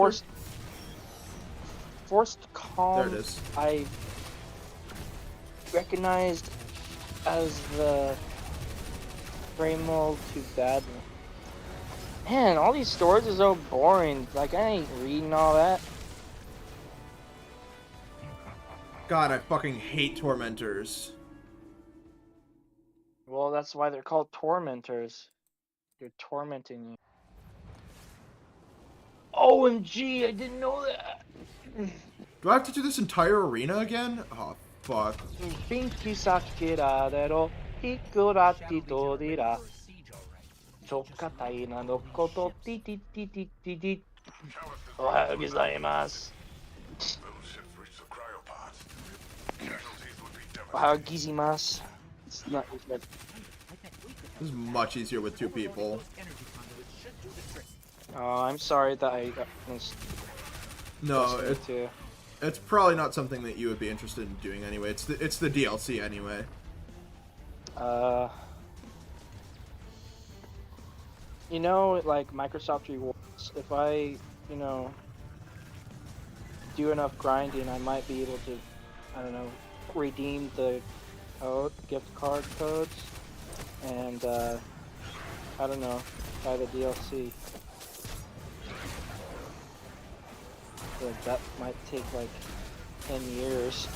forced calm
There it is.
I recognized as the Primo to bad. Man, all these stories are so boring. Like, I ain't reading all that.
God, I fucking hate tormentors.
Well, that's why they're called tormentors. They're tormenting you. OMG, I didn't know that.
Do I have to do this entire arena again? Oh, fuck.
Finki sakira dero hikurati to dira. Chokatai na no koto ti ti ti ti ti ti. Ohayou gozaimasu.
Little ships reach the cryopods. Casualties would be
Ohayou
devastating.
gozaimasu. It's not. It's not.
This is much easier with two people.
Energy conduits should do the trick.
Oh, I'm sorry that I got missed.
No,
Too.
it's probably not something that you would be interested in doing anyway. It's the DLC anyway.
You know, like Microsoft Rewards, if I, you know, do enough grinding, I might be able to, I don't know, redeem the gift card codes, and, I don't know, buy the DLC. But that might take like 10 years.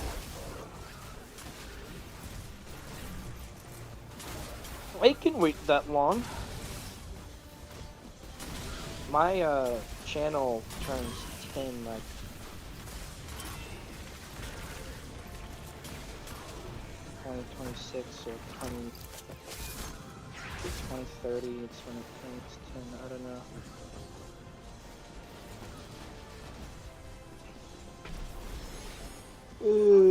I can wait that long. My channel turns 10 like 2026 or 2030. It's when it turns 10. I don't know.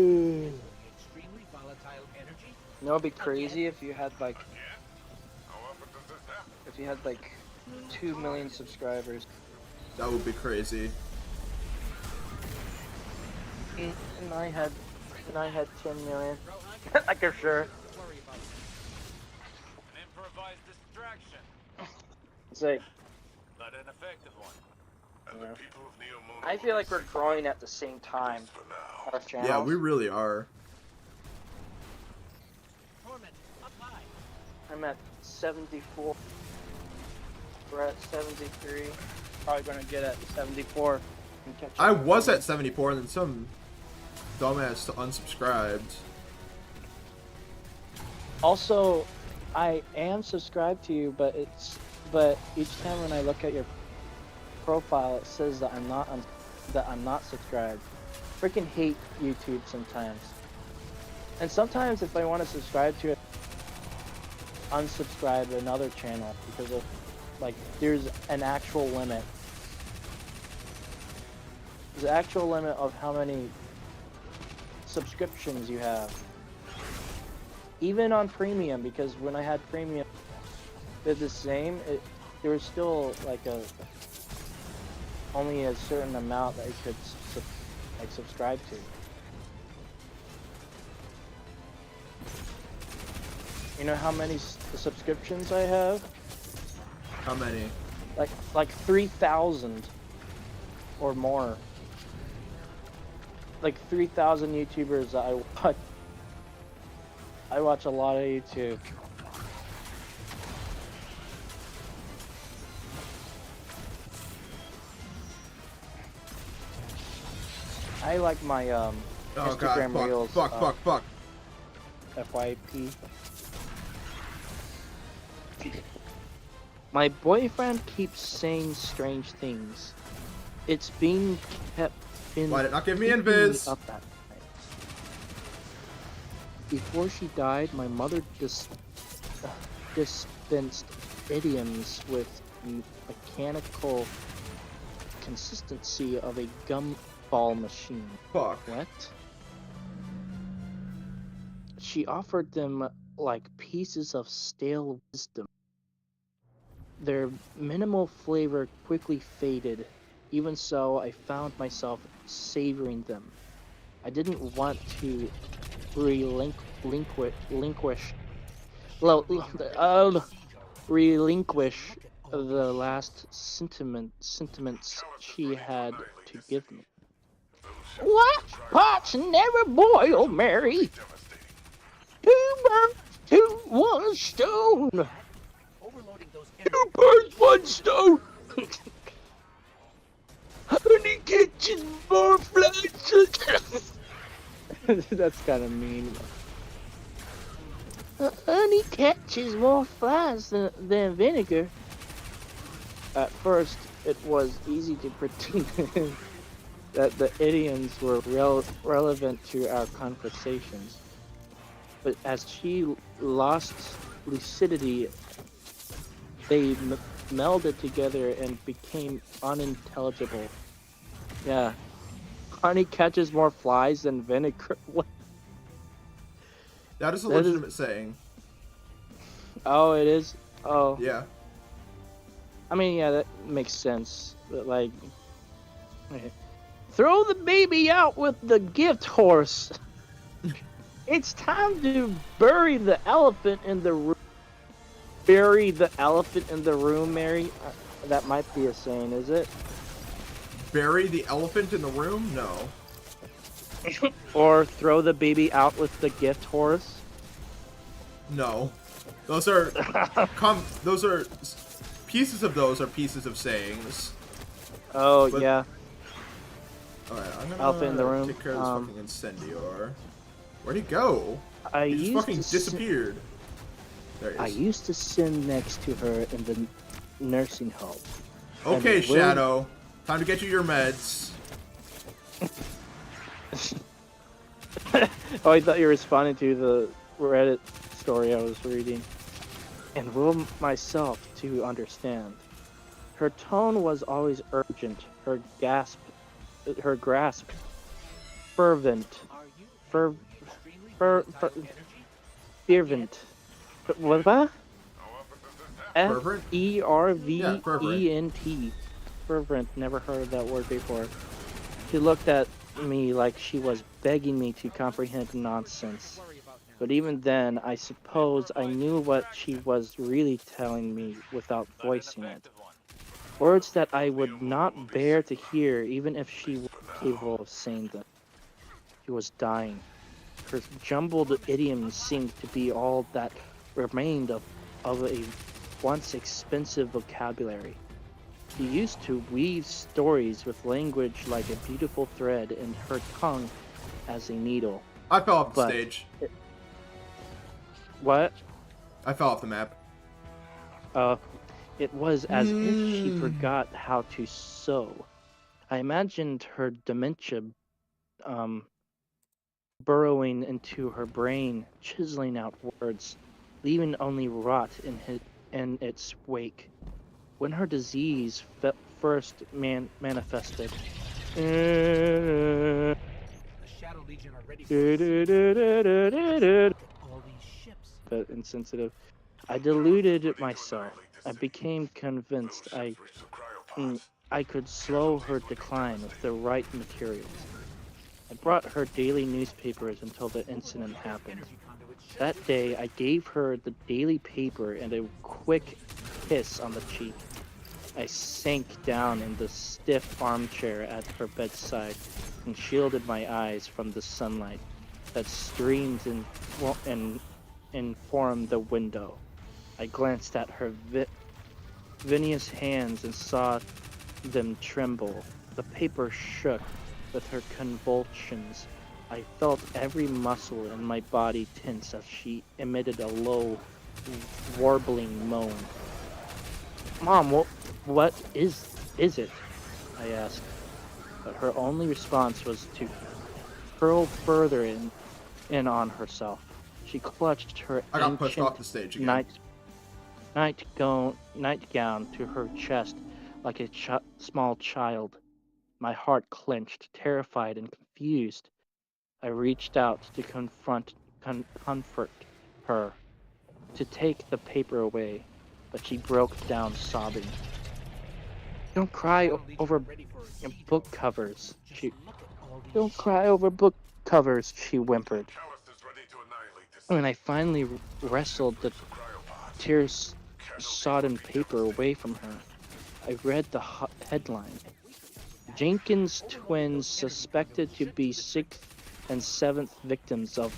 Extremely volatile energy?
You know, it'd be crazy if you had like
How often does this happen?
if you had like 2 million subscribers.
That would be crazy.
And I had 10 million. Like for sure.
Worry about him.
An improvised distraction,
It's like
but an effective one.
And
Yeah.
the people of Neo Moon
I feel like we're growing at the same time.
for now.
Our channels.
Yeah, we really are.
Torment, up high.
I'm at 74. We're at 73. Probably gonna get at 74 and catch
I
up.
was at 74 and then some dumbass unsubscribed.
Also, I am subscribed to you, but each time when I look at your profile, it says that I'm not subscribed. Freaking hate YouTube sometimes. And sometimes if I want to subscribe to it, unsubscribe to another channel because of like there's an actual limit. There's an actual limit of how many subscriptions you have. Even on premium, because when I had premium, they're the same. There was still like only a certain amount that you could subscribe to. You know how many subscriptions I have?
How many?
Like 3,000 or more. Like 3,000 YouTubers that I watch. I watch a lot of YouTube. I like my
Oh
Instagram
god,
Reels.
fuck, fuck, fuck, fuck.
FYP.
My boyfriend keeps saying strange things. It's been been
Why did it not give me
keeping
invis?
up at night. Before she died, my mother dispensed idioms with mechanical consistency of a gumball machine.
Fuck.
What? She offered them like pieces of stale wisdom. Their minimal flavor quickly faded. Even so, I found myself savoring them. I didn't want to relinquish the last sentiments she had to give me. What pots never boil, Mary? Two birds, two one stone.
Overloading those
Two birds, one stone. Honey catches more flies. That's kind of mean. Honey catches more flies than vinegar. At first, it was easy to pretend that the idioms were relevant to our conversations. But as she lost lucidity, they melded together and became unintelligible. Yeah. Honey catches more flies than vinegar. What?
That is a
That is-
legitimate saying.
Oh, it is? Oh.
Yeah.
I mean, yeah, that makes sense. But, like... Okay. Throw the baby out with the gift horse. It's time to bury the elephant in the room. Bury the elephant in the room, Mary? That might be a saying, is it?
Bury the elephant in the room? No.
Or throw the baby out with the gift horse?
No. Those are pieces of those are pieces of sayings.
Oh,
But-
yeah.
Alright, I'm gonna
Elephant in the room,
take care of this fucking incendior. Where'd he go?
I
He just
used
fucking
to sit-
disappeared. There he
I
is.
used to sit next to her in the nursing home. and
Okay,
it will-
Shadow. Time to get you your meds.
Oh, I thought you were responding to the Reddit story I was reading. And will myself to understand. Her tone was always urgent. Her grasp, fervent,
Are you
fer,
extremely
fer, fer,
energy?
fervent. What?
Fervent? Yeah,
Fervent. Fervent. Never heard that word before. She looked at me like she was begging me to comprehend nonsense.
Worry about now.
But even then, I suppose I knew what she was really telling me without voicing it. Words that I would not bear to hear even if she were capable of saying them. She was dying. Her jumbled idioms seemed to be all that remained of a once expensive vocabulary. She used to weave stories with language like a beautiful thread and her tongue as a needle.
I fell off the
But-
stage.
What?
I fell off the map.
It was as if she forgot how to sew. I imagined her dementia, burrowing into her brain, chiseling out words, leaving only rot in its wake. When her disease first manifested,
The Shadow Legion are ready for all these ships.
but insensitive, I deluded myself. I became convinced I could slow her decline with the right materials. I brought her daily newspapers until the incident happened.
Energy conduit ships.
That day, I gave her the daily paper and a quick kiss on the cheek. I sank down in the stiff armchair at her bedside and shielded my eyes from the sunlight that streamed and informed the window. I glanced at her vinous hands and saw them tremble. The paper shook with her convulsions. I felt every muscle in my body tense as she emitted a low, warbling moan. Mom, what is it? I asked. But her only response was to curl further in on herself. She clutched her
I got pushed
ancient
off the stage again.
nightgown to her chest like a small child. My heart clenched, terrified and confused. I reached out to comfort her, to take the paper away, but she broke down sobbing. Don't cry over book covers. Don't cry over book covers, she whimpered.
Callus is ready to annihilate this
When I finally wrestled the
cryopods.
tear-sodden paper away from her, I read the headline. Jenkins twins suspected to be 6th and 7th victims of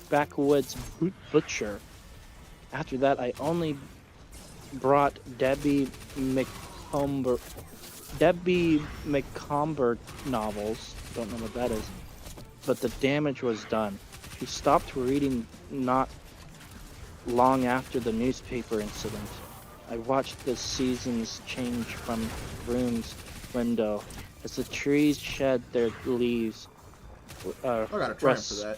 backwoods butcher. After that, I only brought Debbie McComber novels. Don't know what that is. But the damage was done. She stopped reading not long after the newspaper incident. I watched the seasons change from room's window as the trees shed their leaves.
I got a triumph for that.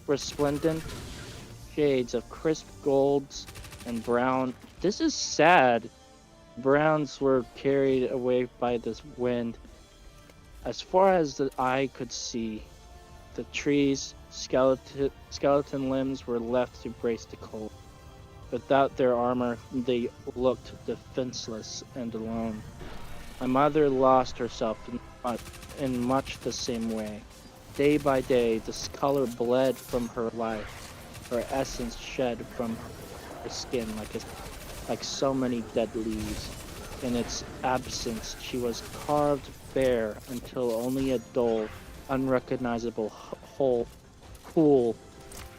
Resplendent shades of crisp golds and brown. This is sad. Browns were carried away by this wind. As far as the eye could see, the trees' skeleton limbs were left to brace the cold. Without their armor, they looked defenseless and alone. My mother lost herself in much the same way. Day by day, the color bled from her life, her essence shed from her skin like so many dead leaves. In its absence, she was carved bare until only a dull, unrecognizable pool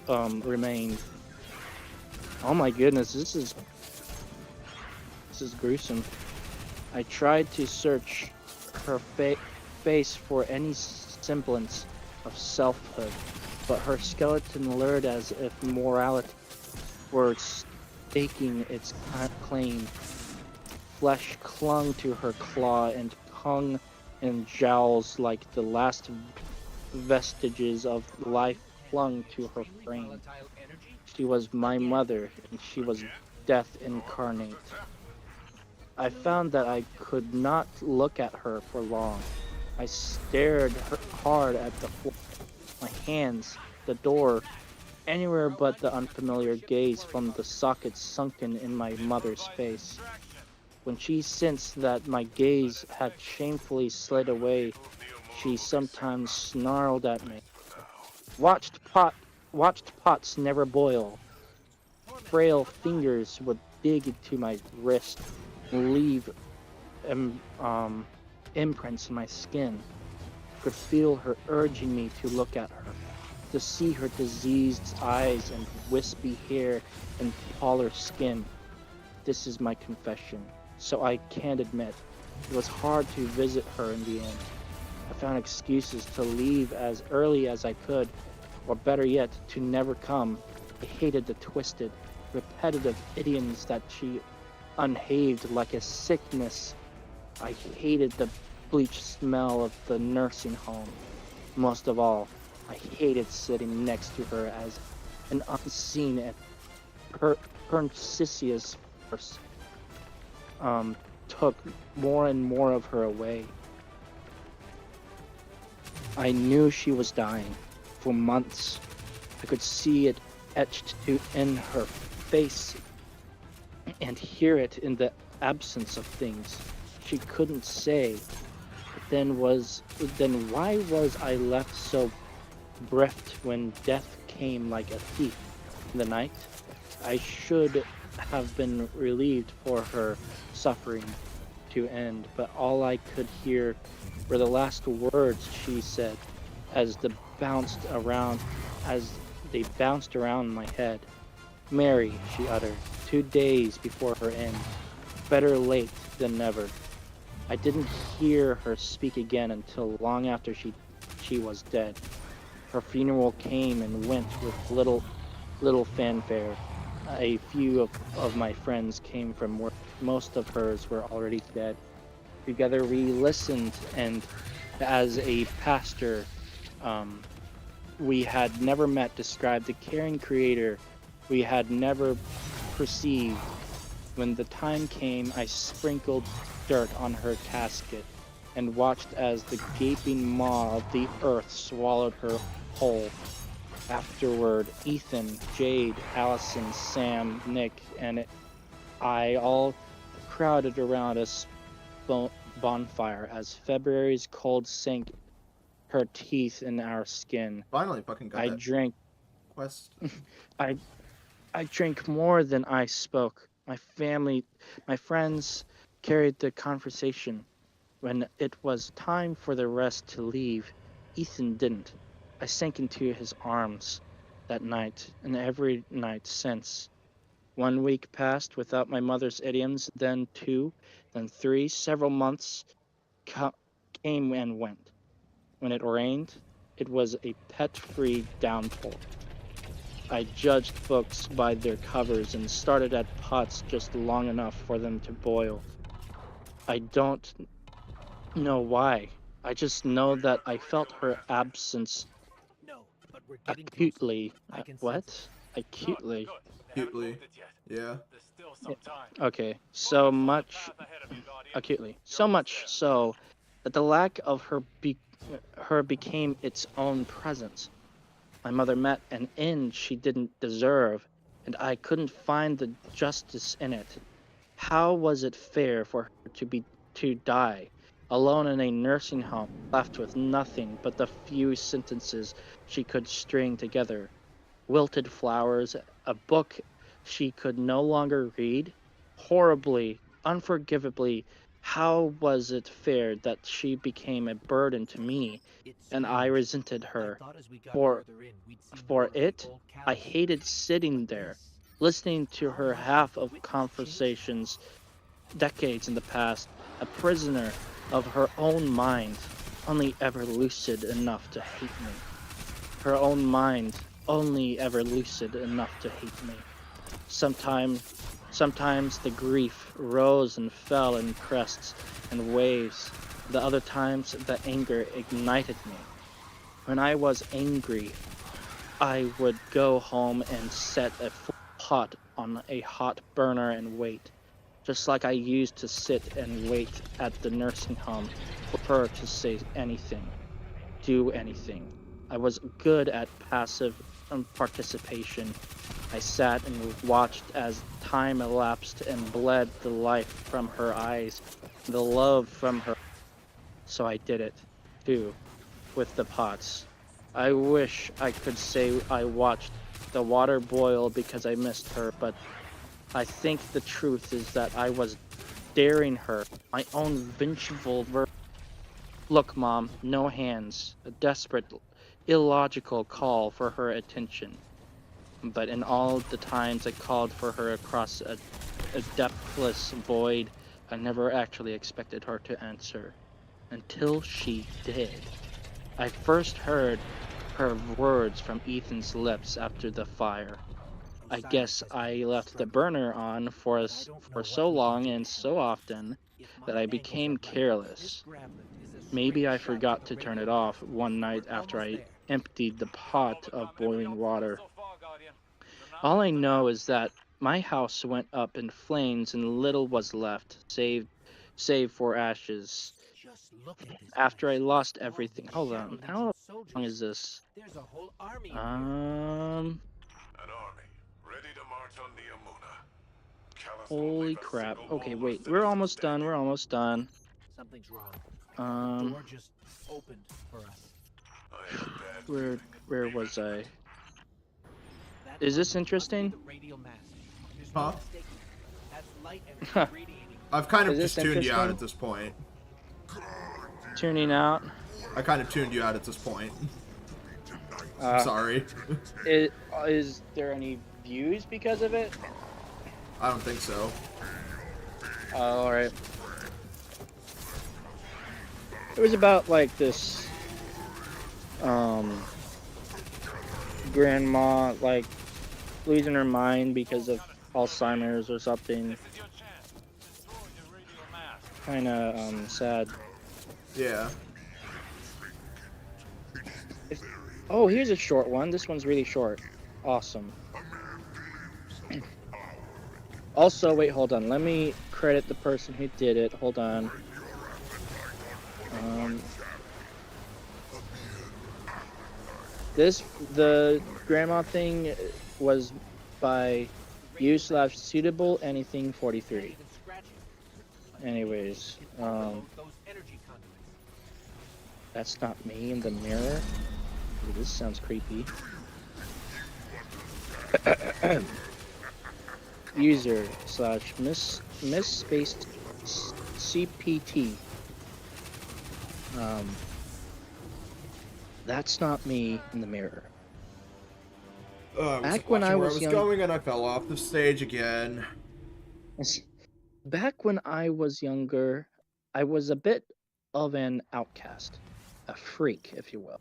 remained. Oh my goodness, this is gruesome. I tried to search her face for any semblance of selfhood, but her skeleton leered as if morality were staking its claim. Flesh clung to her claw and hung in jowls like the last vestiges of life clung to her frame. She was my mother, and she was death incarnate. I found that I could not look at her for long. I stared hard at the floor, my hands, the door, anywhere but the unfamiliar gaze from the sockets sunken in my mother's face. When she sensed that my gaze had shamefully slid away, she sometimes snarled at me. Watched pots never boil. Frail fingers would dig into my wrist and leave imprints in my skin. I could feel her urging me to look at her, to see her diseased eyes and wispy hair and paler skin. This is my confession, so I can't admit. It was hard to visit her in the end. I found excuses to leave as early as I could, or better yet, to never come. I hated the twisted, repetitive idioms that she unhaved like a sickness. I hated the bleach smell of the nursing home. Most of all, I hated sitting next to her as an unseen and pernicious force took more and more of her away. I knew she was dying. For months, I could see it etched in her face and hear it in the absence of things she couldn't say. But then why was I left so bereft when death came like a thief in the night? I should have been relieved for her suffering to end, but all I could hear were the last words she said as they bounced around my head. Mary, she uttered, 2 days before her end. Better late than never. I didn't hear her speak again until long after she was dead. Her funeral came and went with little fanfare. A few of my friends came from work. Most of hers were already dead. Together we listened, and as a pastor we had never met described the caring creator we had never perceived. When the time came, I sprinkled dirt on her casket and watched as the gaping maw of the earth swallowed her whole. Afterward, Ethan, Jade, Allison, Sam, Nick, and I all crowded around a bonfire as February's cold sank her teeth in our skin.
Finally, fucking got
I
that
drank
quest.
I drank more than I spoke. My friends carried the conversation. When it was time for the rest to leave, Ethan didn't. I sank into his arms that night, and every night since. 1 week passed without my mother's idioms, then 2, then 3. Several months came and went. When it rained, it was a pet-free downpour. I judged books by their covers and started at pots just long enough for them to boil. I don't know why. I just know that I felt her absence
No, but we're getting closer.
acutely.
I can sense
What? Acutely?
Good. They haven't
Cutely.
moved it yet.
Yeah.
There's still some time.
Okay, so much
Path ahead of you, Guardian.
acutely.
You're
So
almost
much
there.
so that the lack of her became its own presence. My mother met an end she didn't deserve, and I couldn't find the justice in it. How was it fair for her to die alone in a nursing home, left with nothing but the few sentences she could string together? Wilted flowers, a book she could no longer read? Horribly, unforgivably, how was it fair that she became a burden to me,
It's
and I
strange.
resented
I
her?
thought as we got
For
further in, we'd see more
for
of the
it,
old
I
Callus.
hated sitting
But
there,
this,
listening to
how
her
much
half
the
of
witness
conversations decades in the past, a prisoner of her own mind, only ever lucid enough to hate me. Her own mind, only ever lucid enough to hate me. Sometimes the grief rose and fell in crests and waves. The other times the anger ignited me. When I was angry, I would go home and set a full pot on a hot burner and wait, just like I used to sit and wait at the nursing home for her to say anything, do anything. I was good at passive participation. I sat and watched as time elapsed and bled the life from her eyes, the love from her. So I did it, too, with the pots. I wish I could say I watched the water boil because I missed her, but I think the truth is that I was daring her, my own vengeful Look, Mom, no hands. A desperate, illogical call for her attention. But in all the times I called for her across a depthless void, I never actually expected her to answer. Until she did. I first heard her words from Ethan's lips after the fire. I guess I left the burner on for so long and so often that I became careless. Maybe I forgot to turn it off one night after I emptied the pot of boiling water.
So far, Guardian. You're not
All I
losing
know is that my house went up in flames and little was left, save for ashes.
Just look at this
After I
place.
lost
All
everything.
these
Hold
Shadow
on.
Legion
How long
soldiers.
is this?
There's a whole army in here.
An army ready to march on Neomuna. Callus won't
Holy
leave a
crap.
single
Okay,
wall or
wait. We're
citizen
almost done.
standing.
We're almost done.
Something's wrong. The door just opened for us.
I have a bad
Where
feeling.
was I?
That
Is this
army must be
interesting?
the radial mass. There's
Huh?
no mistaking it. That's light energy radiating.
I've kind of
Is this
just tuned you out
interesting?
at this point.
Tuning out.
I kind of tuned you out at this point. I'm
Uh,
sorry.
is there any views because of it?
I don't think so.
All right.
It was about like this grandma like losing her mind because of Alzheimer's or something.
This is your chance. Destroy the radio mast.
Kind of sad.
Yeah.
Oh, here's a short one. This one's really short. Awesome. Also, wait, hold on. Let me credit the person who did it. Hold on. The grandma thing was by u/suitable anything 43. Anyways,
Those energy conduits.
that's not me in the mirror. Ooh, this sounds creepy. User / misspaced CPT. That's not me in the mirror.
I was
Back when
watching
I
where
was
I was
young-
going and I fell off the stage again.
Back when I was younger, I was a bit of an outcast, a freak, if you will.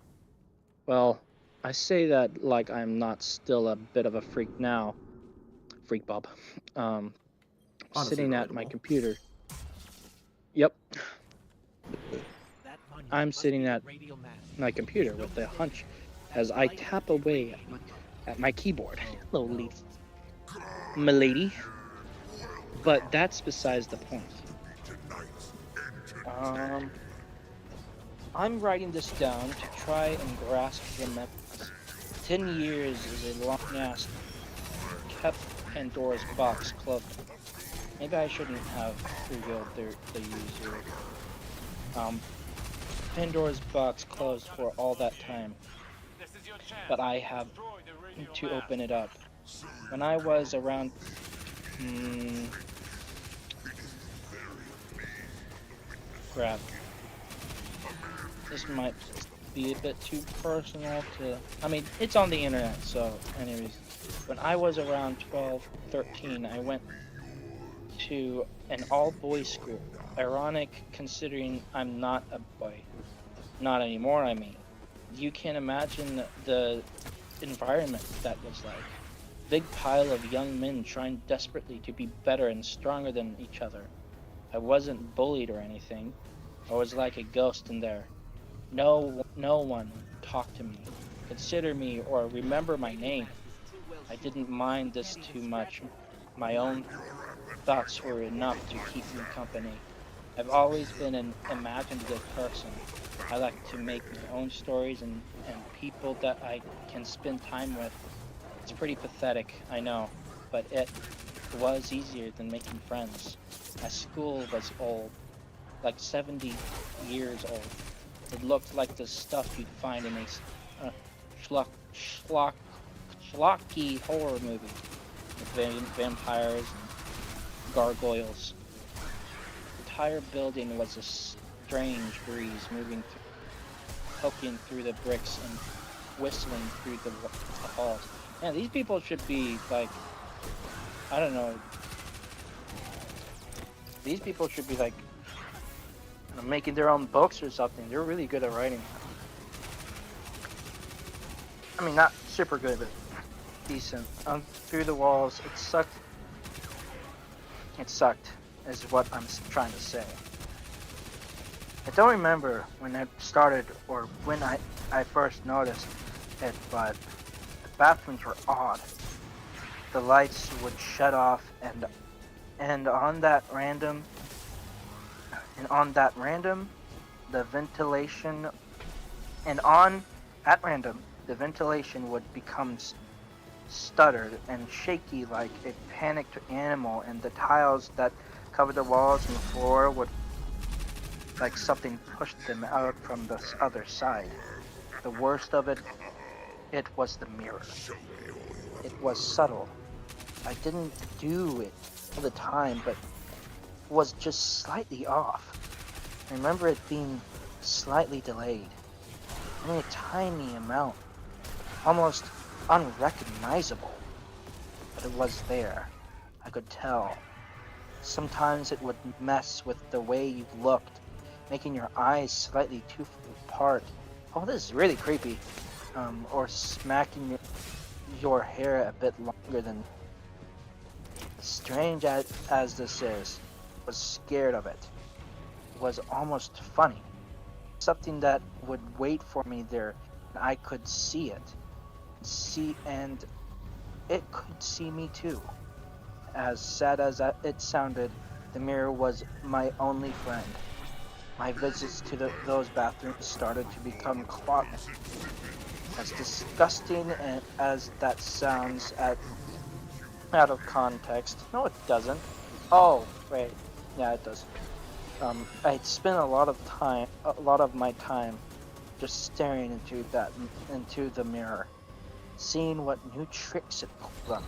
Well, I say that like I'm not still a bit of a freak now. Freak Bob.
Honestly,
Sitting at my
relatable.
computer. Yep,
That monument
I'm
must
sitting
be the
at
radial mast.
my computer with a hunch as I tap away at my keyboard. Hello, milady. But that's besides the point. I'm writing this down to try and grasp the method. 10 years is a long ass kept Pandora's box closed. Maybe I shouldn't have revealed the user. Pandora's box closed for all that time,
This is your chance.
but I have
Destroy the radio
to
mast.
open it up. When I was around, crap. This might be a bit too personal to. I mean, it's on the internet, so, anyways. When I was around 12, 13, I went to an all-boys school. Ironic considering I'm not a boy. Not anymore, I mean. You can imagine the environment that was like. Big pile of young men trying desperately to be better and stronger than each other. I wasn't bullied or anything. I was like a ghost in there. No one talked to me, consider me, or remember my name. I didn't mind this too much. My own thoughts were enough to keep me company. I've always been an imaginative person. I like to make my own stories and people that I can spend time with. It's pretty pathetic, I know, but it was easier than making friends. My school was old, like 70 years old. It looked like the stuff you'd find in a schlocky horror movie with vampires and gargoyles. The entire building was a strange breeze moving poking through the bricks and whistling through the halls. Man, these people should be like, I don't know. These people should be like making their own books or something. They're really good at writing. I mean, not super good, but decent. Through the walls, it sucked. It sucked, is what I'm trying to say. I don't remember when it started or when I first noticed it, but the bathrooms were odd. The lights would shut off, and on that random, the ventilation, would become stuttered and shaky like a panicked animal, and the tiles that covered the walls and the floor would like something pushed them out from the other side. The worst of it was the mirror. It was subtle. I didn't do it all the time, but was just slightly off. I remember it being slightly delayed. Only a tiny amount. Almost unrecognizable. But it was there. I could tell. Sometimes it would mess with the way you looked,
making your eyes slightly too far apart. Oh, this is really creepy. Or smacking your hair a bit longer than. Strange as this is, was scared of it. It was almost funny. Something that would wait for me there, and I could see it. And it could see me too. As sad as it sounded, the mirror was my only friend. My visits to those bathrooms started to become clogged. As disgusting as that sounds out of context. No, it doesn't. Oh, wait. Yeah, it does. I'd spent a lot of my time just staring into the mirror, seeing what new tricks it pulled up.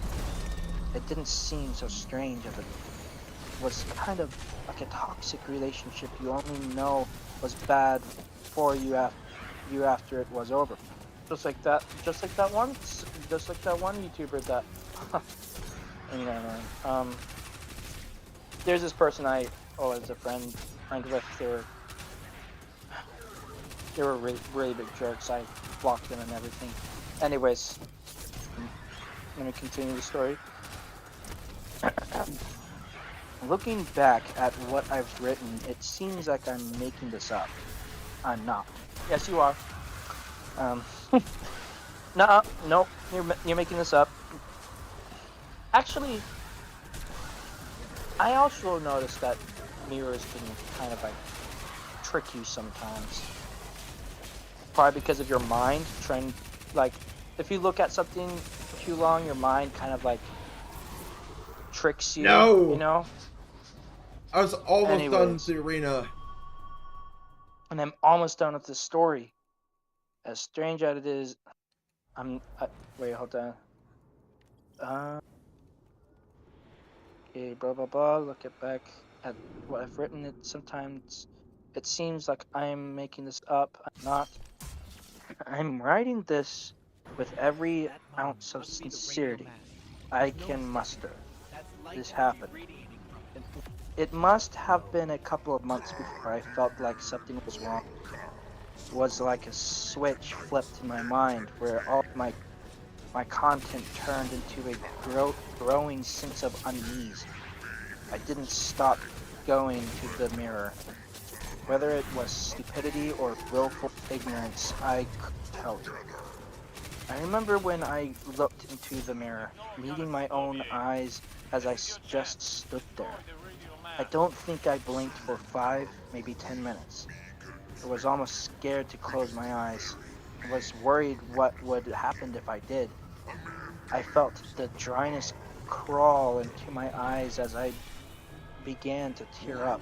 It didn't seem so strange as it was kind of like a toxic relationship you only know was bad for you after it was over. Just like that one YouTuber that anyway, there's this person as a friend with. They were really big jerks. I blocked them and everything. Anyways, let me continue the story. Looking back at what I've written, it seems like I'm making this up. I'm not. Yes, you are. No, you're making this up. Actually, I also noticed that mirrors can kind of like trick you sometimes. Probably because of your mind trying, like, if you look at something too long, your mind kind of like tricks you.
No!
You know?
I was almost done
Anyways.
with the arena.
And I'm almost done with this story. As strange as it is, wait, hold on. Okay, blah blah blah. Look back at what I've written. Sometimes it seems like I'm making this up. I'm not. I'm writing this with every ounce of sincerity I can muster. This happened. It must have been a couple of months before I felt like something was wrong. It was like a switch flipped in my mind where all my content turned into a growing sense of unease. I didn't stop going to the mirror. Whether it was stupidity or willful ignorance, I couldn't tell. I remember when I looked into the mirror, meeting my own eyes as I just stood there. I don't think I blinked for 5, maybe 10 minutes. I was almost scared to close my eyes. I was worried what would happen if I did. I felt the dryness crawl into my eyes as I began to tear up.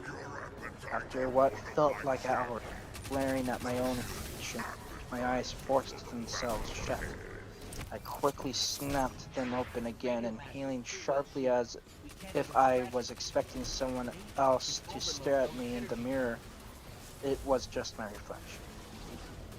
After what felt like hours, glaring at my own reflection, my eyes forced themselves shut. I quickly snapped them open again, inhaling sharply as if I was expecting someone else to stare at me in the mirror. It was just my reflection.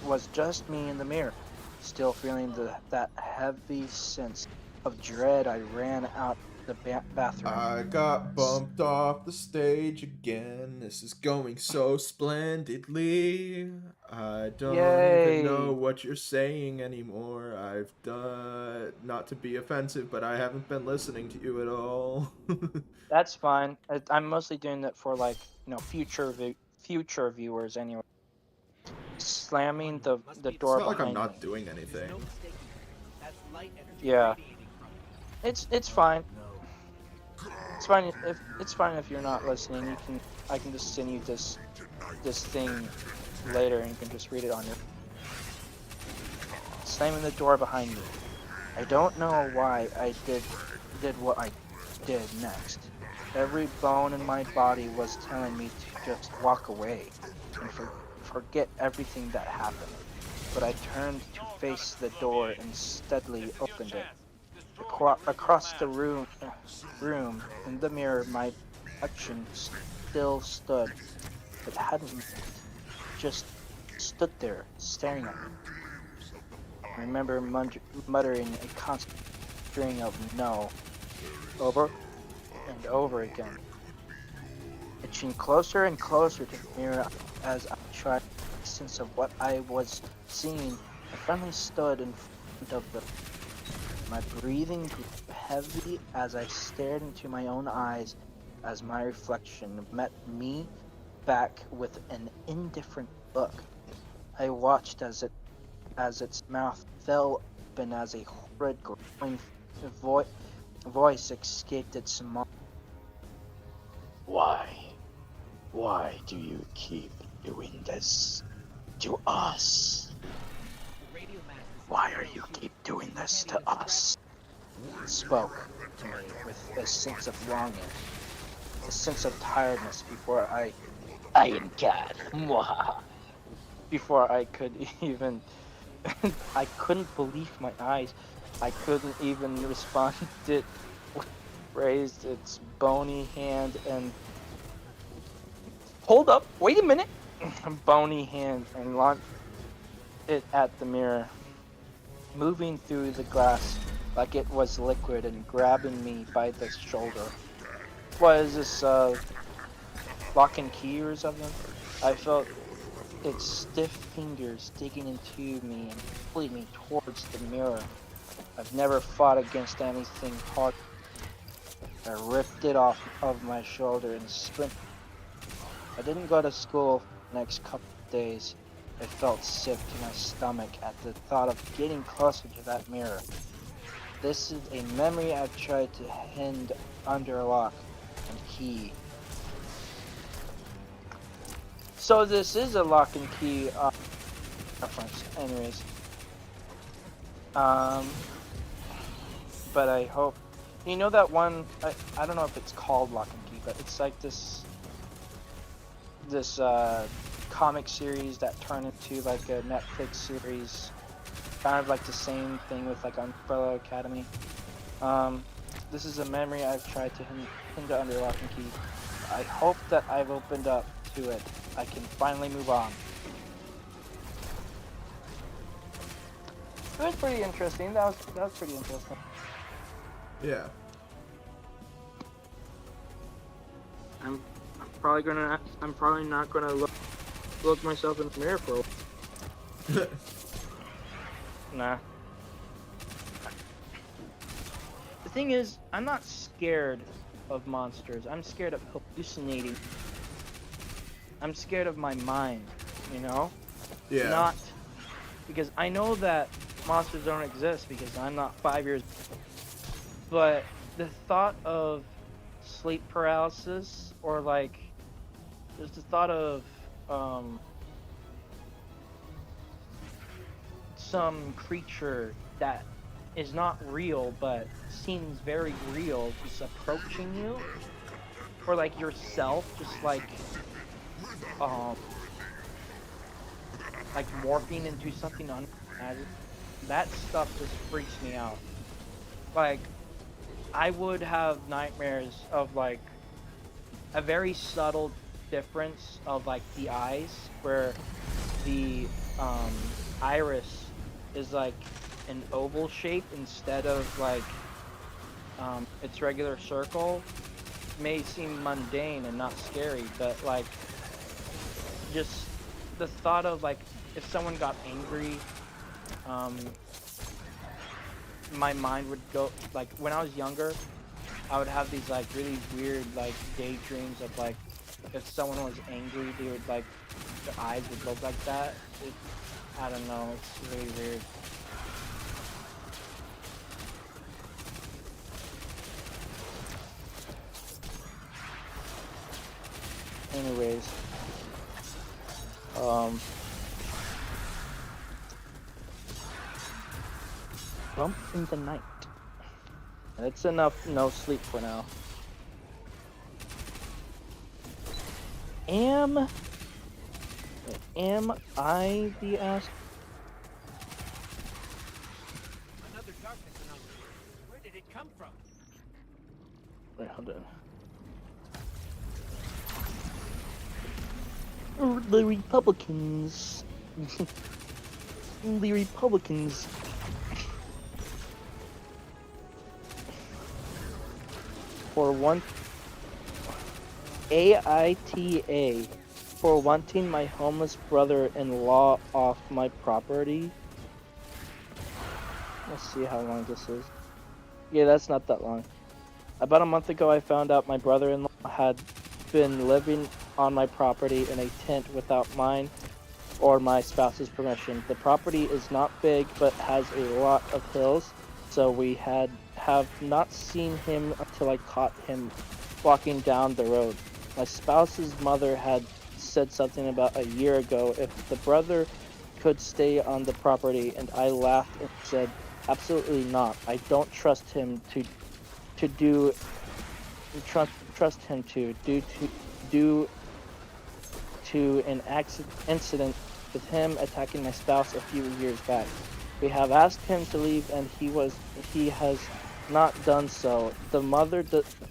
It was just me in the mirror. Still feeling that heavy sense of dread, I ran out the bathroom.
I got bumped off the stage again. This is going so splendidly. I don't
Yay.
even know what you're saying anymore. I've done, not to be offensive, but I haven't been listening to you at all.
That's fine. I'm mostly doing that for future viewers anyway. Slamming the door
It's not like I'm
behind
not
me.
doing anything.
Yeah. It's fine. It's fine if you're not listening. I can just send you this thing later, and you can just read it on your. Slamming the door behind me. I don't know why I did what I did next. Every bone in my body was telling me to just walk away and forget everything that happened. But I turned to face the door and steadily opened it. Across the room in the mirror, my reflection still stood. It hadn't moved. Just stood there, staring at me. I remember muttering a constant string of no, over and over again. Inching closer and closer to the mirror, I as I tried to make sense of what I was seeing, I finally stood in front of the. My breathing grew heavy as I stared into my own eyes as my reflection met me back with an indifferent look. I watched as its mouth fell open as a horrid growling voice escaped its mouth.
Why do you keep doing this to us?
The radio mast is
Why are you keep doing this to us?
Spoke to me with a sense of longing, a sense of tiredness before I
am God. Mwah.
before I could even I couldn't believe my eyes. I couldn't even respond. It raised its bony hand and hold up, wait a minute. Bony hand and launched it at the mirror, moving through the glass like it was liquid and grabbing me by the shoulder. What is this, lock and key or something? I felt its stiff fingers digging into me and pulling me towards the mirror. I've never fought against anything hard. I ripped it off of my shoulder and sprinted. I didn't go to school next couple of days. I felt sick to my stomach at the thought of getting closer to that mirror. This is a memory I've tried to hide under lock and key. So this is a lock and key reference, anyways. But I hope you know that one. I don't know if it's called Lock and Key, but it's like this comic series that turned into like a Netflix series, kind of like the same thing with like Umbrella Academy. This is a memory I've tried to hinder under lock and key. I hope that I've opened up to it. I can finally move on. It was pretty interesting. That was pretty interesting.
Yeah.
I'm probably not gonna look myself in the mirror for a while. Nah. The thing is, I'm not scared of monsters. I'm scared of hallucinating. I'm scared of my mind, you know?
Yeah.
Not because I know that monsters don't exist because I'm not 5 years. But the thought of sleep paralysis or like there's the thought of some creature that is not real but seems very real just approaching you, or like yourself just like morphing into something unimaginable. That stuff just freaks me out. Like I would have nightmares of like a very subtle difference of like the eyes, where the iris is like an oval shape instead of like its regular circle. May seem mundane and not scary, but like just the thought of like if someone got angry, my mind would go like when I was younger, I would have these like really weird like daydreams of like if someone was angry, they would like their eyes would look like that. I don't know, it's really weird. Anyways, bump in the night. It's enough no sleep for now. Am I the ass?
Another darkness anomaly. Where did it come from?
Wait, hold on. The Republicans. The Republicans. For one, AITA for wanting my homeless brother-in-law off my property. Let's see how long this is. Yeah, that's not that long. About a month ago, I found out my brother-in-law had been living on my property in a tent without mine or my spouse's permission. The property is not big, but has a lot of hills, so we have not seen him until I caught him walking down the road. My spouse's mother had said something about a year ago if the brother could stay on the property, and I laughed and said, absolutely not. I don't trust him to an incident with him attacking my spouse a few years back. We have asked him to leave, and he has not done so. The mother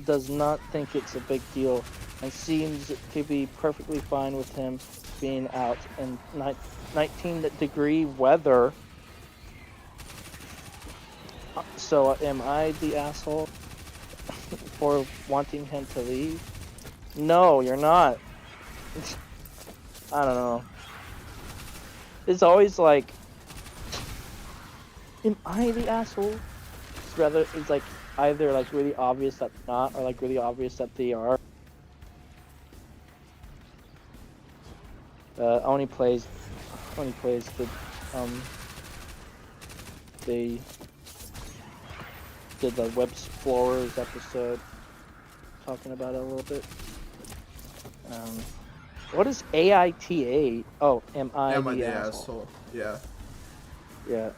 does not think it's a big deal and seems to be perfectly fine with him being out in 19-degree weather. So am I the asshole for wanting him to leave? No, you're not. I don't know. It's always like, am I the asshole? It's like either like really obvious that they're not, or like really obvious that they are. Only plays they did the Web Explorers episode, talking about it a little bit. What is AITA? Oh, am I the asshole?
Yeah.
Yeah.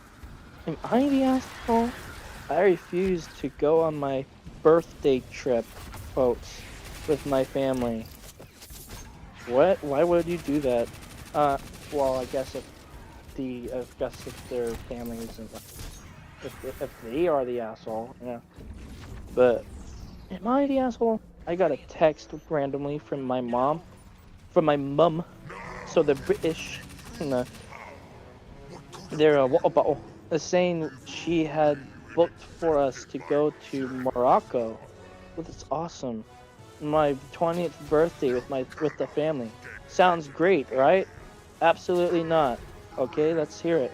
Am I the asshole? I refuse to go on my birthday trip, folks, with my family. What? Why would you do that? Well, I guess if their family isn't, if they are the asshole, yeah. But am I the asshole? I got a text randomly from my mum. So the British, they're saying she had booked for us to go to Morocco. Well, that's awesome. My 20th birthday with the family. Sounds great, right? Absolutely not. Okay, let's hear it.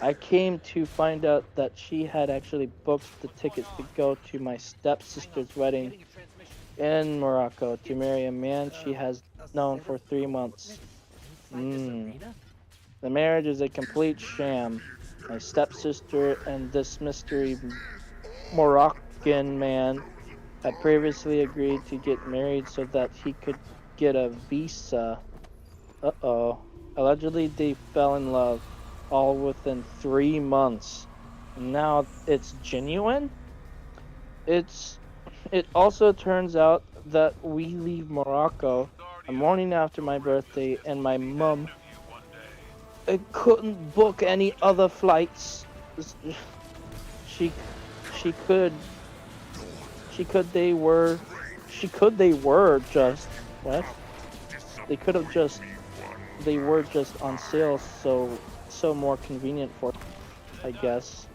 I came to find out that she had actually booked the tickets to go to my stepsister's wedding in Morocco to marry a man she has known for 3 months. The marriage is a complete sham. My stepsister and this mystery Moroccan man had previously agreed to get married so that he could get a visa. Uh-oh. Allegedly, they fell in love, all within 3 months. Now it's genuine? It also turns out that we leave Morocco a morning after my birthday, and my mum couldn't book any other flights. They were just on sale, so more convenient for, I guess.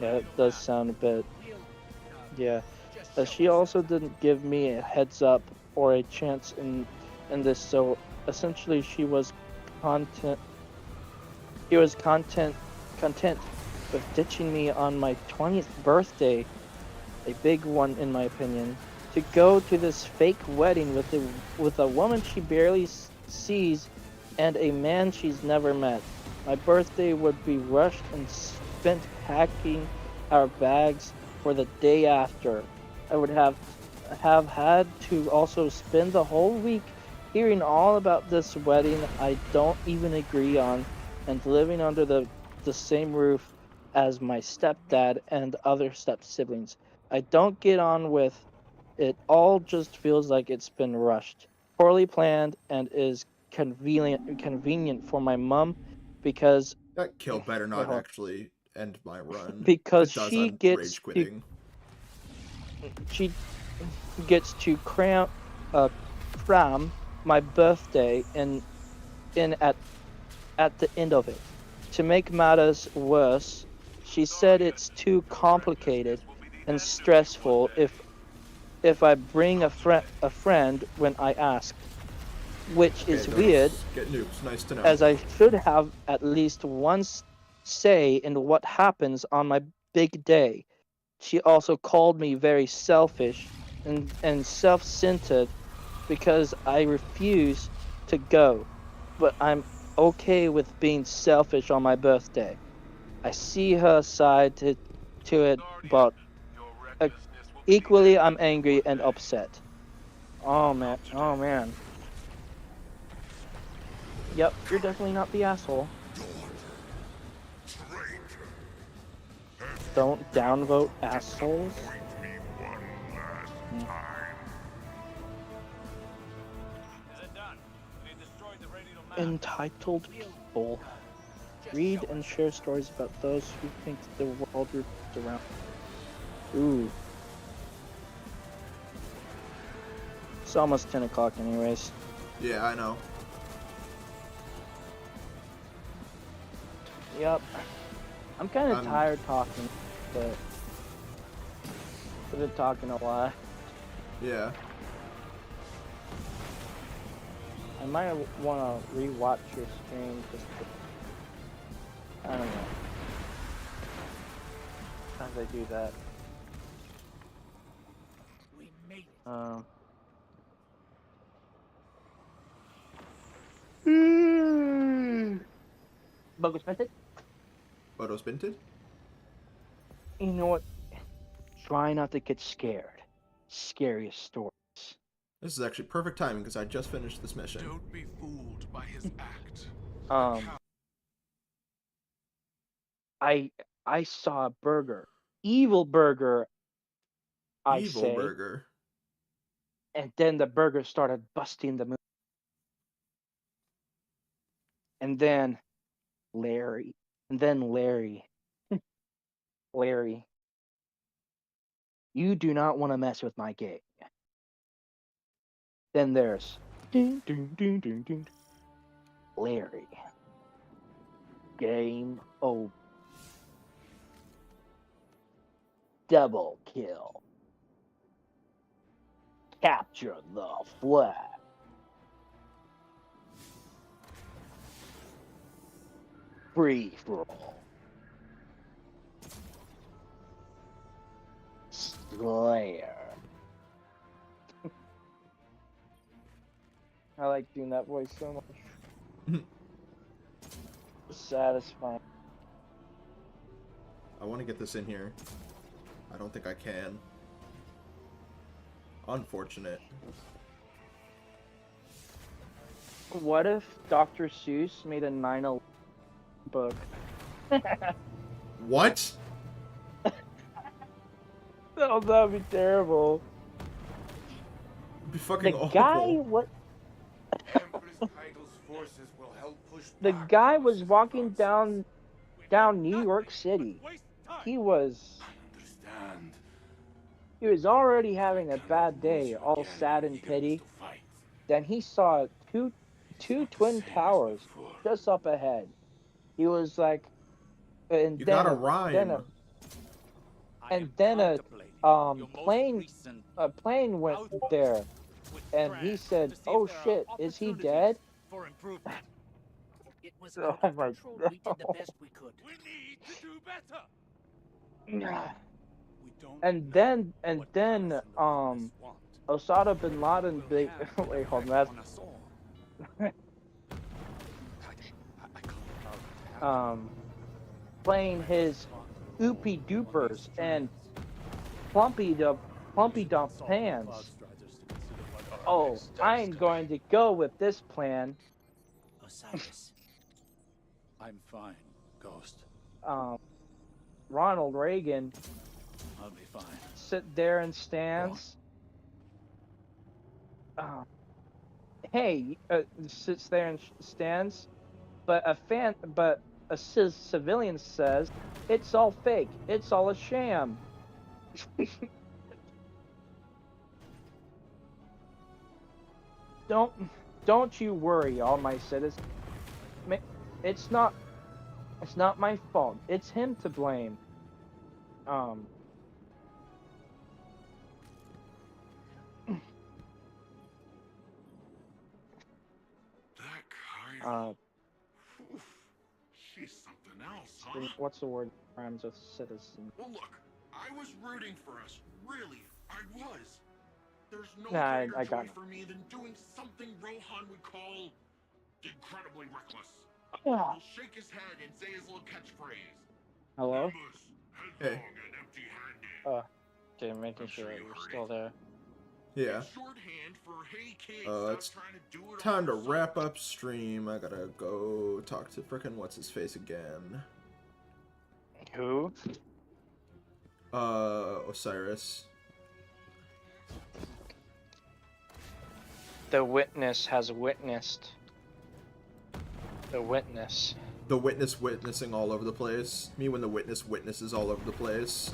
Yeah, it does sound a bit, yeah. She also didn't give me a heads up or a chance in this, so essentially she was content with ditching me on my 20th birthday, a big one in my opinion, to go to this fake wedding with a woman she barely sees and a man she's never met. My birthday would be rushed and spent packing our bags for the day after. I would have had to also spend the whole week hearing all about this wedding I don't even agree on, and living under the same roof as my stepdad and other step-siblings. I don't get on with it. All just feels like it's been rushed, poorly planned, and is convenient for my mum because
That kill better not actually end my run.
because
If it does,
she
I'm
gets
rage quitting.
she gets to cram my birthday in at the end of it. To make matters worse, she said it's too complicated and stressful if I bring a friend when I ask. which
Okay,
is
those
weird,
Get nukes. Nice to know.
as I should have at least once say in what happens on my big day. She also called me very selfish and self-centered because I refuse to go, but I'm okay with being selfish on my birthday. I see her side to it, but uh, equally I'm angry and upset. Oh man, oh man. Yep, you're definitely not the asshole. Don't downvote assholes. Mm.
Is it done? We destroyed the radial mast.
Entitled people. Read and share stories about those who think the world revolves around. Ooh. It's almost 10 o'clock anyways.
Yeah, I know.
Yep. I'm kind of
I'm-
tired talking, but I've been talking a lot.
Yeah.
I might want to rewatch your stream just to, I don't know. As I do that.
We made it.
Bogus method?
Photos minted?
You know what? Try not to get scared. Scariest stories.
This is actually perfect timing because I just finished this mission.
Don't be fooled by his act.
I saw a burger. Evil burger, I
Evil
say.
Burger.
And then the burger started busting the moon. And then Larry. Larry. You do not want to mess with my gang. Then there's ding, ding, ding, ding, ding. Larry. Game over. Double kill. Capture the flag. Free for all. Slayer. I like doing that voice so much. Satisfying.
I want to get this in here. I don't think I can. Unfortunate.
What if Dr. Seuss made a 9/11 book?
What?
Oh, that'd be terrible.
It'd be fucking
The
awful.
guy, what?
Empress Kaigel's forces will help push
The
back
guy
on
was
this
walking
onslaught.
down New York City. He was already having a bad day, all sad and pity. Then he saw two twin towers just up ahead. He was like, and
You
then
gotta
a, then
rhyme.
a, and then a plane went there, and he said, "Oh shit, is he dead?"
For improvement. It was
Oh
out of
my
control. We did the best we could.
We need to do better.
We don't
And
know
then
what Callus and the Witness want.
Osama bin Laden,
Will
big
have an
wait, hold on,
effect
that's
on us all. I can't.
playing his oopie doopers and plumpy dump pans. Oh, I'm going to go with this plan.
Osiris. I'm fine, Ghost.
Ronald Reagan
I'll be fine.
sit there and stands. Sits there and stands, but a civilian says it's all fake. It's all a sham. Don't you worry, all my citizens. It's not my fault. It's him to blame.
She's something else, huh?
What's the word? Crimes of citizen.
Well, look, I was rooting for us. Really, I was. There's no
Nah, I
greater
got
joy
it.
for me than doing something Rohan would call incredibly reckless.
Ah.
He'll shake his head and say his little catchphrase.
Hello?
Nimbus, headlong and empty-handed.
Okay, making
I'm
sure
sure
that
you
you're
heard
still
it.
there.
Yeah.
It's shorthand for hey kids,
It's
stop trying to do it
time
all
to
yourself.
wrap up stream. I gotta go talk to frickin' what's his face again.
Who?
Osiris.
The witness has witnessed. The witness.
The witness witnessing all over the place. Me when the witness witnesses all over the place.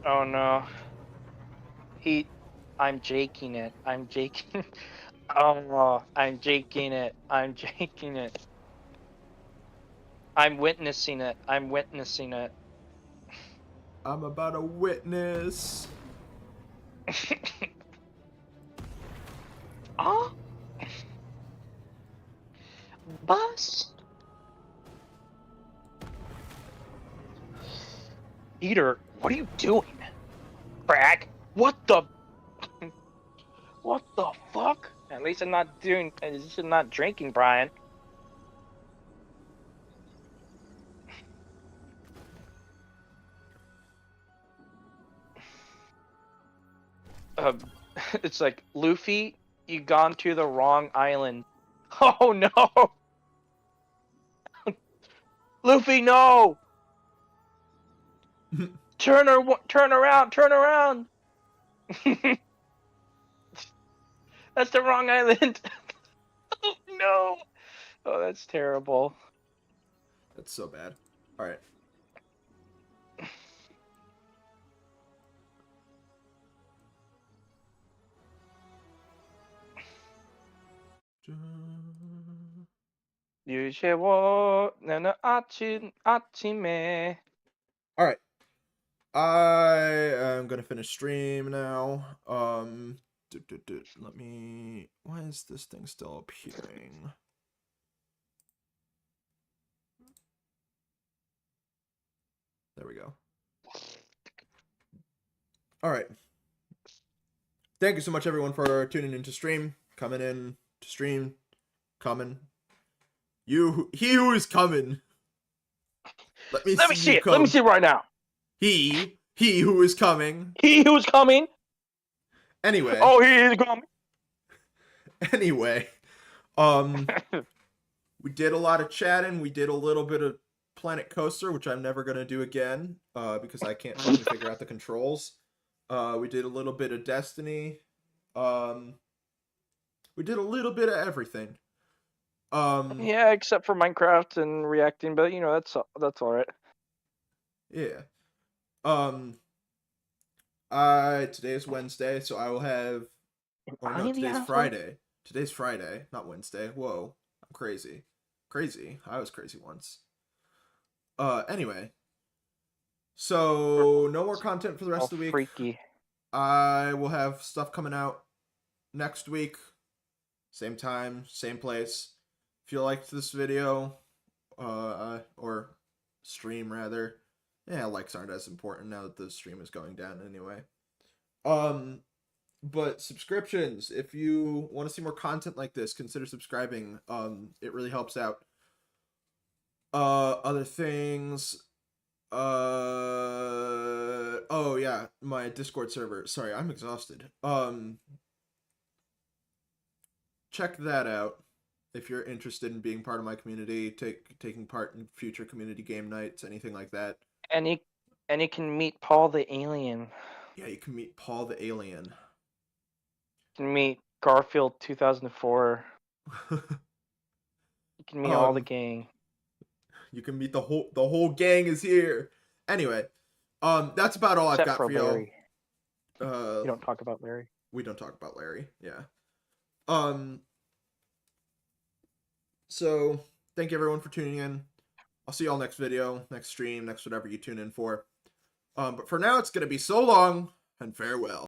Oh no. I'm jaking it. I'm jaking. Oh, I'm jaking it. I'm jaking it. I'm witnessing it. I'm witnessing it.
I'm about to witness.
Oh. Bus. Peter, what are you doing? Bragg, what the? What the fuck? At least I'm not doing. At least I'm not drinking, Brian. It's like Luffy, you gone to the wrong island. Oh no! Luffy, no! Turn around! Turn around! That's the wrong island. Oh no! Oh, that's terrible.
That's so bad. Alright.
아침에.
Alright. I am gonna finish stream now. Let me. Why is this thing still appearing? There we go. Alright. Thank you so much, everyone, for tuning in to stream. Coming in to stream. Coming. He who is coming. Let me see
it. Let me see it right now.
He who is coming.
He who's coming.
Anyway.
Oh, he is coming.
Anyway. We did a lot of chatting. We did a little bit of Planet Coaster, which I'm never gonna do again, because I can't fucking figure out the controls. We did a little bit of Destiny. We did a little bit of everything.
Yeah, except for Minecraft and reacting, but you know that's all right.
Yeah. Today is Wednesday, so I will have. Oh no, today's Friday. Today's Friday, not Wednesday. Whoa, I'm crazy. Crazy. I was crazy once. Anyway. So no more content for the rest of the week.
Freaky.
I will have stuff coming out next week. Same time, same place. If you liked this video, or stream rather, yeah, likes aren't as important now that the stream is going down anyway. But subscriptions, if you want to see more content like this, consider subscribing. It really helps out. Other things. Oh yeah, my Discord server. Sorry, I'm exhausted. Check that out if you're interested in being part of my community, taking part in future community game nights, anything like that.
And you can meet Paul the alien.
Yeah, you can meet Paul the alien.
You can meet Garfield 2004. You can meet all the gang.
You can meet the whole gang is here. Anyway, that's about all I've got for y'all.
You don't talk about Larry.
We don't talk about Larry. Yeah. So thank you everyone for tuning in. I'll see y'all next video, next stream, next whatever you tune in for. But for now, it's gonna be so long and farewell.